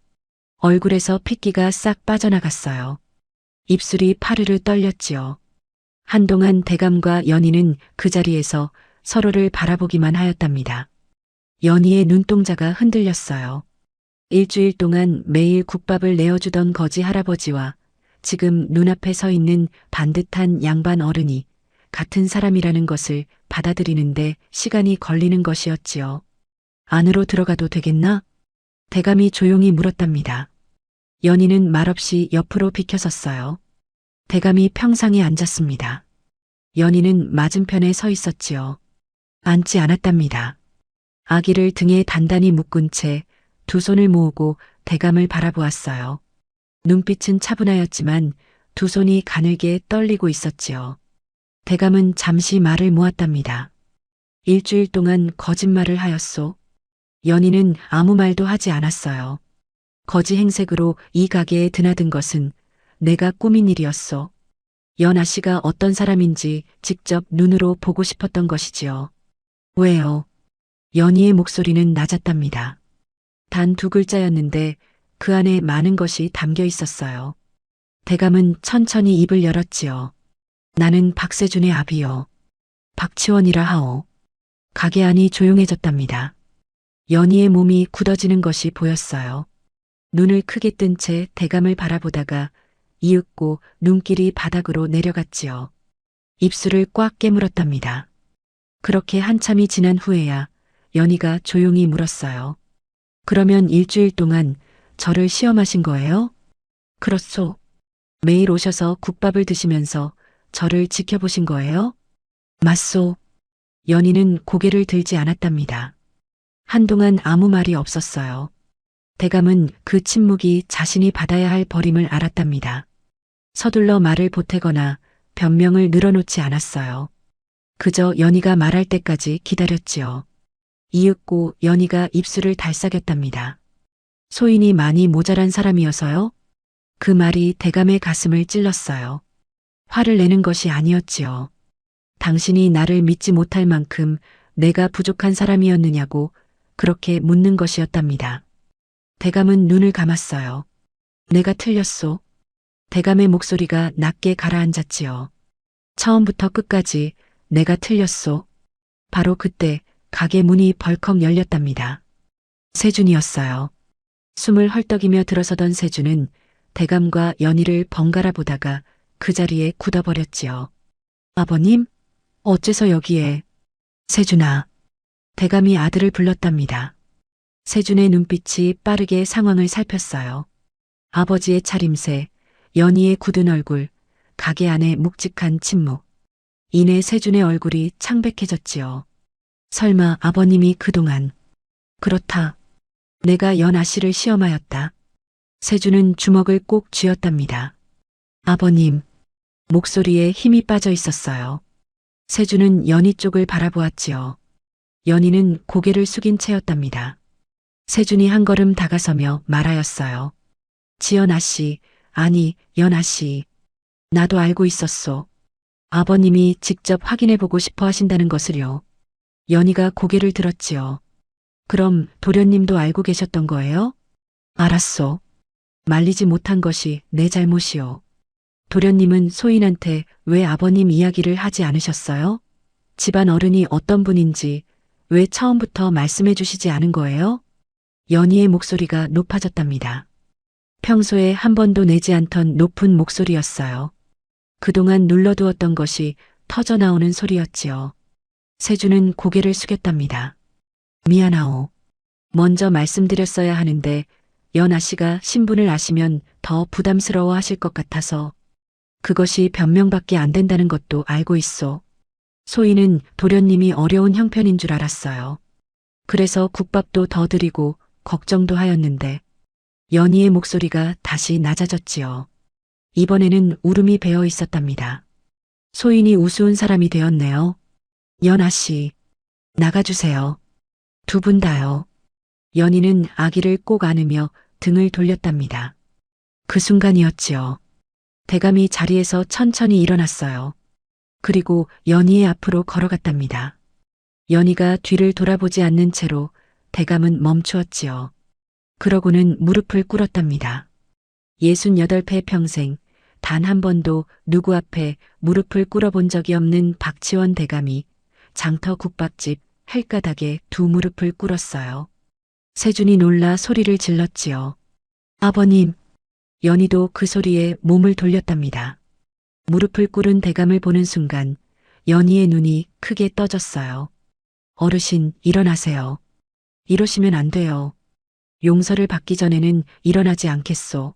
얼굴에서 핏기가 싹 빠져나갔어요. 입술이 파르르 떨렸지요. 한동안 대감과 연희는 그 자리에서 서로를 바라보기만 하였답니다. 연희의 눈동자가 흔들렸어요. 일주일 동안 매일 국밥을 내어주던 거지 할아버지와 지금 눈앞에 서 있는 반듯한 양반 어른이 같은 사람이라는 것을 받아들이는데 시간이 걸리는 것이었지요. 안으로 들어가도 되겠나? 대감이 조용히 물었답니다. 연희는 말없이 옆으로 비켜섰어요. 대감이 평상에 앉았습니다. 연희는 맞은편에 서 있었지요. 앉지 않았답니다. 아기를 등에 단단히 묶은 채 두 손을 모으고 대감을 바라보았어요. 눈빛은 차분하였지만 두 손이 가늘게 떨리고 있었지요. 대감은 잠시 말을 모았답니다. 일주일 동안 거짓말을 하였소. 연희는 아무 말도 하지 않았어요. 거지 행색으로 이 가게에 드나든 것은 내가 꾸민 일이었소. 연아 씨가 어떤 사람인지 직접 눈으로 보고 싶었던 것이지요. 왜요? 연희의 목소리는 낮았답니다. 단 두 글자였는데 그 안에 많은 것이 담겨 있었어요. 대감은 천천히 입을 열었지요. 나는 박세준의 아비요. 박치원이라 하오. 가게 안이 조용해졌답니다. 연희의 몸이 굳어지는 것이 보였어요. 눈을 크게 뜬 채 대감을 바라보다가 이윽고 눈길이 바닥으로 내려갔지요. 입술을 꽉 깨물었답니다. 그렇게 한참이 지난 후에야 연희가 조용히 물었어요. 그러면 일주일 동안 저를 시험하신 거예요? 그렇소. 매일 오셔서 국밥을 드시면서 저를 지켜보신 거예요? 맞소. 연희는 고개를 들지 않았답니다. 한동안 아무 말이 없었어요. 대감은 그 침묵이 자신이 받아야 할 벌임을 알았답니다. 서둘러 말을 보태거나 변명을 늘어놓지 않았어요. 그저 연희가 말할 때까지 기다렸지요. 이윽고 연희가 입술을 달싹였답니다. 소인이 많이 모자란 사람이어서요? 그 말이 대감의 가슴을 찔렀어요. 화를 내는 것이 아니었지요. 당신이 나를 믿지 못할 만큼 내가 부족한 사람이었느냐고 그렇게 묻는 것이었답니다. 대감은 눈을 감았어요. 내가 틀렸소. 대감의 목소리가 낮게 가라앉았지요. 처음부터 끝까지 내가 틀렸소. 바로 그때 가게 문이 벌컥 열렸답니다. 세준이었어요. 숨을 헐떡이며 들어서던 세준은 대감과 연희를 번갈아 보다가 그 자리에 굳어버렸지요. 아버님? 어째서 여기에? 세준아. 대감이 아들을 불렀답니다. 세준의 눈빛이 빠르게 상황을 살폈어요. 아버지의 차림새, 연희의 굳은 얼굴, 가게 안의 묵직한 침묵. 이내 세준의 얼굴이 창백해졌지요. 설마 아버님이 그동안. 그렇다. 내가 연아 씨를 시험하였다. 세준은 주먹을 꼭 쥐었답니다. 아버님. 목소리에 힘이 빠져 있었어요. 세준은 연희 쪽을 바라보았지요. 연희는 고개를 숙인 채였답니다. 세준이 한 걸음 다가서며 말하였어요. 지연아 씨, 아니, 연아 씨. 나도 알고 있었소. 아버님이 직접 확인해보고 싶어 하신다는 것을요. 연희가 고개를 들었지요. 그럼 도련님도 알고 계셨던 거예요? 알았소. 말리지 못한 것이 내 잘못이요. 도련님은 소인한테 왜 아버님 이야기를 하지 않으셨어요? 집안 어른이 어떤 분인지 왜 처음부터 말씀해 주시지 않은 거예요? 연희의 목소리가 높아졌답니다. 평소에 한 번도 내지 않던 높은 목소리였어요. 그동안 눌러두었던 것이 터져나오는 소리였지요. 세준은 고개를 숙였답니다. 미안하오. 먼저 말씀드렸어야 하는데 연아 씨가 신분을 아시면 더 부담스러워 하실 것 같아서. 그것이 변명밖에 안 된다는 것도 알고 있소. 소희는 도련님이 어려운 형편인 줄 알았어요. 그래서 국밥도 더 드리고 걱정도 하였는데 연희의 목소리가 다시 낮아졌지요. 이번에는 울음이 배어 있었답니다. 소인이 우스운 사람이 되었네요. 연아 씨, 나가주세요. 두 분 다요. 연희는 아기를 꼭 안으며 등을 돌렸답니다. 그 순간이었지요. 대감이 자리에서 천천히 일어났어요. 그리고 연희의 앞으로 걸어갔답니다. 연희가 뒤를 돌아보지 않는 채로 대감은 멈추었지요. 그러고는 무릎을 꿇었답니다. 68회 평생 단 한 번도 누구 앞에 무릎을 꿇어본 적이 없는 박치원 대감이 장터 국밥집 헬가닥에 두 무릎을 꿇었어요. 세준이 놀라 소리를 질렀지요. 아버님. 연희도 그 소리에 몸을 돌렸답니다. 무릎을 꿇은 대감을 보는 순간 연희의 눈이 크게 떠졌어요. 어르신, 일어나세요. 이러시면 안 돼요. 용서를 받기 전에는 일어나지 않겠소.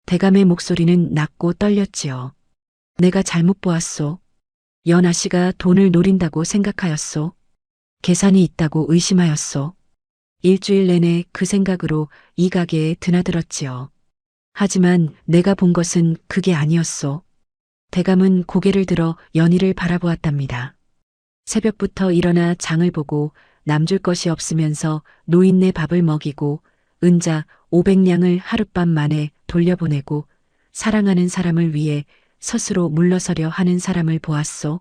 대감의 목소리는 낮고 떨렸지요. 내가 잘못 보았소. 연아 씨가 돈을 노린다고 생각하였소. 계산이 있다고 의심하였소. 일주일 내내 그 생각으로 이 가게에 드나들었지요. 하지만 내가 본 것은 그게 아니었소. 대감은 고개를 들어 연희를 바라보았답니다. 새벽부터 일어나 장을 보고 남줄 것이 없으면서 노인네 밥을 먹이고 은자 500냥을 하룻밤 만에 돌려보내고 사랑하는 사람을 위해 스스로 물러서려 하는 사람을 보았소.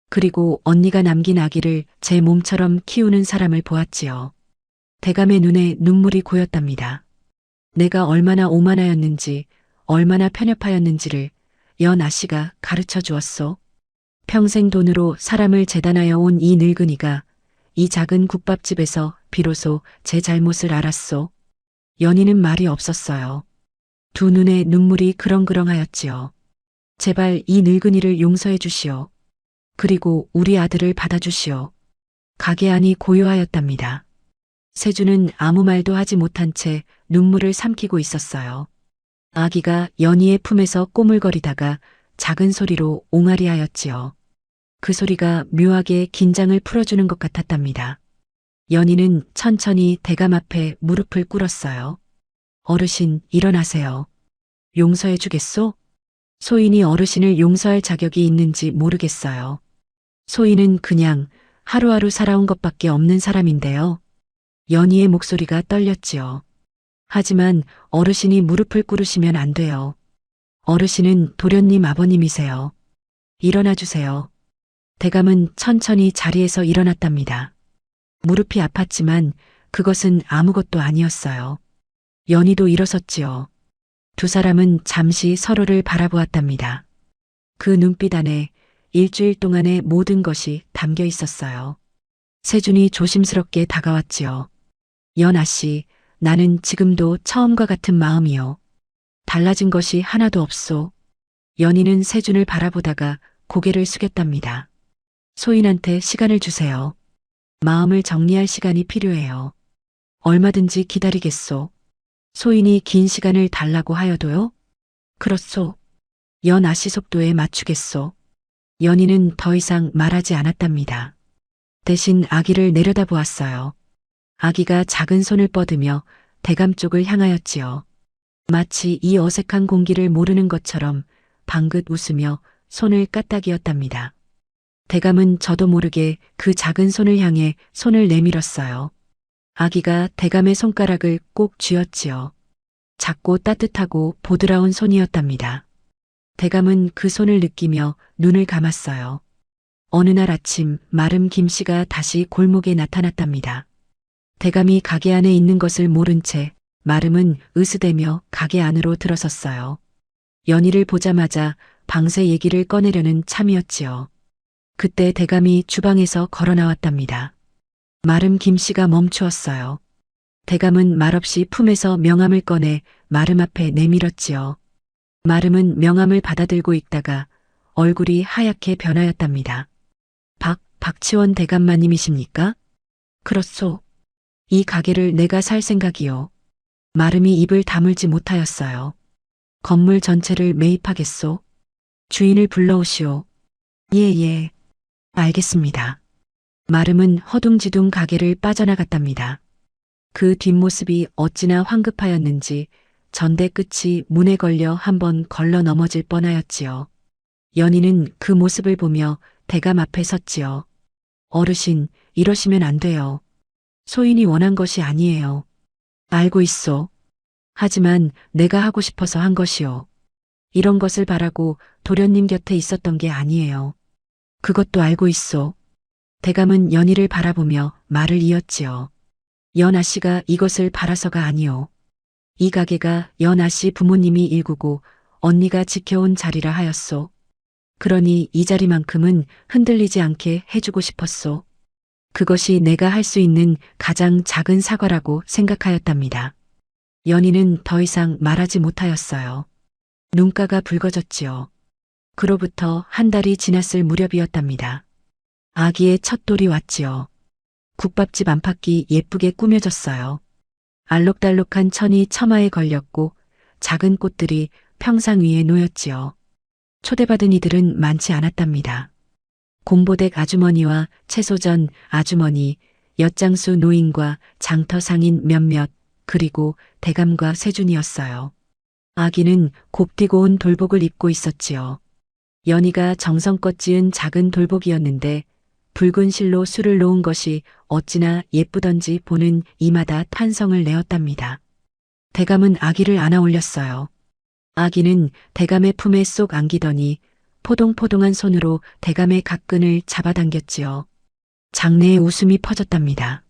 그리고 언니가 남긴 아기를 제 몸처럼 키우는 사람을 보았지요. 대감의 눈에 눈물이 고였답니다. 내가 얼마나 오만하였는지, 얼마나 편협하였는지를 연아 씨가 가르쳐 주었소. 평생 돈으로 사람을 재단하여 온 이 늙은이가 이 작은 국밥집에서 비로소 제 잘못을 알았소. 연희는 말이 없었어요. 두 눈에 눈물이 그렁그렁하였지요. 제발 이 늙은이를 용서해 주시오. 그리고 우리 아들을 받아주시오. 가게 안이 고요하였답니다. 세주는 아무 말도 하지 못한 채 눈물을 삼키고 있었어요. 아기가 연희의 품에서 꼬물거리다가 작은 소리로 옹알이하였지요. 그 소리가 묘하게 긴장을 풀어주는 것 같았답니다. 연희는 천천히 대감 앞에 무릎을 꿇었어요. 어르신, 일어나세요. 용서해 주겠소? 소인이 어르신을 용서할 자격이 있는지 모르겠어요. 소인은 그냥 하루하루 살아온 것밖에 없는 사람인데요. 연희의 목소리가 떨렸지요. 하지만 어르신이 무릎을 꿇으시면 안 돼요. 어르신은 도련님 아버님이세요. 일어나 주세요. 대감은 천천히 자리에서 일어났답니다. 무릎이 아팠지만 그것은 아무것도 아니었어요. 연희도 일어섰지요. 두 사람은 잠시 서로를 바라보았답니다. 그 눈빛 안에 일주일 동안의 모든 것이 담겨 있었어요. 세준이 조심스럽게 다가왔지요. 연아 씨, 나는 지금도 처음과 같은 마음이요. 달라진 것이 하나도 없소. 연희는 세준을 바라보다가 고개를 숙였답니다. 소인한테 시간을 주세요. 마음을 정리할 시간이 필요해요. 얼마든지 기다리겠소. 소인이 긴 시간을 달라고 하여도요? 그렇소. 연아 씨 속도에 맞추겠소. 연희는 더 이상 말하지 않았답니다. 대신 아기를 내려다보았어요. 아기가 작은 손을 뻗으며 대감 쪽을 향하였지요. 마치 이 어색한 공기를 모르는 것처럼 방긋 웃으며 손을 까딱이었답니다. 대감은 저도 모르게 그 작은 손을 향해 손을 내밀었어요. 아기가 대감의 손가락을 꼭 쥐었지요. 작고 따뜻하고 보드라운 손이었답니다. 대감은 그 손을 느끼며 눈을 감았어요. 어느 날 아침 마름 김씨가 다시 골목에 나타났답니다. 대감이 가게 안에 있는 것을 모른 채 마름은 으스대며 가게 안으로 들어섰어요. 연희를 보자마자 방세 얘기를 꺼내려는 참이었지요. 그때 대감이 주방에서 걸어 나왔답니다. 마름 김씨가 멈추었어요. 대감은 말없이 품에서 명함을 꺼내 마름 앞에 내밀었지요. 마름은 명함을 받아들고 있다가 얼굴이 하얗게 변하였답니다. 박치원 대감마님이십니까? 그렇소. 이 가게를 내가 살 생각이요. 마름이 입을 다물지 못하였어요. 건물 전체를 매입하겠소. 주인을 불러오시오. 예. 알겠습니다. 마름은 허둥지둥 가게를 빠져나갔답니다. 그 뒷모습이 어찌나 황급하였는지 전대 끝이 문에 걸려 한번 걸러 넘어질 뻔하였지요. 연희는 그 모습을 보며 대감 앞에 섰지요. 어르신, 이러시면 안 돼요. 소인이 원한 것이 아니에요. 알고 있소. 하지만 내가 하고 싶어서 한 것이요. 이런 것을 바라고 도련님 곁에 있었던 게 아니에요. 그것도 알고 있소. 대감은 연희를 바라보며 말을 이었지요. 연아 씨가 이것을 바라서가 아니오. 이 가게가 연아 씨 부모님이 일구고 언니가 지켜온 자리라 하였소. 그러니 이 자리만큼은 흔들리지 않게 해주고 싶었소. 그것이 내가 할 수 있는 가장 작은 사과라고 생각하였답니다. 연희는 더 이상 말하지 못하였어요. 눈가가 붉어졌지요. 그로부터 한 달이 지났을 무렵이었답니다. 아기의 첫 돌이 왔지요. 국밥집 안팎이 예쁘게 꾸며졌어요. 알록달록한 천이 처마에 걸렸고 작은 꽃들이 평상 위에 놓였지요. 초대받은 이들은 많지 않았답니다. 공보댁 아주머니와 채소전 아주머니, 엿장수 노인과 장터 상인 몇몇, 그리고 대감과 세준이었어요. 아기는 곱디고 온 돌복을 입고 있었지요. 연희가 정성껏 지은 작은 돌복이었는데 붉은 실로 술을 놓은 것이 어찌나 예쁘던지 보는 이마다 탄성을 내었답니다. 대감은 아기를 안아 올렸어요. 아기는 대감의 품에 쏙 안기더니 포동포동한 손으로 대감의 각근을 잡아당겼지요. 장내에 웃음이 퍼졌답니다.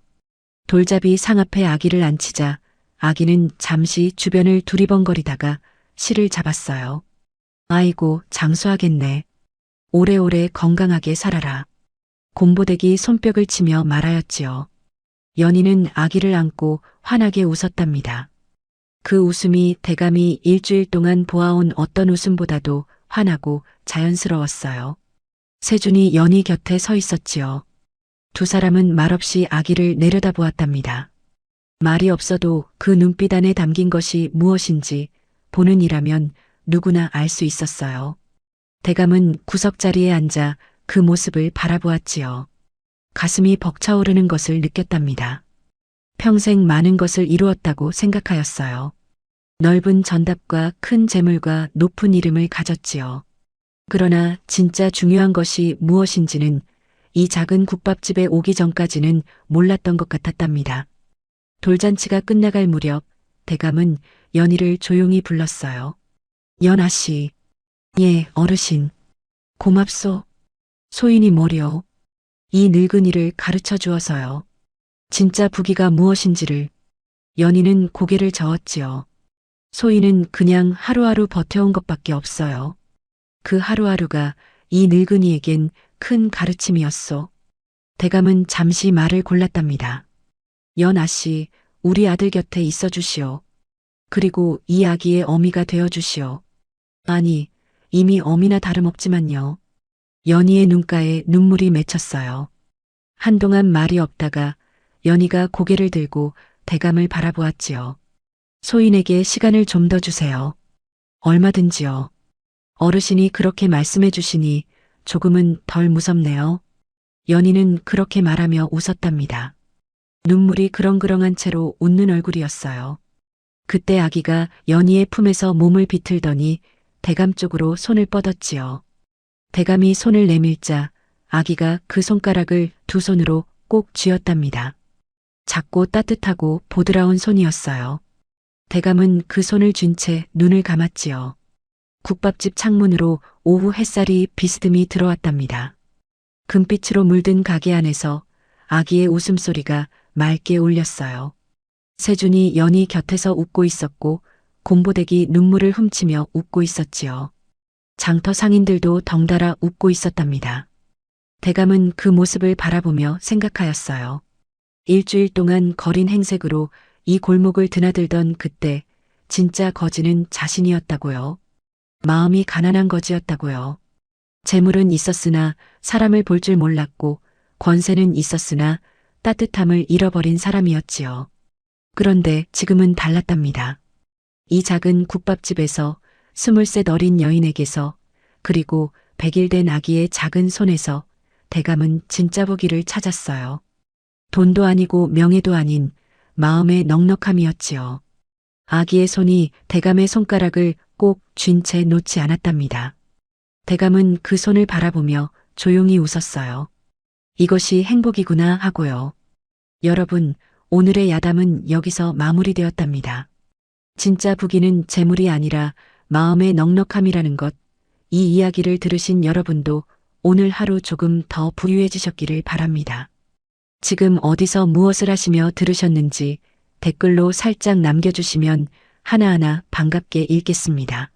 돌잡이 상 앞에 아기를 앉히자 아기는 잠시 주변을 두리번거리다가 실을 잡았어요. 아이고, 장수하겠네. 오래오래 건강하게 살아라. 곰보대기 손뼉을 치며 말하였지요. 연희는 아기를 안고 환하게 웃었답니다. 그 웃음이 대감이 일주일 동안 보아온 어떤 웃음보다도 환하고 자연스러웠어요. 세준이 연희 곁에 서 있었지요. 두 사람은 말없이 아기를 내려다보았답니다. 말이 없어도 그 눈빛 안에 담긴 것이 무엇인지 보는 이라면 누구나 알 수 있었어요. 대감은 구석자리에 앉아 그 모습을 바라보았지요. 가슴이 벅차오르는 것을 느꼈답니다. 평생 많은 것을 이루었다고 생각하였어요. 넓은 전답과 큰 재물과 높은 이름을 가졌지요. 그러나 진짜 중요한 것이 무엇인지는 이 작은 국밥집에 오기 전까지는 몰랐던 것 같았답니다. 돌잔치가 끝나갈 무렵 대감은 연희를 조용히 불렀어요. 연아 씨. 예, 어르신. 고맙소. 소인이 뭐려. 이 늙은이를 가르쳐 주어서요. 진짜 부귀가 무엇인지를. 연희는 고개를 저었지요. 소인은 그냥 하루하루 버텨온 것밖에 없어요. 그 하루하루가 이 늙은이에겐 큰 가르침이었소. 대감은 잠시 말을 골랐답니다. 연아 씨, 우리 아들 곁에 있어 주시오. 그리고 이 아기의 어미가 되어 주시오. 아니, 이미 어미나 다름없지만요. 연희의 눈가에 눈물이 맺혔어요. 한동안 말이 없다가 연희가 고개를 들고 대감을 바라보았지요. 소인에게 시간을 좀 더 주세요. 얼마든지요. 어르신이 그렇게 말씀해 주시니 조금은 덜 무섭네요. 연희는 그렇게 말하며 웃었답니다. 눈물이 그렁그렁한 채로 웃는 얼굴이었어요. 그때 아기가 연희의 품에서 몸을 비틀더니 대감 쪽으로 손을 뻗었지요. 대감이 손을 내밀자 아기가 그 손가락을 두 손으로 꼭 쥐었답니다. 작고 따뜻하고 보드라운 손이었어요. 대감은 그 손을 쥔 채 눈을 감았지요. 국밥집 창문으로 오후 햇살이 비스듬히 들어왔답니다. 금빛으로 물든 가게 안에서 아기의 웃음소리가 맑게 울렸어요. 세준이 연희 곁에서 웃고 있었고 곰보대기 눈물을 훔치며 웃고 있었지요. 장터 상인들도 덩달아 웃고 있었답니다. 대감은 그 모습을 바라보며 생각하였어요. 일주일 동안 거린 행색으로 이 골목을 드나들던 그때 진짜 거지는 자신이었다고요. 마음이 가난한 거지였다고요. 재물은 있었으나 사람을 볼 줄 몰랐고 권세는 있었으나 따뜻함을 잃어버린 사람이었지요. 그런데 지금은 달랐답니다. 이 작은 국밥집에서 20셋 어린 여인에게서 그리고 100일 된 아기의 작은 손에서 대감은 진짜 부귀를 찾았어요. 돈도 아니고 명예도 아닌 마음의 넉넉함이었지요. 아기의 손이 대감의 손가락을 꼭 쥔 채 놓지 않았답니다. 대감은 그 손을 바라보며 조용히 웃었어요. 이것이 행복이구나 하고요. 여러분, 오늘의 야담은 여기서 마무리되었답니다. 진짜 부귀는 재물이 아니라 마음의 넉넉함이라는 것, 이 이야기를 들으신 여러분도 오늘 하루 조금 더 부유해지셨기를 바랍니다. 지금 어디서 무엇을 하시며 들으셨는지 댓글로 살짝 남겨주시면 하나하나 반갑게 읽겠습니다.